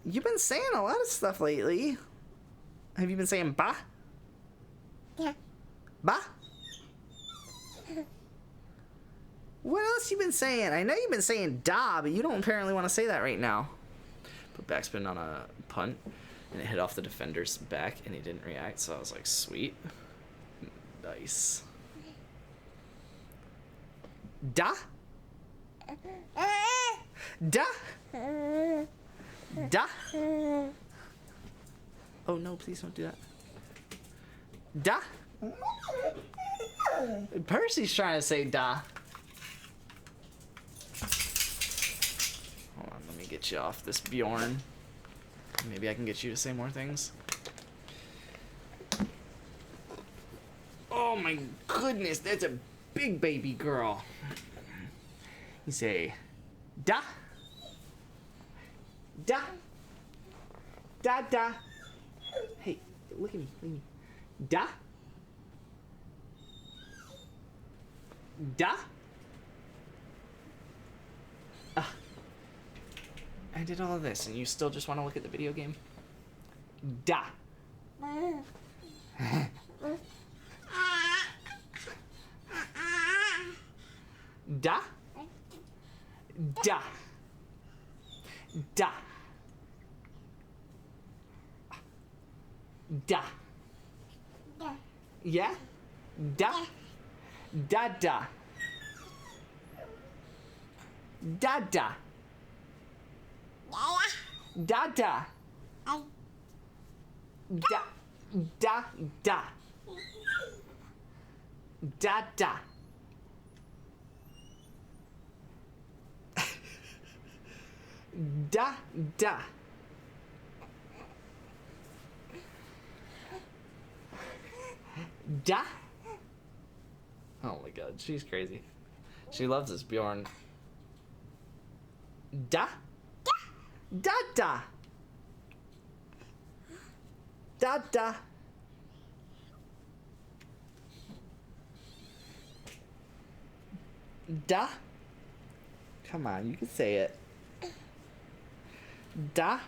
You've been saying a lot of stuff lately. Have you been saying ba? Yeah. Ba? What else you been saying? I know you've been saying da, but you don't apparently want to say that right now. Put backspin on a punt, and it hit off the defender's back, and he didn't react, so I was like, sweet. Nice. Da? Da? Da? Oh no, please don't do that. Da? Percy's trying to say da. Hold on, let me get you off this Bjorn. Maybe I can get you to say more things. Oh my goodness, that's a big baby girl. You say da. Da. Da da. Hey, look at me. Look at me. Da. Da. I did all of this, and you still just want to look at the video game? Da. Da. Da. Da. Da. Yeah? Da. Da da. Da da. Da da. Da da da. Da da. Da da. Da. Oh my god, she's crazy. She loves this Bjorn. Da. Da da. Da da. Da. Come on, you can say it. Da.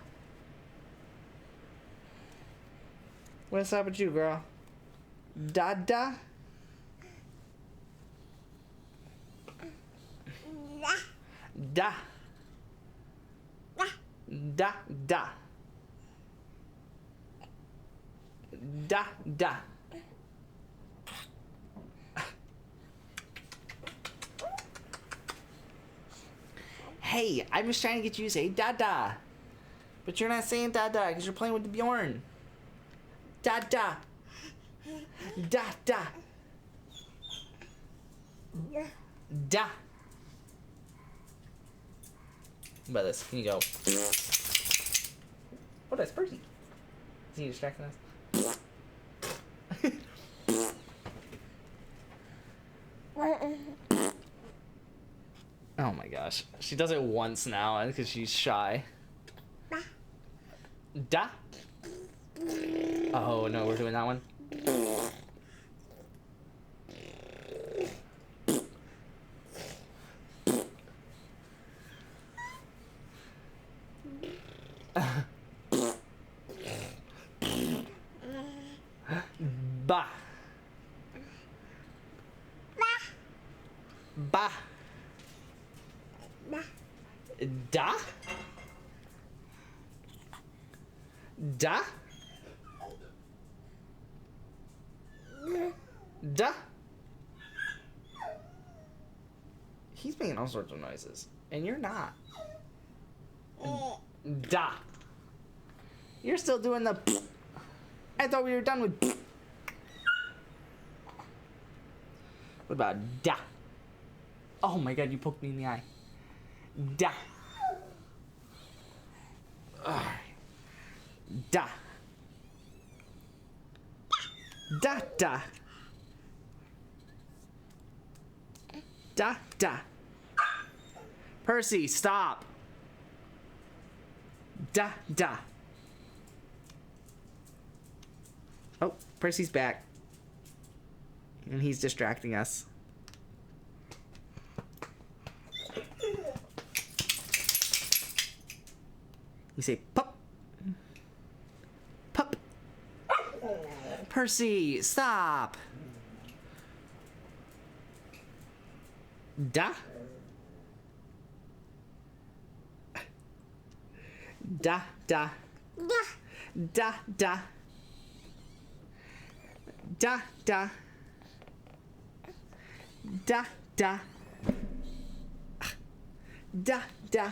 What's up with you, girl? Da da. Da. Da da. Da da. Hey, I'm just trying to get you to say da da. But you're not saying da da because you're playing with the Bjorn. Da da. Da da. Da. How about this? Can you go? Oh, that's Percy. Is he distracting us? Oh my gosh. She does it once now because she's shy. Da. Oh no, we're doing that one. Ba. Ba. Da. Da. Da. He's making all sorts of noises, and you're not. Da. You're still doing the. I thought we were done with. What about da? Oh my god, you poked me in the eye. Da. Alright. Da. Da da. Da da. Percy, stop. Da da. Oh, Percy's back. And he's distracting us. You say pup. Pup. Percy, stop. Da. Da da. Da da. Da da. Da da. Da da.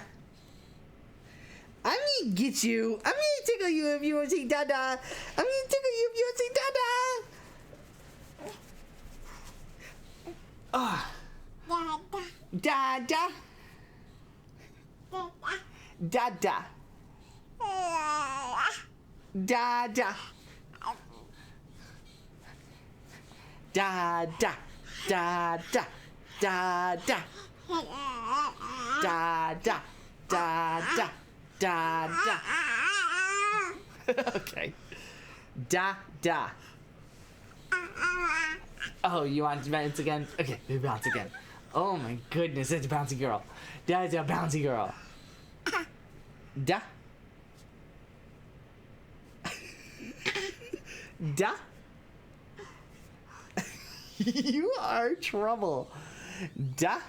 I'm gonna get you. I'm gonna tickle you if you want to say da da. I'm gonna tickle you if you want to say da da. Ah. Da da. Da da. Da da. Da da. Da da. Da da. Da da. Da da. Da da. Okay. Da da. Oh, you want to bounce again? Okay, we bounce again. Oh my goodness, it's a bouncy girl. That's a bouncy girl. Da. Da. You are trouble. Da.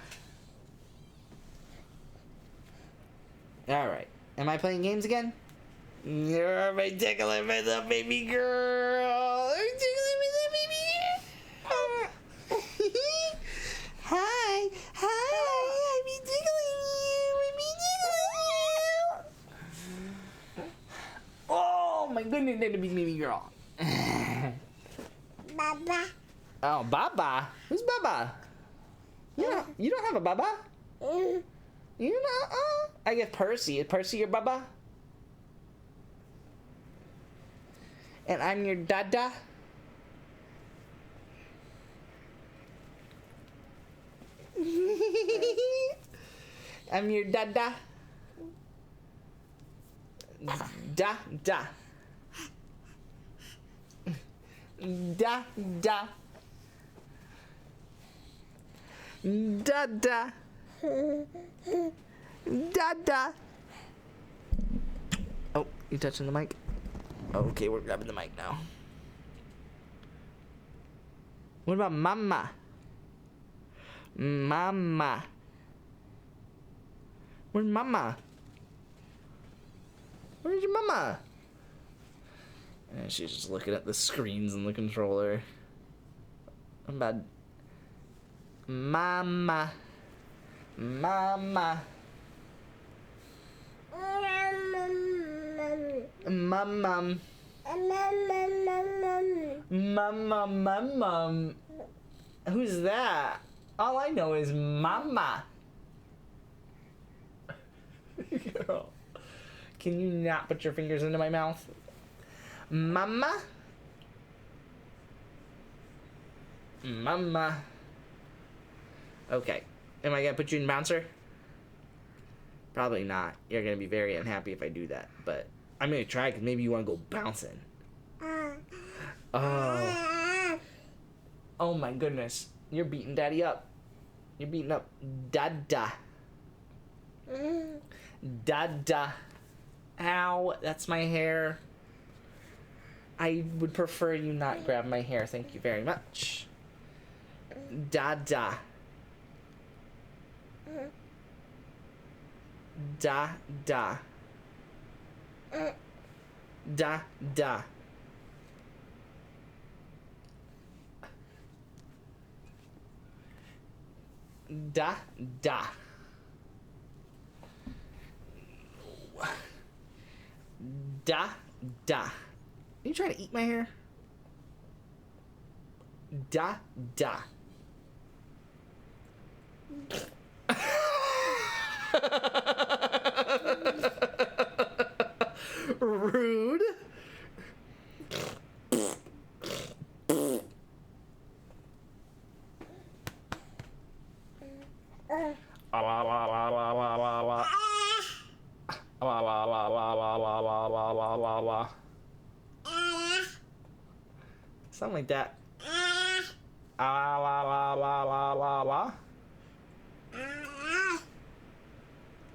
All right. Am I playing games again? You're my tickling with a baby girl. I'm tickling with a baby girl. Hi. Hi. I'm tickling you. Oh my goodness, that'd be baby girl. Baba. Oh, Baba. Who's Baba? You don't have a Baba? You know, I get Percy. Is Percy your Baba? And I'm your Dada? I'm your Dada? Da, da. Da, da. Dada. Dada. Oh, you touching the mic? Okay, we're grabbing the mic now. What about mama? Mama. Where's mama? Where's your mama? And she's just looking at the screens and the controller. I'm bad. Mama. Mama. Mum. Mum. Who's that? All I know is mama. Girl. Can you not put your fingers into my mouth? Mama? Mama. Okay. Am I gonna put you in bouncer? Probably not. You're gonna be very unhappy if I do that. But I'm gonna try because maybe you wanna go bouncing. Oh. Oh my goodness. You're beating daddy up. You're beating up Dada. Dada. Ow, that's my hair. I would prefer you not grab my hair. Thank you very much. Dada. Da da. Da da. Da da. Da da. Are you trying to eat my hair? Da da. Rude. Something like that.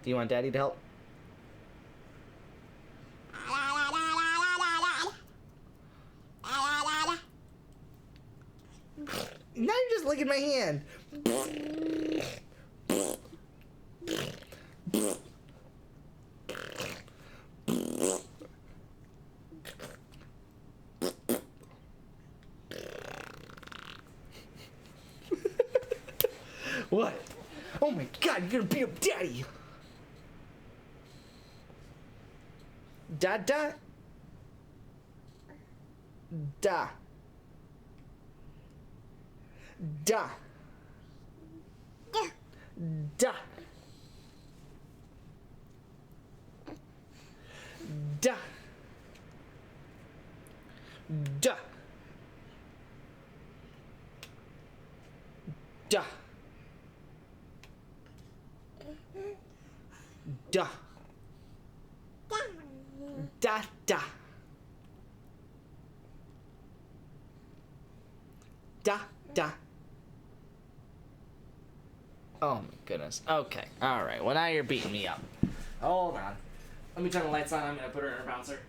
Do you want daddy to help? Now you're just licking my hand. What? Oh my god, you're gonna beat up daddy! Da da. Da. Da. Da. Da. Da. Da. Da. Da da. Da da. Oh my goodness. Okay. All right. Well, now you're beating me up. Hold on. Let me turn the lights on. I'm gonna put her in her bouncer.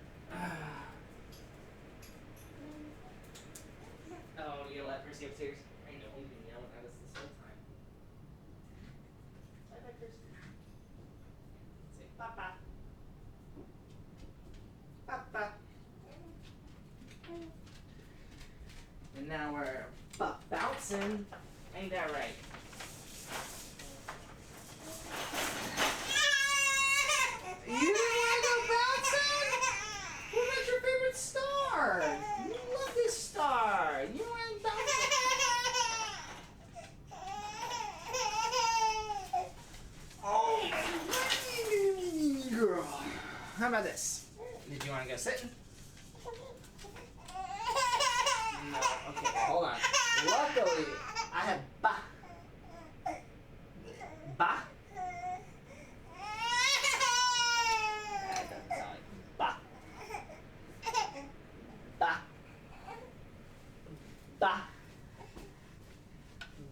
Oh, you gonna let Chrissy upstairs? I know you've been yelling at us this whole time. Bye bye, Chrissy. Say papa. Papa. And now we're bouncing. Ain't that right? You wanna go bouncing? What about your favorite star? You love this star. You wanna bounce? Oh, girl. How about this? Did you want to go sit? No. Okay, hold on. Luckily, I have ba. Ba. That doesn't sound like ba. Ba. Ba.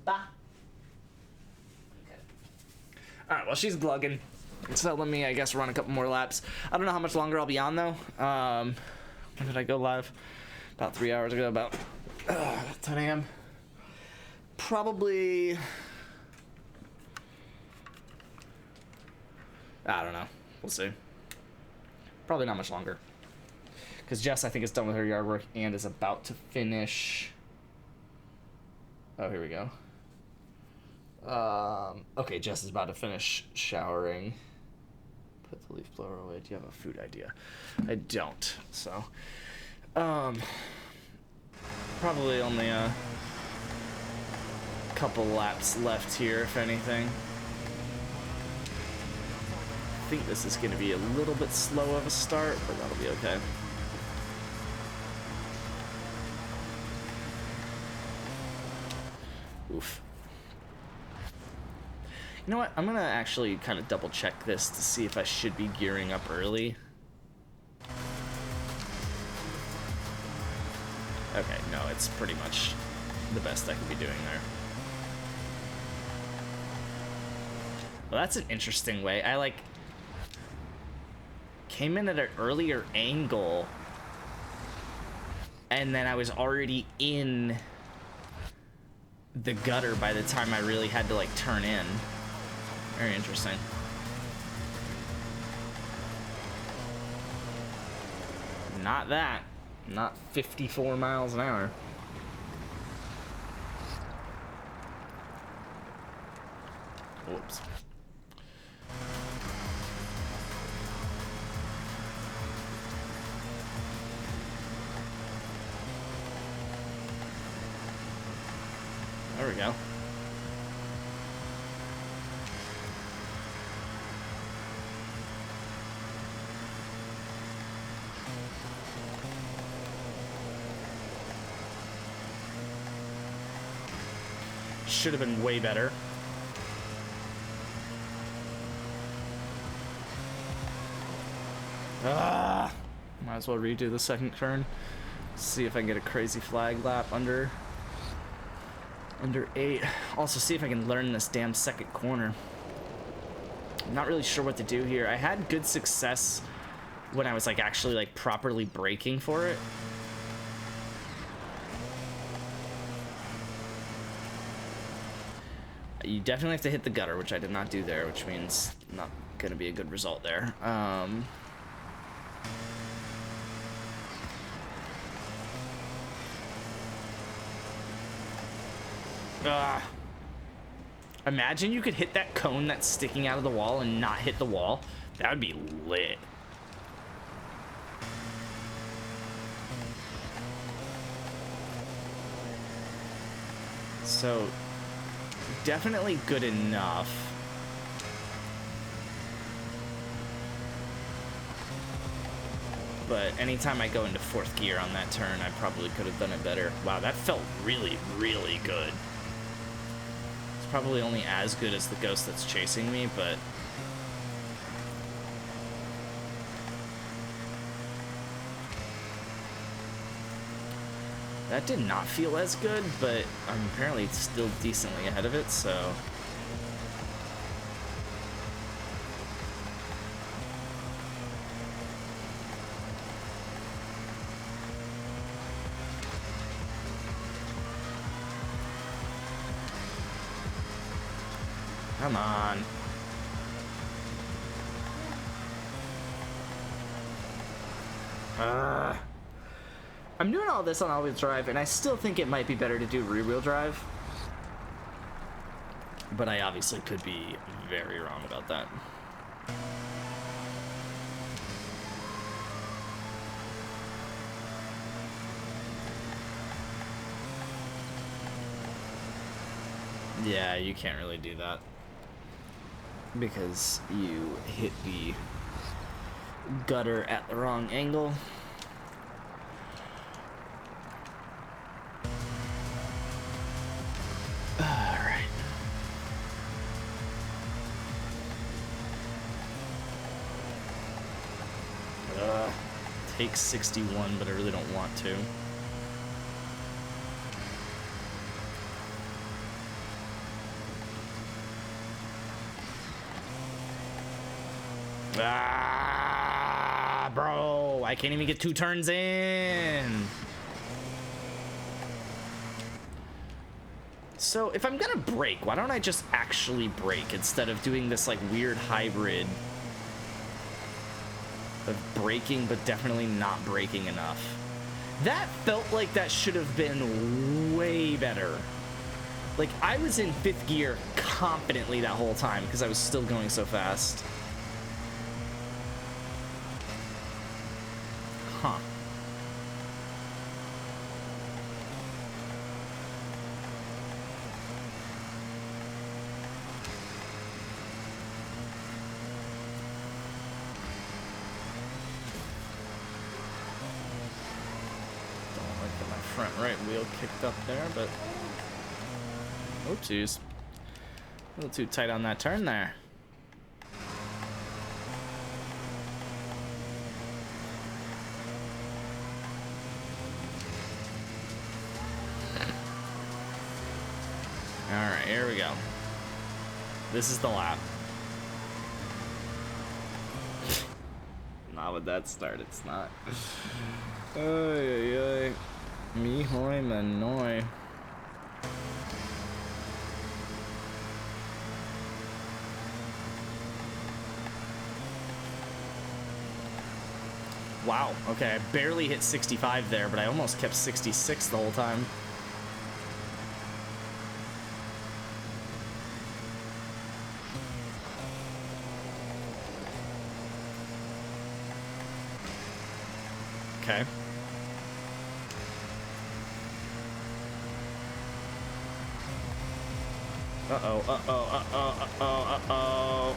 Ba. she's glugging. So let me, I guess, run a couple more laps. I don't know how much longer I'll be on, though. When did I go live? About 3 hours ago, about 10 a.m. Probably... I don't know. We'll see. Probably not much longer. Because Jess, I think, is done with her yard work and is about to finish... Oh, here we go. Okay, Jess is about to finish showering. Put the leaf blower away. Do you have a food idea? I don't. So, probably only a couple laps left here, if anything. I think this is going to be a little bit slow of a start, but that'll be okay. Oof. You know what? I'm gonna actually kind of double check this to see if I should be gearing up early. Okay, no, it's pretty much the best I can be doing there. Well, that's an interesting way. I, like, came in at an earlier angle, and then I was already in the gutter by the time I really had to, like, turn in. Very interesting. Not that. Not 54 miles an hour. Whoops. There we go. Should have been way better. Might as well redo the second turn. See if I can get a crazy flag lap under 8. Also, see if I can learn this damn second corner. I'm not really sure what to do here. I had good success when I was like actually like properly braking for it. You definitely have to hit the gutter, which I did not do there, which means not going to be a good result there. Imagine you could hit that cone that's sticking out of the wall and not hit the wall. That would be lit. So, definitely good enough. But anytime I go into 4th gear on that turn, I probably could have done it better. Wow, that felt really, really good. It's probably only as good as the ghost that's chasing me, but... that did not feel as good, but I'm apparently still decently ahead of it, so... come on. I'm doing all this on all-wheel drive, and I still think it might be better to do rear-wheel drive. But I obviously could be very wrong about that. Yeah, you can't really do that. Because you hit the gutter at the wrong angle. Alright. Take 61, but I really don't want to. Ah, bro, I can't even get 2 turns in. So if I'm gonna brake, why don't I just actually brake instead of doing this like weird hybrid of braking but definitely not braking enough? That felt like that should have been way better. Like, I was in 5th gear confidently that whole time because I was still going so fast. Huh. Don't like that my front right wheel kicked up there, but oopsies. A little too tight on that turn there. Alright, here we go. This is the lap. Not with that start, it's not. Ay, ay, ay. Mi hoy manoi. Wow, okay, I barely hit 65 there, but I almost kept 66 the whole time. Okay. Uh-oh, uh-oh, uh-oh, uh-oh, uh-oh.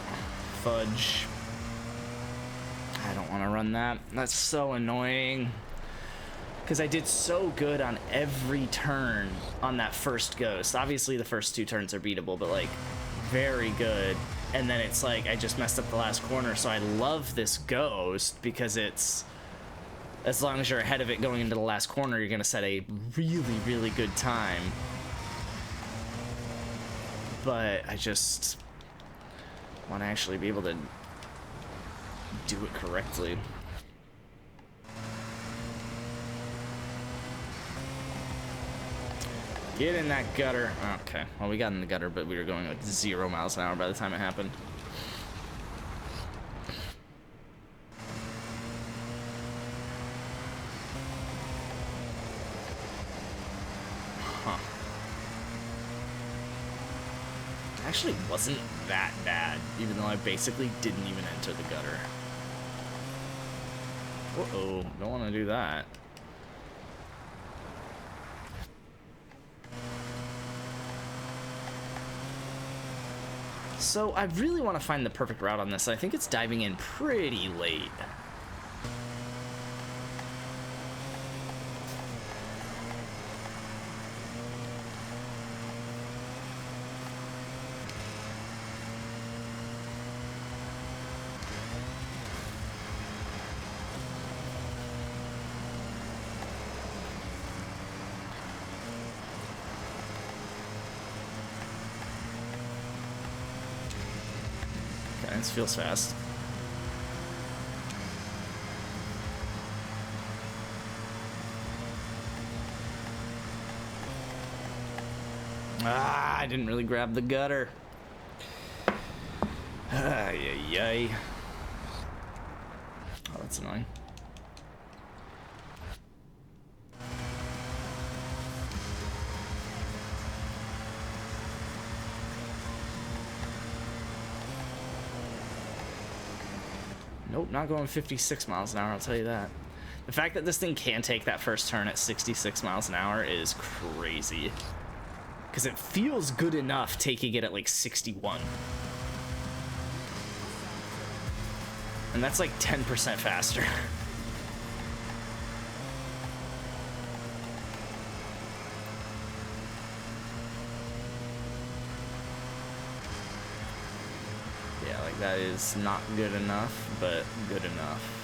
Fudge. I don't want to run that. That's so annoying. Because I did so good on every turn on that first ghost. Obviously, the first 2 turns are beatable, but, like, very good. And then it's like, I just messed up the last corner, so I love this ghost because it's... As long as you're ahead of it going into the last corner, you're going to set a really, really good time. But I just want to actually be able to do it correctly. Get in that gutter. Okay, well, we got in the gutter, but we were going like 0 miles an hour by the time it happened. Actually wasn't that bad, even though I basically didn't even enter the gutter. Uh-oh, don't want to do that. So I really want to find the perfect route on this. I think it's diving in pretty late. This feels fast. Ah, I didn't really grab the gutter. Ay, ay, ay. Oh, that's annoying. Nope, not going 56 miles an hour, I'll tell you that. The fact that this thing can take that first turn at 66 miles an hour is crazy. Because it feels good enough taking it at like 61. And that's like 10% faster. Yeah, like that is not good enough, but good enough.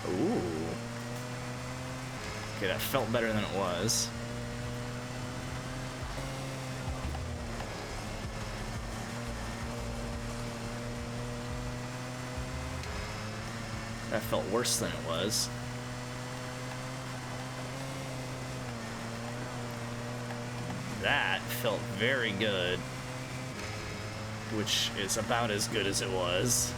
Ooh. Okay, that felt better than it was. That felt worse than it was. That felt very good, which is about as good as it was.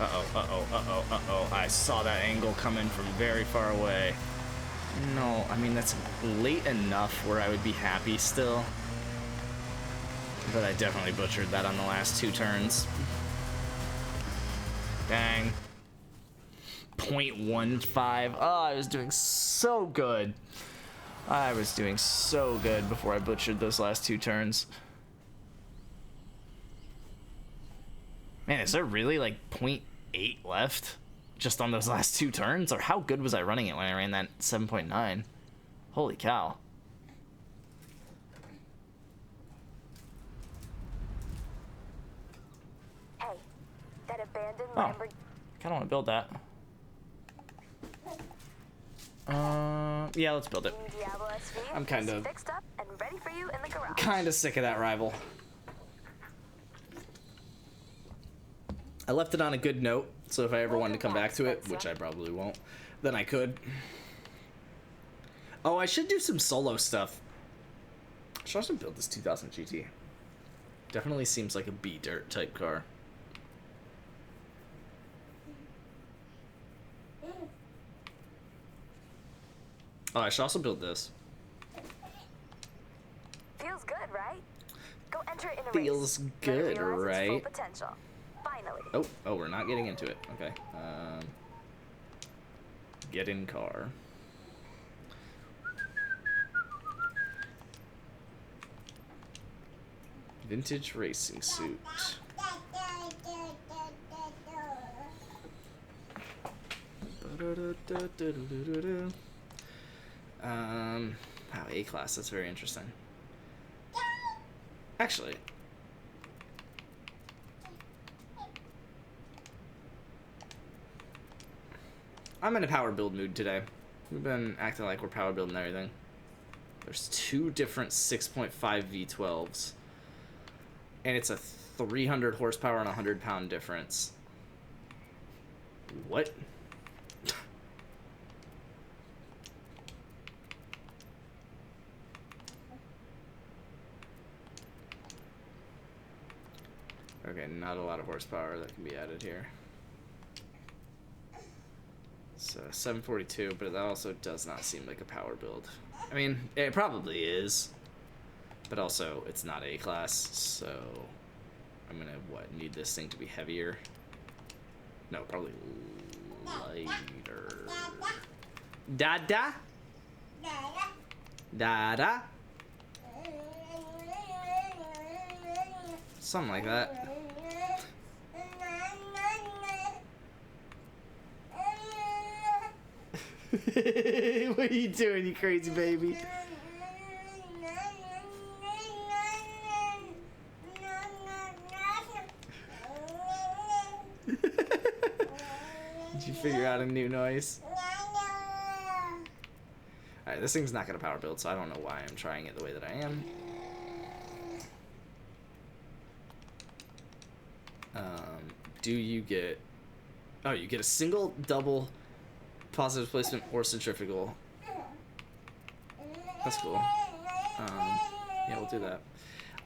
Uh-oh, uh-oh, uh-oh, uh-oh. I saw that angle coming from very far away. No, I mean, that's late enough where I would be happy still. But I definitely butchered that on the last 2 turns. Dang. 0.15. Oh, I was doing so good. I was doing so good before I butchered those last 2 turns. Man, is there really like 0.8 left just on those last 2 turns? Or how good was I running it when I ran that 7.9? Holy cow. Hey, that abandoned Oh, Lamborghini. I kind of want to build that. Yeah, let's build it. Diablo SV I'm kind is of- fixed up and ready for you in the garage. Kind of sick of that rival. I left it on a good note, so if I ever wanted to come back to it, which I probably won't, then I could. Oh, I should do some solo stuff. I should also build this 2000 GT. Definitely seems like a B-dirt type car. Oh, I should also build this. Feels good, right? Go enter it in a Feels race. good, Let it realize its right? full potential. Finally. Oh, we're not getting into it. Okay. Get in car. Vintage racing suit. Wow, A-class, that's very interesting. Actually, I'm in a power build mood today. We've been acting like we're power building everything. There's 2 different 6.5 V12s. And it's a 300 horsepower and 100 pound difference. What? Okay, not a lot of horsepower that can be added here. So 742, but that also does not seem like a power build. I mean, it probably is, but also it's not A-class, so I'm gonna, need this thing to be heavier? No, probably lighter. Dada? Dada? Something like that. What are you doing, you crazy baby? Did you figure out a new noise? Alright, this thing's not gonna power build, so I don't know why I'm trying it the way that I am. Do you get... Oh, you get a single, double, positive placement, or centrifugal. That's cool. Yeah, we'll do that.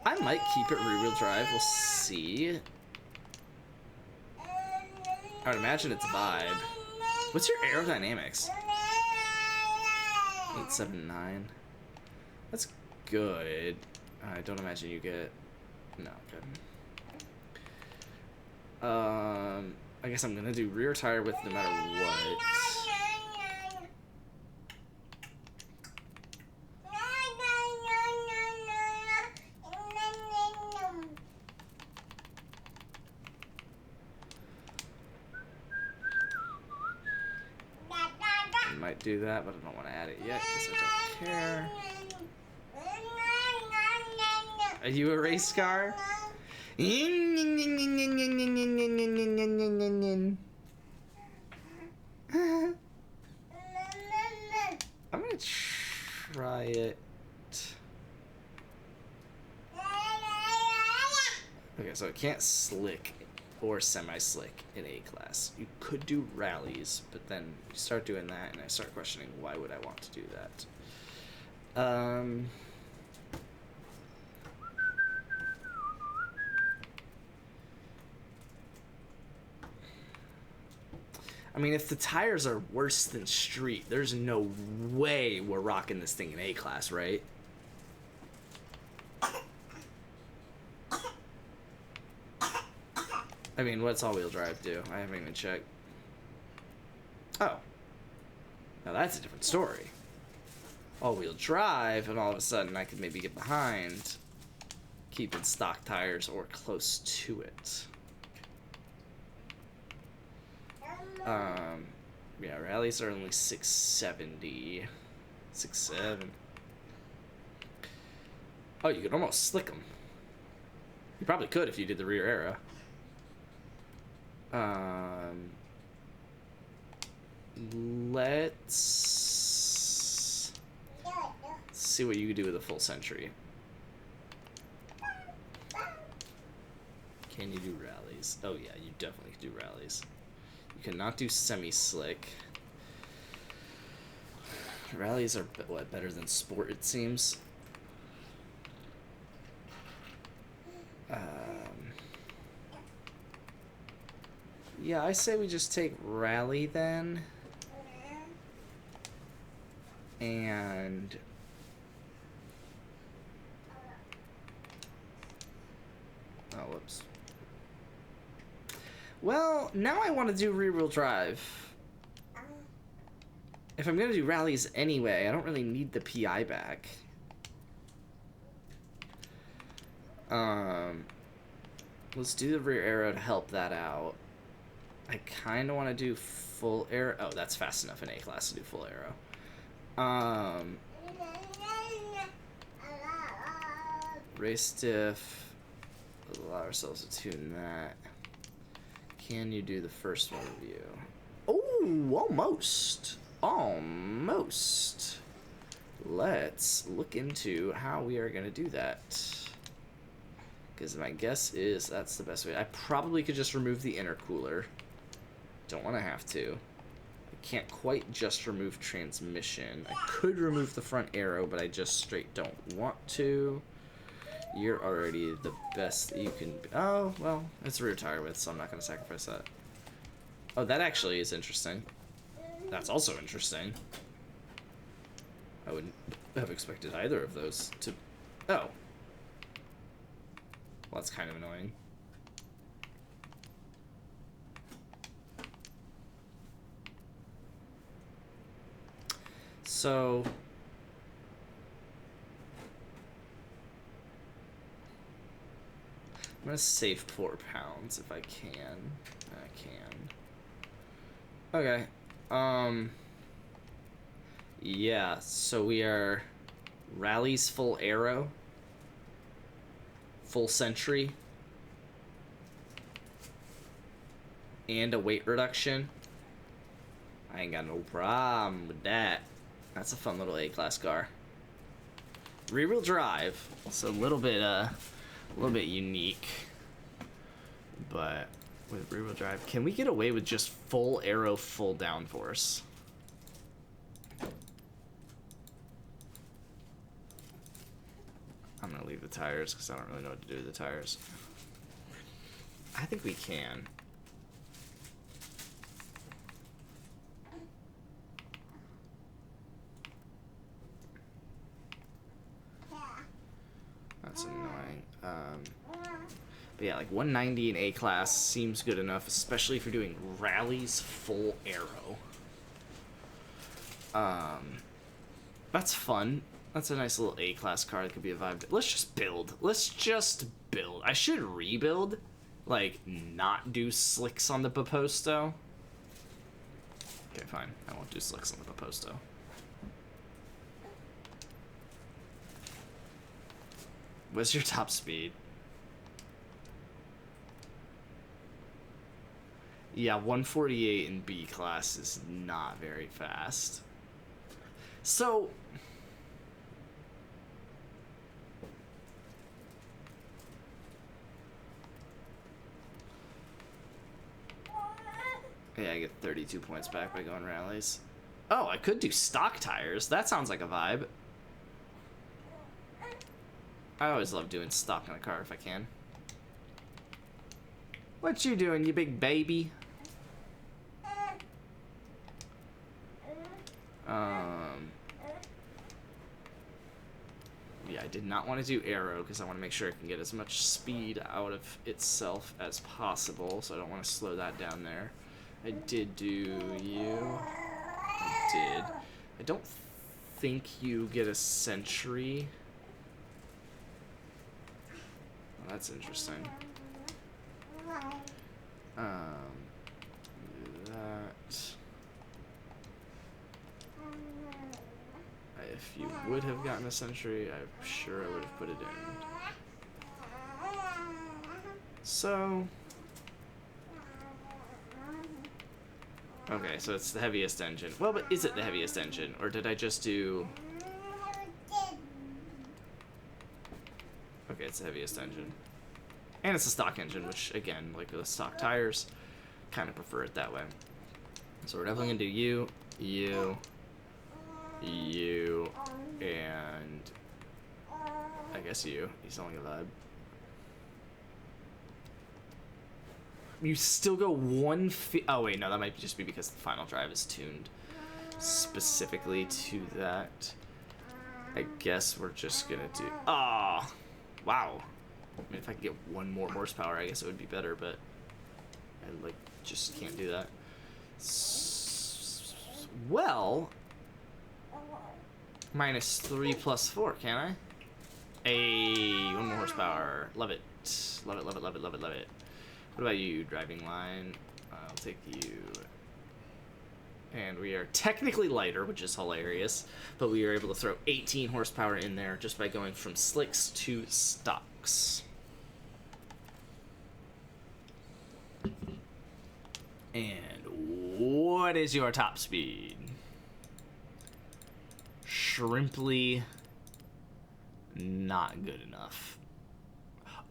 I might keep it rear-wheel drive. We'll see. I would imagine it's vibe. What's your aerodynamics? 879. That's good. I don't imagine you get... No, good. I guess I'm gonna do rear tire with no matter what. I might do that, but I don't want to add it yet because I don't care. Are you a race car? I'm gonna try it. Okay, so it can't slick or semi-slick in A class. You could do rallies, but then you start doing that, and I start questioning why would I want to do that. I mean, if the tires are worse than street, there's no way we're rocking this thing in A class, right? I mean, what's all-wheel drive do? I haven't even checked. Oh. Now that's a different story. All-wheel drive, and all of a sudden I could maybe get behind keeping stock tires or close to it. Yeah, rallies are only 670. 6.7. Oh, you could almost slick them. You probably could if you did the rear arrow. Let's see what you can do with a full century. Can you do rallies? Oh yeah, you definitely can do rallies. You cannot do semi-slick. Rallies are what, better than sport, it seems. Yeah, I say we just take rally then. And oh, whoops. Well, now I want to do rear-wheel drive. If I'm gonna do rallies anyway, I don't really need the PI back. Let's do the rear arrow to help that out. I kind of want to do full arrow. Oh, that's fast enough in A class to do full arrow. Race diff. Allow ourselves to tune that. Can you do the first one review? Oh, almost. Almost. Let's look into how we are going to do that. Because my guess is that's the best way. I probably could just remove the intercooler. Don't want to have to. I can't quite just remove transmission. I could remove the front arrow, but I just straight don't want to. You're already the best that you can be. Oh, well, it's a rear tire width, so I'm not going to sacrifice that. Oh, that actually is interesting. That's also interesting. I wouldn't have expected either of those to... Oh. Well, that's kind of annoying. So... I'm gonna save 4 pounds if I can. I can. Okay. Yeah, so we are rallies full arrow, full century, and a weight reduction. I ain't got no problem with that. That's a fun little A-class car. Rear-wheel drive. It's a little bit unique, but with rear-wheel drive, can we get away with just full arrow, full downforce? I'm gonna leave the tires because I don't really know what to do with the tires. I think we can. That's annoying. But yeah, like 190 in A class seems good enough, especially if you're doing rallies full arrow. That's fun. That's a nice little A class car that could be a vibe. Let's just build. Let's just build. I should rebuild, like not do slicks on the Poposto. Okay, fine. I won't do slicks on the Poposto. What's your top speed? Yeah, 148 in B class is not very fast. So... Yeah, I get 32 points back by going rallies. Oh, I could do stock tires. That sounds like a vibe. I always love doing stock on a car if I can. What you doing, you big baby? Yeah, I did not want to do aero because I want to make sure I can get as much speed out of itself as possible, so I don't want to slow that down there. I did do you. I did. I don't think you get a sentry. Well, that's interesting. That. If you would have gotten a sentry, I'm sure I would have put it in. So. Okay, so it's the heaviest engine. Well, but is it the heaviest engine? Or did I just do... Okay, it's the heaviest engine. And it's a stock engine, which, again, like the stock tires, kind of prefer it that way. So we're definitely going to do you, and I guess you. He's only alive. You still go oh wait, no, that might just be because the final drive is tuned specifically to that. I guess we're just gonna do... Ah, wow. I mean, if I could get one more horsepower, I guess it would be better, but I, like, just can't do that. Well... -3 + 4, can I? Hey, one more horsepower. Love it. Love it, love it, love it, love it, love it. What about you, driving line? I'll take you. And we are technically lighter, which is hilarious, but we are able to throw 18 horsepower in there just by going from slicks to stocks. And what is your top speed? Shrimply not good enough.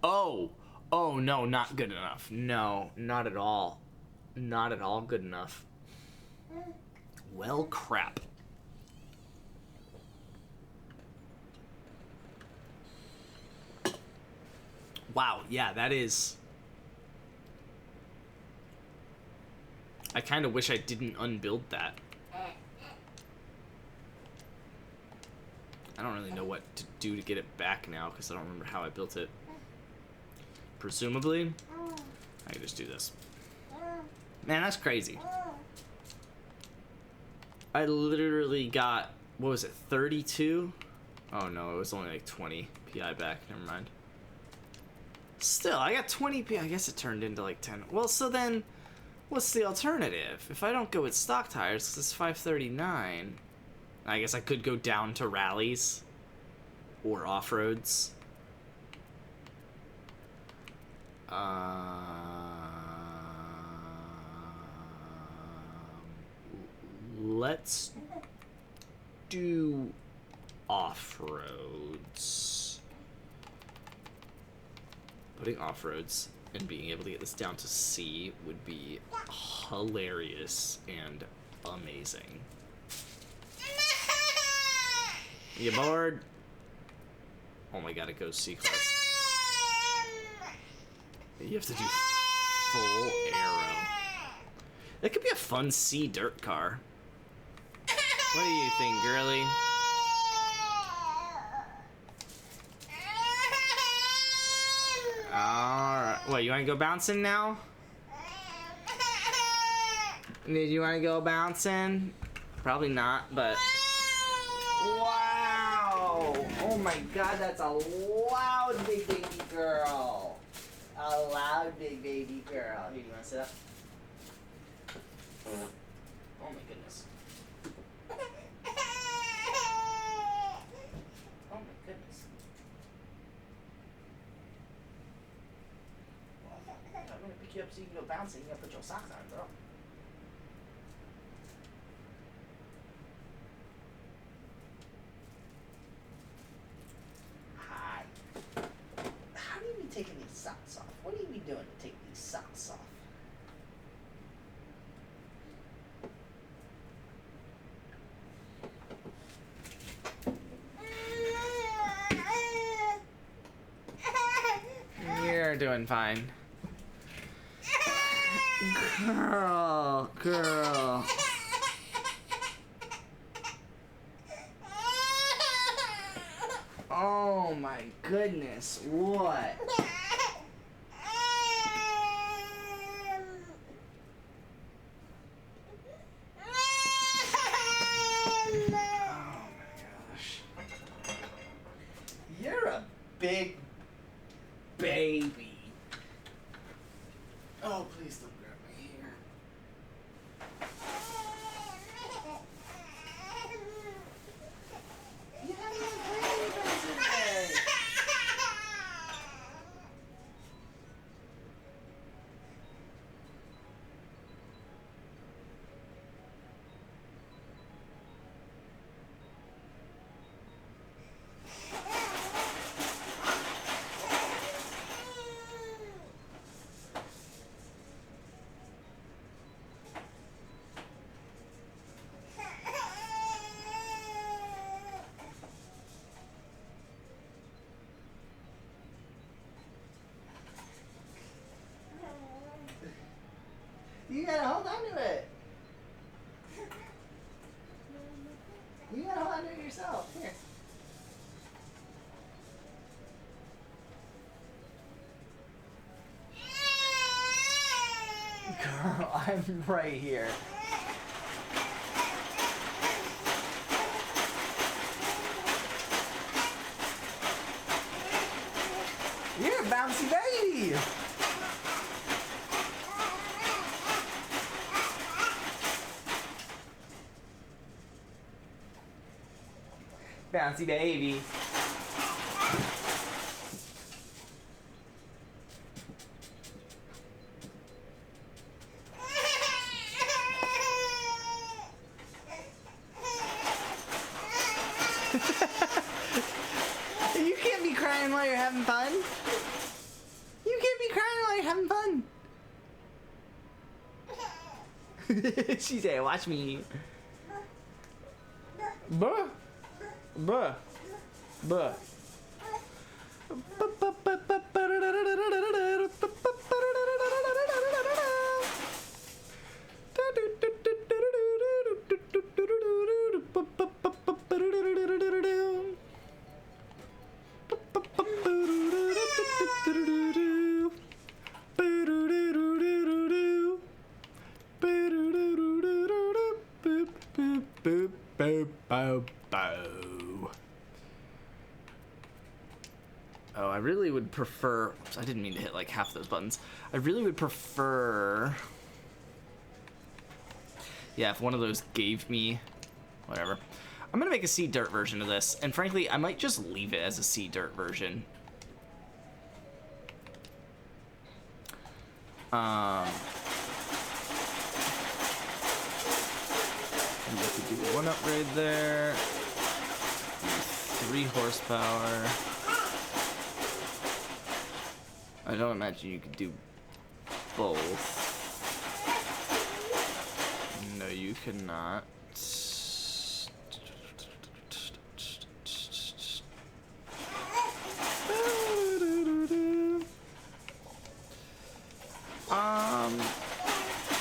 Oh, no, not good enough. No, not at all. Not at all good enough. Well, crap. Wow, yeah, that is... I kind of wish I didn't unbuild that. I don't really know what to do to get it back now because I don't remember how I built it. Presumably, I can just do this. Man, that's crazy. I literally got, what was it, 32? Oh no, it was only like 20 PI back, never mind. Still, I got 20 PI, I guess it turned into like 10. Well, so then, what's the alternative? If I don't go with stock tires, because it's 539, I guess I could go down to rallies or off-roads. Let's do off-roads. Putting off-roads and being able to get this down to C would be hilarious and amazing. You bored? Oh my god, it goes C class. You have to do full aero. That could be a fun C dirt car. What do you think, girly? Alright. What, you want to go bouncing now? Did you want to go bouncing? Probably not, but... Wow! Oh my god, that's a loud big baby girl. A loud big baby girl. Here, you want to sit up? Oh my goodness. Oh my goodness. I'm gonna pick you up so you can go bouncing. You gotta put your socks on, girl. Hi. How do you be taking these socks off? What are you be doing to take these socks off? doing fine. Girl. Oh my goodness, what? You're a big baby. Oh, please don't grab my hair. You haven't even played with us today. You gotta hold on to it. You gotta hold on to it yourself. Here. Girl, I'm right here. You're a bouncy baby. Bouncy baby. You can't be crying while you're having fun. You can't be crying while you're having fun. She said, watch me. Buh. Buh. Buh. Oh, I really would prefer... Oops, I didn't mean to hit like half those buttons. I really would prefer... Yeah, if one of those gave me... Whatever. I'm gonna make a sea dirt version of this, and frankly, I might just leave it as a sea dirt version. And we could do one upgrade there. 3 horsepower. I don't imagine you could do both. No, you could not.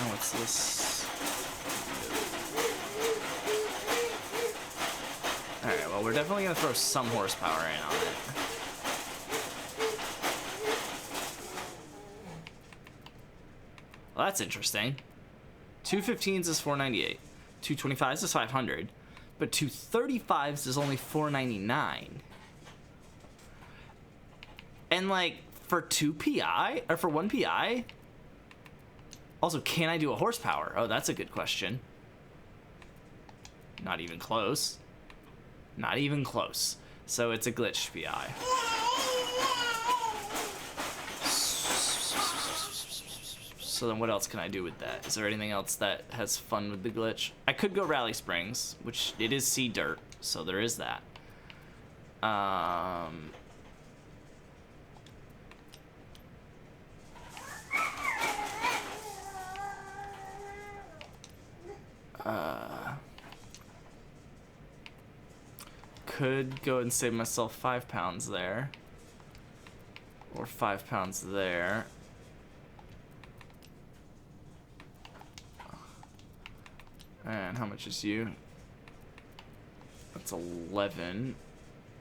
What's this? Alright, well, we're definitely gonna throw some horsepower in on it. Well, that's interesting. 215s is 498. 225s is 500. But 235s is only 499. And like, for 2 PI, or for 1 PI? Also, can I do a horsepower? Oh, that's a good question. Not even close. Not even close. So it's a glitched PI. So then what else can I do with that? Is there anything else that has fun with the glitch? I could go Rally Springs, which it is sea dirt, so there is that. Could go and save myself 5 pounds there. Or 5 pounds there. And how much is you? That's 11.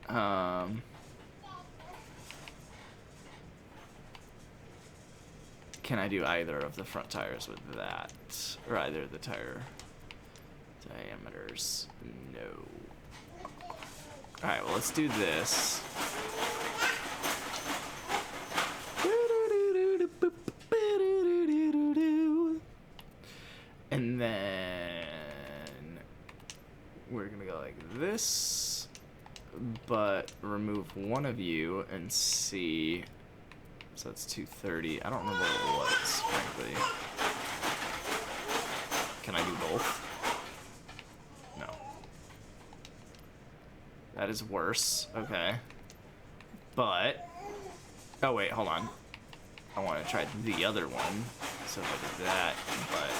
Can I do either of the front tires with that? Or either of the tire diameters? No. Alright, well, let's do this. And then we're gonna go like this, but remove one of you and see. So that's 230. I don't remember what it was, frankly. Can I do both? No. That is worse. Okay. But, oh wait, hold on. I want to try the other one. So if I do that, but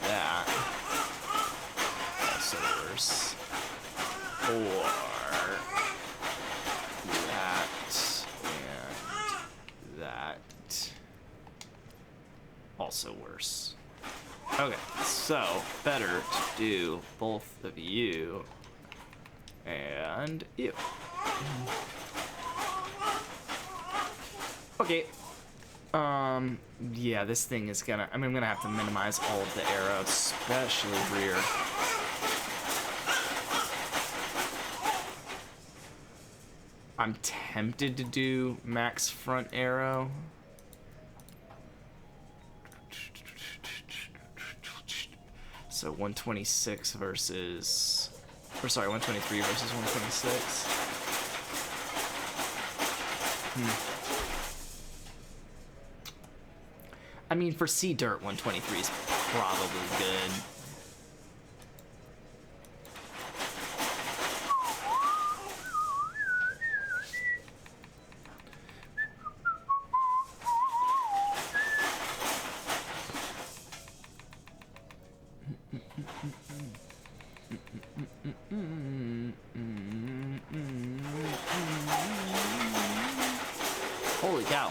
that, also worse. Or that and that, also worse. Okay, so better to do both of you and you. Okay. Yeah, this thing is gonna, I mean, I'm gonna have to minimize all of the arrows, especially rear. I'm tempted to do max front arrow. So 126 versus, or sorry, 123 versus 126. I mean, for sea dirt, 123 is probably good. Holy cow.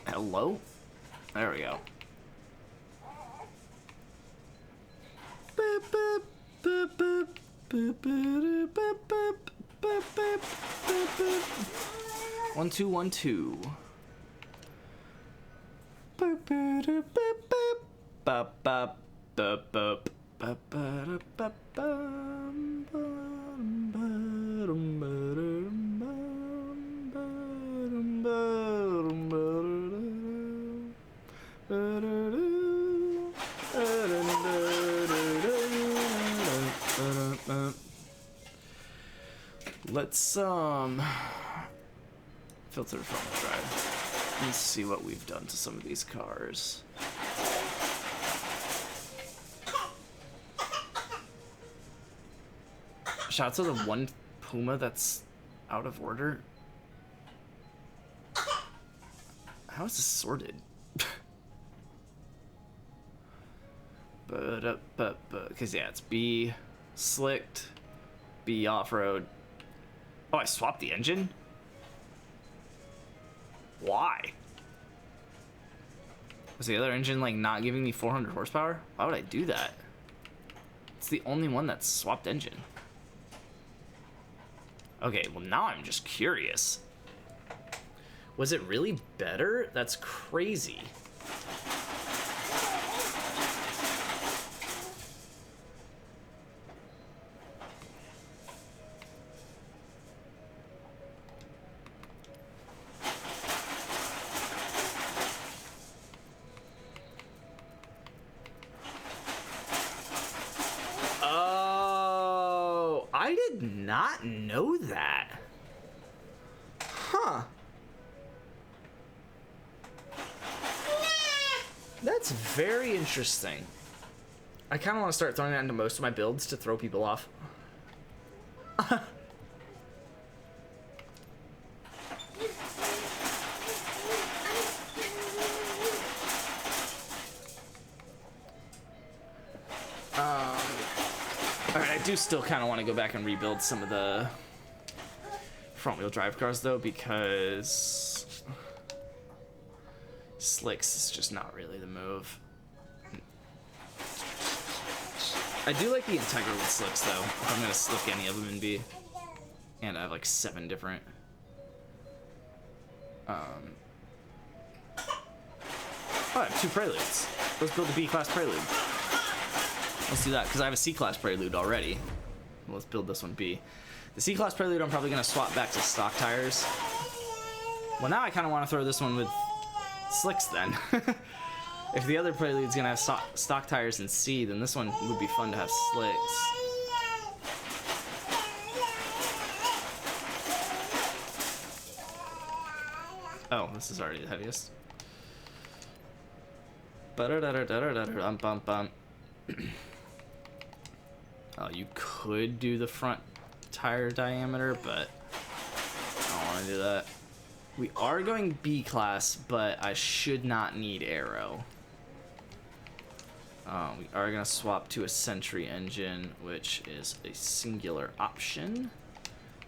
Hello? There we go. 1 2 1 2. Let's filter front drive. Let's see what we've done to some of these cars. Shout out to the one Puma that's out of order. How is this sorted? Because yeah, it's B slicked, B off-road. Oh, I swapped the engine? Why? Was the other engine like not giving me 400 horsepower? Why would I do that? It's the only one that's swapped engine. Okay, well now I'm just curious. Was it really better? That's crazy. Oh, I did not know that. Huh. That's very interesting. I kind of want to start throwing that into most of my builds to throw people off. Alright, I do still kind of want to go back and rebuild some of the front-wheel drive cars though, because slicks is just not really the move. I do like the integral with slicks though, if I'm gonna slick any of them in B. And I have like 7 different. Oh, I have 2 preludes. Let's build a B-class prelude. Let's do that, because I have a C-class prelude already. Let's build this one B. The C-class prelude I'm probably gonna swap back to stock tires. Well, now I kind of want to throw this one with slicks then. If the other prelude's gonna have stock tires in C, then this one would be fun to have slicks. Oh, this is already the heaviest. Oh, you could do the front tire diameter, but I don't want to do that. We are going B class, but I should not need aero. We are going to swap to a Sentry engine, which is a singular option.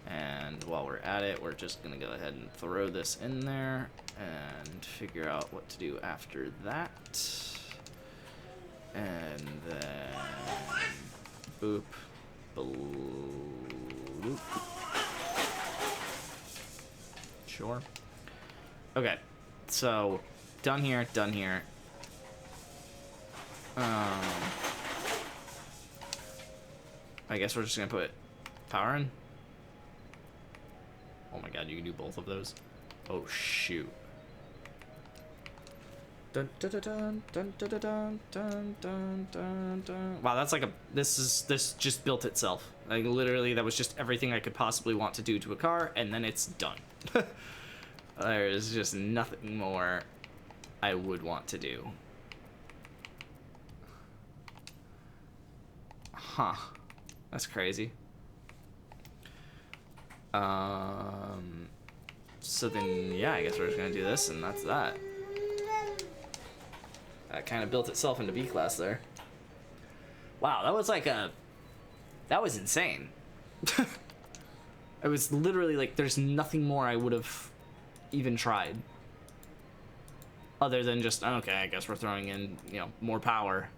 And while we're at it, we're just going to go ahead and throw this in there and figure out what to do after that. And then boop, bloop. Sure. Okay, so done here, done here. I guess we're just gonna put power in. Oh my god, you can do both of those. Oh shoot. Dun, dun, dun, dun, dun, dun, dun, dun, dun, dun, dun. Wow, that's like a this just built itself. Like literally, that was just everything I could possibly want to do to a car, and then it's done. There's just nothing more I would want to do. Huh. That's crazy. So then, yeah, I guess we're just gonna do this, and that's that. That kind of built itself into B class there. Wow, that was like that was insane. It was literally like, there's nothing more I would have even tried. Other than just, okay, I guess we're throwing in, you know, more power.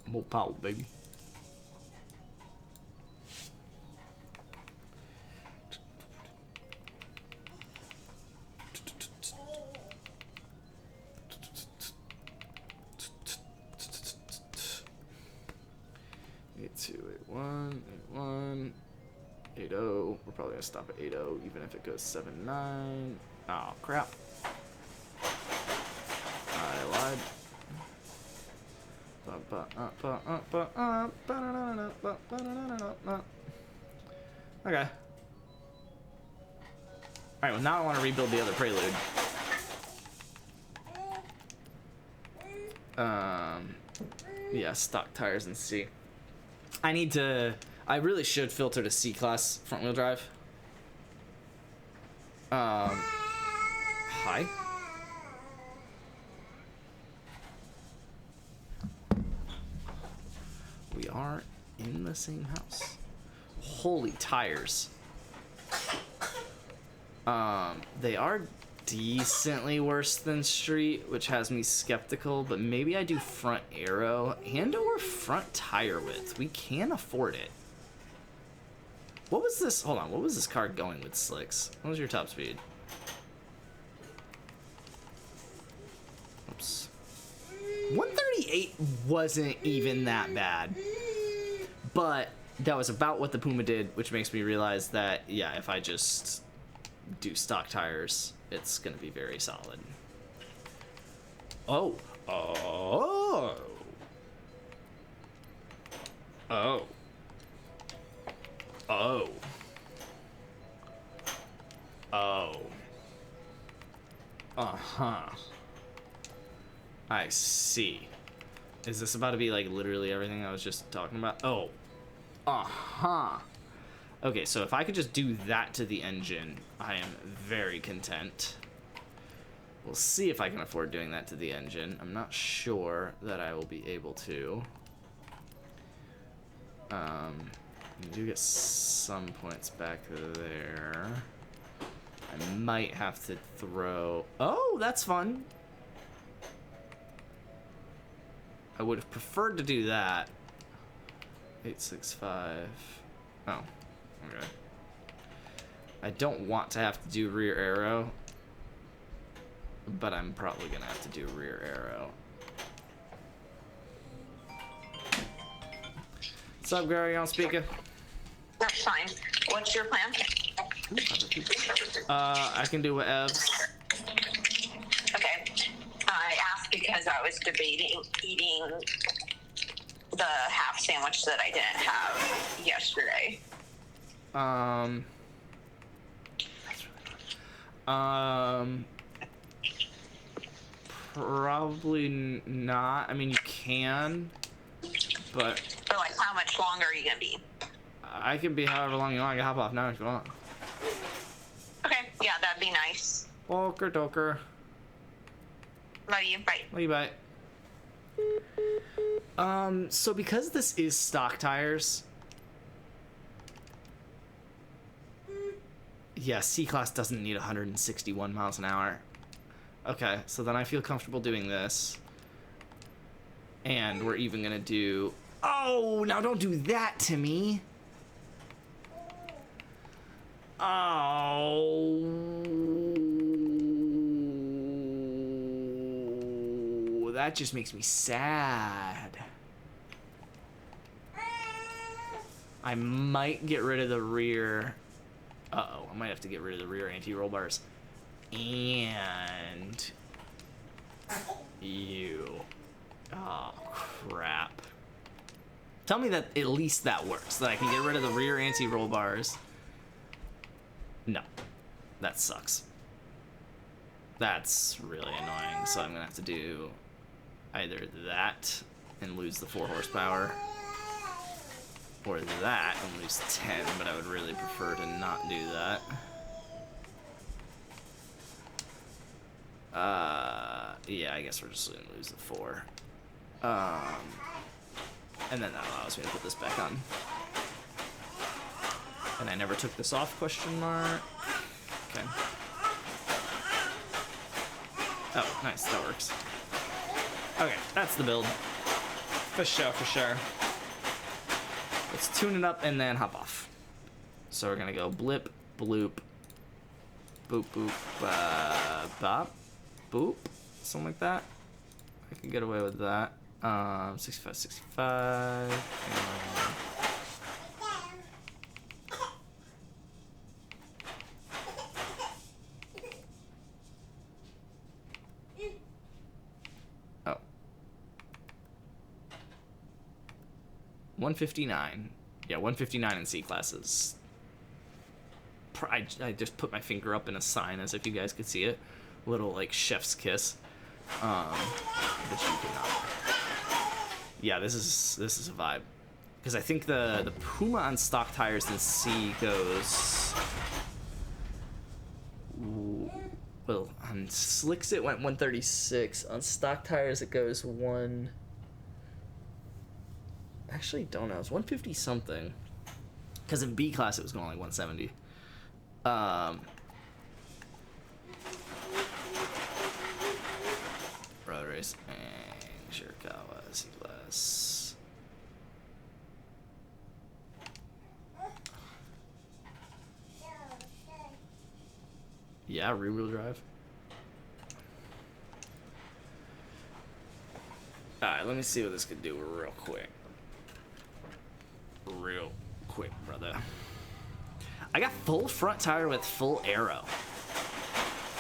More power, baby. One, 80. We're probably gonna stop at 80, even if it goes 79. Oh crap! I lied. Okay. All right. Well, now I want to rebuild the other prelude. Yeah, stock tires and C. I really should filter to C-class front-wheel drive. Hi. We are in the same house. Holy tires. They are decently worse than street, which has me skeptical, but maybe I do front aero and or front tire width. We can afford it. What was this? Hold on. What was this car going with slicks? What was your top speed? Oops. 138 wasn't even that bad, but that was about what the Puma did, which makes me realize that, yeah, if I just do stock tires, it's gonna be very solid. Oh. Oh. Oh. Oh. Oh. Uh-huh. I see. Is this about to be like literally everything I was just talking about? Oh. Uh-huh. Okay, so if I could just do that to the engine, I am very content. We'll see if I can afford doing that to the engine. I'm not sure that I will be able to. You do get some points back there. I might have to throw... Oh, that's fun. I would have preferred to do that. 865. Oh, okay. I don't want to have to do rear arrow, but I'm probably gonna have to do rear arrow. What's up, girl? You on speaker? That's fine. What's your plan? I can do whatevs. Okay. I asked because I was debating eating the half sandwich that I didn't have yesterday. Probably not. I mean, you can, but For like, how much longer are you gonna be? I can be however long you want. I can hop off now if you want. Okay. Yeah, that'd be nice. Oker doker. Love you. Bye. Love you, bye. So because this is stock tires, yeah, C-Class doesn't need 161 miles an hour. Okay, so then I feel comfortable doing this. And we're even gonna do... Oh, now don't do that to me. Oh, that just makes me sad. I might get rid of the rear. Uh-oh, I might have to get rid of the rear anti-roll bars. And you. Oh, crap. Tell me that at least that works, that I can get rid of the rear anti-roll bars. No, that sucks. That's really annoying, so I'm gonna have to do either that and lose the 4 horsepower, or that and lose 10, but I would really prefer to not do that. Yeah, I guess we're just gonna lose the 4. And then that allows me to put this back on. And I never took this off, question mark. Okay. Oh, nice, that works. Okay, that's the build. For sure, for sure. Let's tune it up and then hop off. So we're gonna go blip, bloop, boop, boop, bop, boop, something like that. I can get away with that. 65, 65. Oh. 159. Yeah, 159 in C classes. I just put my finger up in a sign as if you guys could see it. Little, like, chef's kiss. But you cannot. Yeah, this is a vibe. Because I think the Puma on stock tires in C goes... Well, on slicks it went 136. On stock tires it goes 1... Actually, don't know. It's 150 something. Because in B class it was going like 170. Road race and Shirakawa C class. Yeah, rear wheel drive. Alright, let me see what this could do real quick. Real quick, brother. I got full front tire with full aero.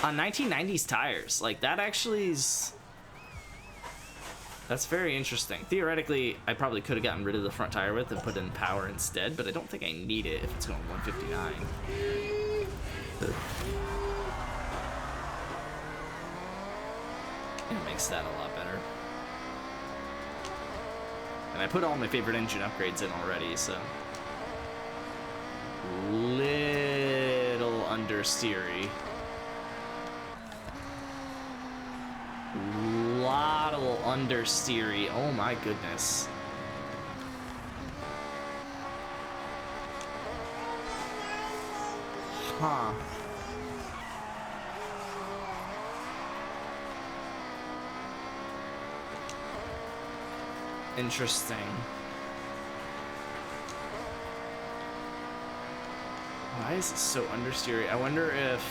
On 1990s tires. Like, that actually is... That's very interesting. Theoretically, I probably could have gotten rid of the front tire width and put in power instead, but I don't think I need it if it's going 159. It makes that a lot better. And I put all my favorite engine upgrades in already, so... Little understeery. Lot of understeery. Oh my goodness. Huh. Interesting. Why is it so understeery? I wonder if...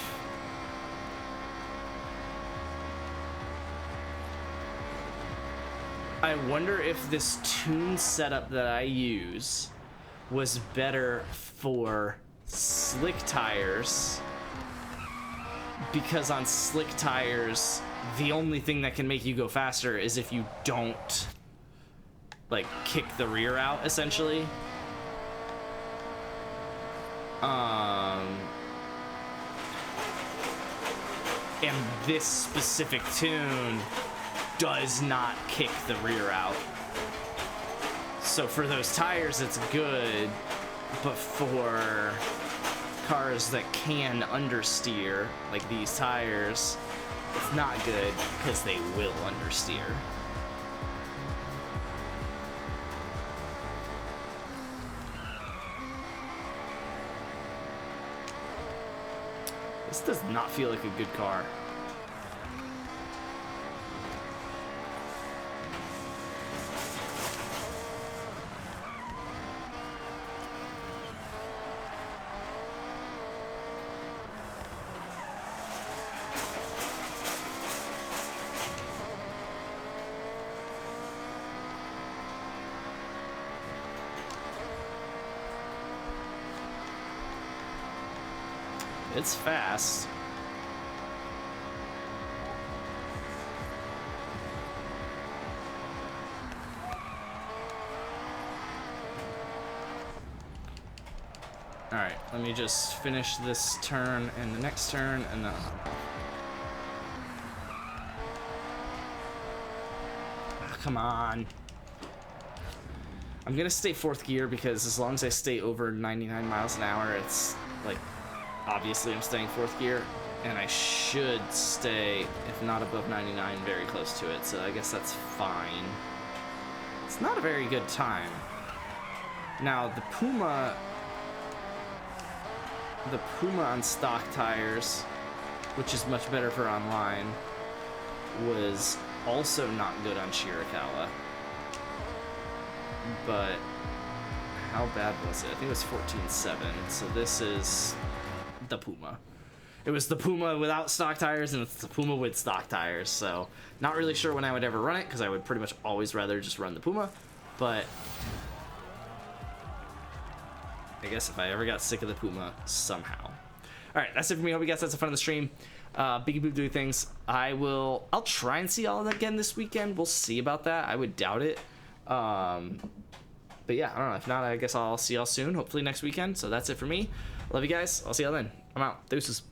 this tune setup that I use was better for slick tires, because on slick tires, the only thing that can make you go faster is if you don't, like, kick the rear out, essentially. And this specific tune does not kick the rear out. So for those tires, it's good, but for cars that can understeer, like these tires, it's not good because they will understeer. This does not feel like a good car. It's fast. Alright, let me just finish this turn and the next turn, and then... Oh, come on. I'm gonna stay fourth gear because as long as I stay over 99 miles an hour, it's like... Obviously, I'm staying fourth gear, and I should stay, if not above 99, very close to it, so I guess that's fine. It's not a very good time. Now, the Puma on stock tires, which is much better for online, was also not good on Shirakawa. But how bad was it? I think it was 14.7, so this is... the Puma. It was the Puma without stock tires, and it's the Puma with stock tires, so not really sure when I would ever run it, because I would pretty much always rather just run the Puma, but I guess if I ever got sick of the Puma, somehow. Alright, that's it for me. Hope you guys had some fun on the stream. Biggie Boop doing things. I'll try and see all of that again this weekend. We'll see about that. I would doubt it. But yeah, I don't know. If not, I guess I'll see y'all soon, hopefully next weekend. So that's it for me. Love you guys. I'll see y'all then. I'm out. Deuces.